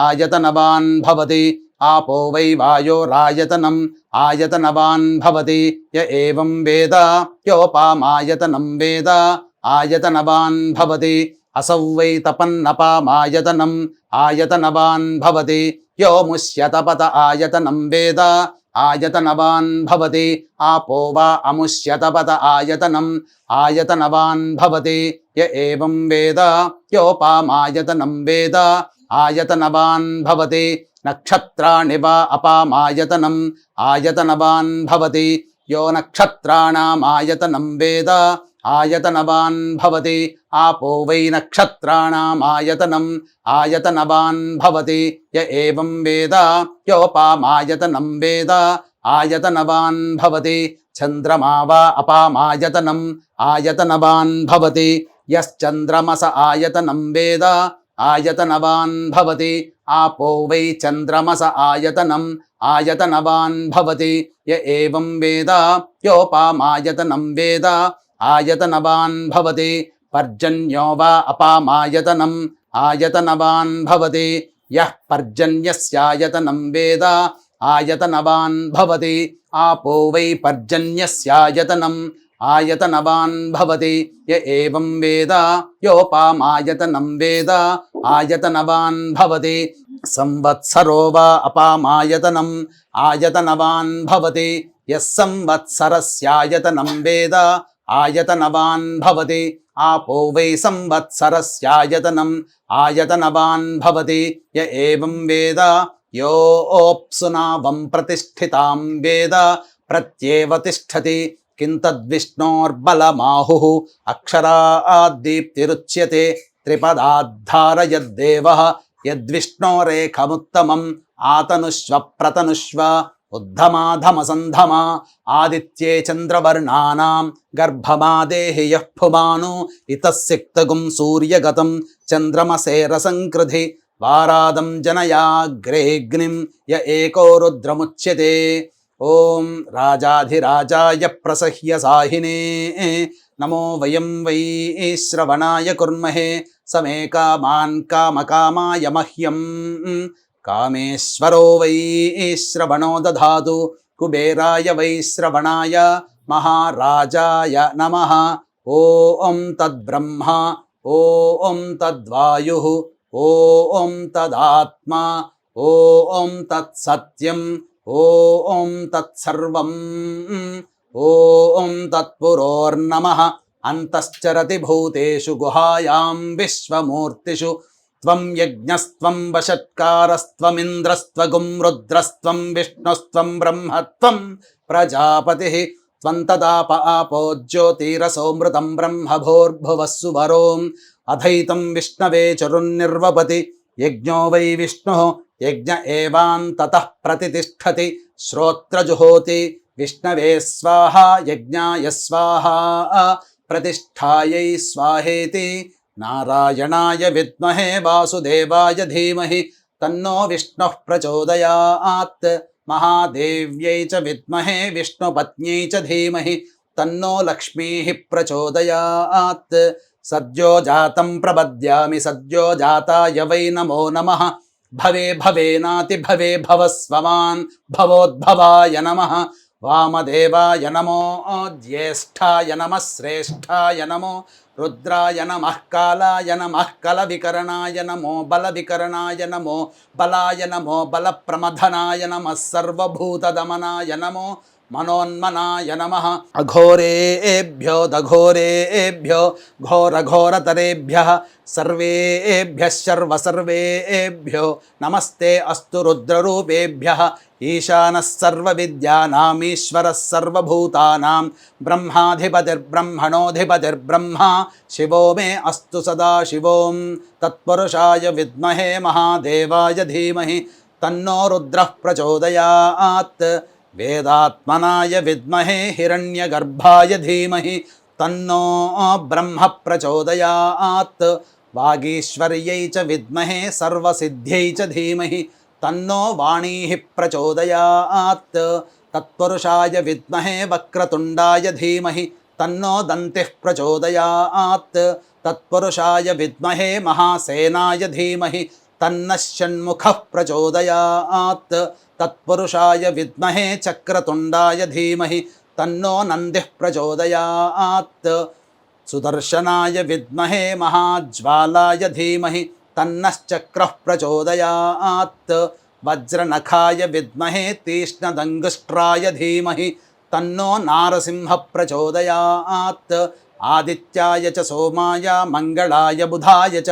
ఆయతనవాన్ భవతి. ఆపో వై వాయోరాయతనం ఆయతనవాన్ భవతి. య ఏవం వేద యోపామాయతనం వేద ఆయతనవాన్ భవతి. అసౌ వై తపన్నపామాయతనం ఆయతనవాన్ భవతి. యో ముష్యతపత ఆయతనం వేద ఆయతనవాన్ భవతి. ఆపో వా అముష్యతపత ఆయతనం ఆయతనవాన్ భవతి. య ఏవం వేద యోపామాయతనం వేద ఆయతనవాన్ భవతి. నక్షత్రాణి వా అపామాయతనం ఆయతనవాన్ భవతి. యో నక్షత్రాణామాయతనం వేద ఆయతనవాన్ భవతి. ఆపో వై నక్షత్రాణామాయతనం ఆయతనవాన్ భవతి. య ఏవం వేద యోపామాయతనం వేద ఆయతనవాన్ భవతి. చంద్రమా వా అపామాయతనం ఆయతనవాన్ భవతి. యశ్చంద్రమస ఆయతనం వేద ఆయతనవాన్ భవతి. ఆపో వై చంద్రమస ఆయతనం ఆయతనవాన్ భవతి. య ఏవం వేద యోపామాయతనం వేద ఆయతనవాన్ భవతి. పర్జన్యో వా అపామాయతనం ఆయతనవాన్ భవతి. యః పర్జన్యస్యాయతనం వేద ఆయతనవాన్ భవతి. ఆపో వై పర్జన్యస్యాయతనం ఆయతనవాన్ భవతి. య ఏవం వేద యోపామాయతనం వేద ఆయతనవాన్ భవతి. సంవత్సరో వా అపామాయతనం ఆయతనవాన్ భవతి. యః సంవత్సరస్యాయతనం వేద ఆయతనవాన్ భవతి. ఆపో వై సంవత్సరస్యాయతనం ఆయతనవాన్ భవతి. య ఏవం వేద యోప్సునావం ప్రతిష్ఠితాం వేద ప్రత్యేవ తిష్టతి కిం తద్విష్ణోర్బలమాహుః అక్షరాద్దీప్తిరుచ్యతే త్రిపదాద్ధార యద్దేవః యద్విష్ణోరేఖముత్తమం ఆతనుష్వ ప్రతనుష్వ ఉద్ధమాధమసంధమా ఆదిత్యే చంద్రవర్ణానాం గర్భమాదేహి యః పుమాను ఇతస్సిక్తగుం సూర్యగతం చంద్రమసేరసంకృధి వారాదం జనయాగ్రేగ్నిం య ఏకో రుద్రముచ్యతే. ఓం రాజాధిరాజాయ ప్రసహ్య సాహినే నమో వయం వై శ్రవణాయ కుర్మహే సమే కామాన్ కామకామాయ మహ్యం కామేశ్వరో వై శ్రవణో దధాతు కుబేరాయ వై శ్రవణాయ మహారాజాయ నమః. ఓం తద్బ్రహ్మ ఓం తద్వాయుః ఓం తదాత్మా ఓం తత్సత్యం ఓం తత్సర్వం ఓం తత్పురోర్నమః. అంతశ్చరతి భూతేషు గుహాయాం విశ్వమూర్తిషు త్వం యజ్ఞస్త్వం వషట్కారస్త్వమింద్రస్త్వగుం రుద్రస్త్వం విష్ణుస్త్వం బ్రహ్మత్వం ప్రజాపతిః త్వం తదాప ఆపో జ్యోతిరసోమృతం బ్రహ్మభోర్భువః సువరోం అధైతం విష్ణవే చరున్నిర్వపతి యజ్ఞో వై విష్ణుః యజ్ఞ ఏవాంతతః ప్రతితిష్ఠతి శ్రోత్రజుహోతి విష్ణవే స్వాహా యజ్ఞాయ స్వాహా ప్రతిష్ఠాయై స్వాహేతి. నారాయణాయ విద్మహే వాసుదేవాయ ధీమహి తన్నో విష్ణుః ప్రచోదయాత్. మహాదేవ్యై చ విద్మహే విష్ణుపత్న్యై చ ధీమహి తన్నో లక్ష్మీః ప్రచోదయాత్. సద్యో జాతం ప్రపద్యామి సద్యో జాతాయ వై నమో నమః. భవే భవేనాతి భవే భవస్వమాన్ భవోద్భవాయ నమః. వామదేవాయ నమో జ్యేష్ఠాయ నమః శ్రేష్ఠాయ నమో రుద్రాయ నమః కాలాయ నమః కలవికరణాయ నమో బలవికరణాయ నమో బలాయ నమో బలప్రమథనాయ నమః సర్వభూతదమనాయ నమో మనోన్మనాయ నమః. అఘోరేభ్యో దఘోరేభ్యో ఘోరఘోరతరేభ్యః సర్వేభ్యః సర్వసర్వేభ్యో నమస్తే అస్తు రుద్రరూపేభ్యః. ఈశానः సర్వవిద్యానామీశ్వరः సర్వభూతానాం బ్రహ్మాధిపతిర్బ్రహ్మణోధిపతిర్బ్రహ్మ శివో మే అస్తు సదాశివోం. తత్పురుషాయ విద్మహే మహాదేవాయ ధీమహి తన్నో రుద్రః ప్రచోదయాత్. వేదాత్మనాయ విద్మహే హిరణ్యగర్భాయ ధీమహి తన్నో బ్రహ్మ ప్రచోదయాత్. వాగీశ్వర్యై చ విద్మహే సర్వసిద్ధ్యై చ ధీమహి తన్నో వాణీః ప్రచోదయాత్. తత్పురుషాయ విద్మహే వక్రతుండాయ ధీమహి తన్నో దంతిః ప్రచోదయాత్. తత్పురుషాయ విద్మహే మహాసేనాయ ధీమహి తన్నః షణ్ముఖః ప్రచోదయాత్. తత్పురుషాయ విద్మహే చక్రతుండాయ ధీమహి తన్నో నందిః ప్రచోదయాత్. సుదర్శనాయ విద్మహే మహాజ్వాలాయ ధీమహి తన్నశ్చక్రః ప్రచోదయాత్. వజ్రనఖాయ విద్మహే తీక్ష్ణదంగుష్ట్రాయ ధీమహి తన్నో నారసింహ ప్రచోదయాత్. ఆదిత్యాయ చ సోమాయ మంగళాయ బుధాయ చ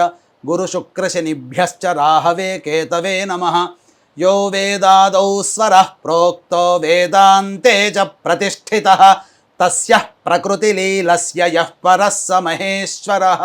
గురుశుక్రశనిభ్యశ్చ రాహవే కేతవే నమః. యో వేదాదౌ స్వరః ప్రోక్తో వేదాంతే చ ప్రతిష్ఠితః తస్యః ప్రకృతిలీలస్య యః పరः స మహేశ్వరः.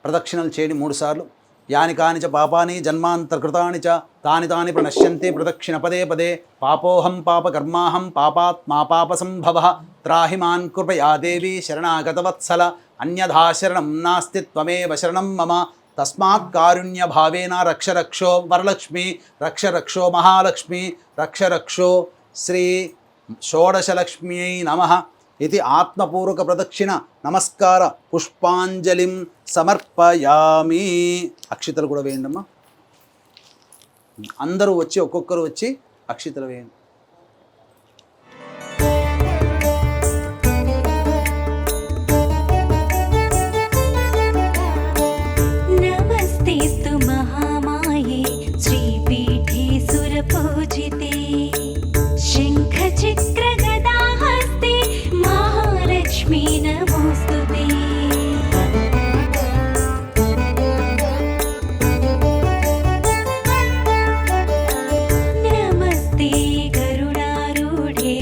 ప్రదక్షిణలు చేయండి 3 సార్లు. యాని కాని చ పాపాని జన్మాంతర్కృతాని చ తాని తాని ప్రణశ్యంతి ప్రదక్షిణ పదే పదే. పాపోహం పాపకర్మాహం పాపాత్మా పాపసంభవః. త్రాహి మాన్ కృపయా దేవి శరణాగతవత్సల. అన్యథా శరణం నాస్తి త్వమేవ శరణం మమ. తస్మాత్ కారుణ్యభావేన రక్ష రక్షో వరలక్ష్మి రక్ష రక్షో మహాలక్ష్మి రక్ష రక్షో శ్రీ షోడశలక్ష్మ్యై నమః ఇది ఆత్మపూర్వక ప్రదక్షిణ నమస్కార పుష్పాంజలిం సమర్పయామి. అక్షితలు కూడా వేయండమ్మా. అందరూ వచ్చి ఒక్కొక్కరు వచ్చి అక్షితలు వేయండి. नमस्तेस्तु महामाये श्रीपीठे सुरपूजिते शङ्खचक्रगदाहस्ते महालक्ष्मी नमोऽस्तुते। नमस्ते गरुडारूढे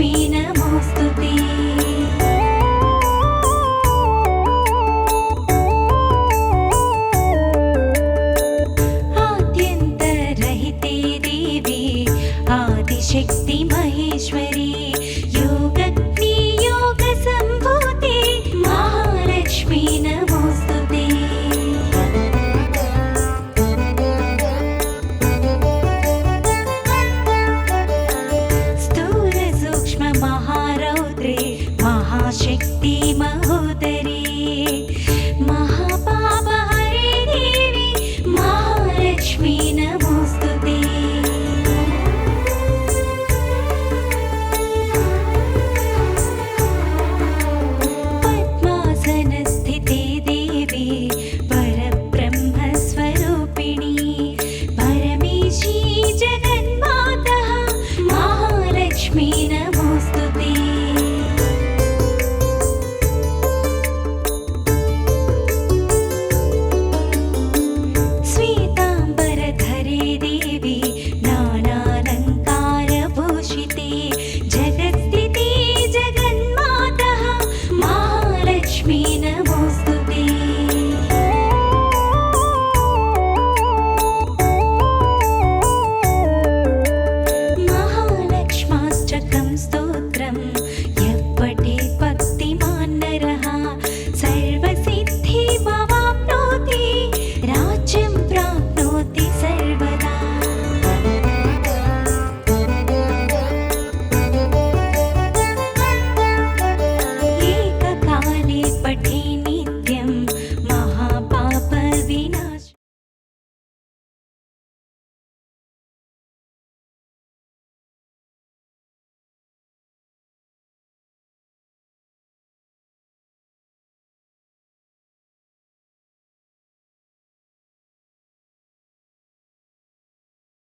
महालक्ष्मी नमोस्तुते आद्यन्तरहिते देवी आदिशक्ति महेश्वरी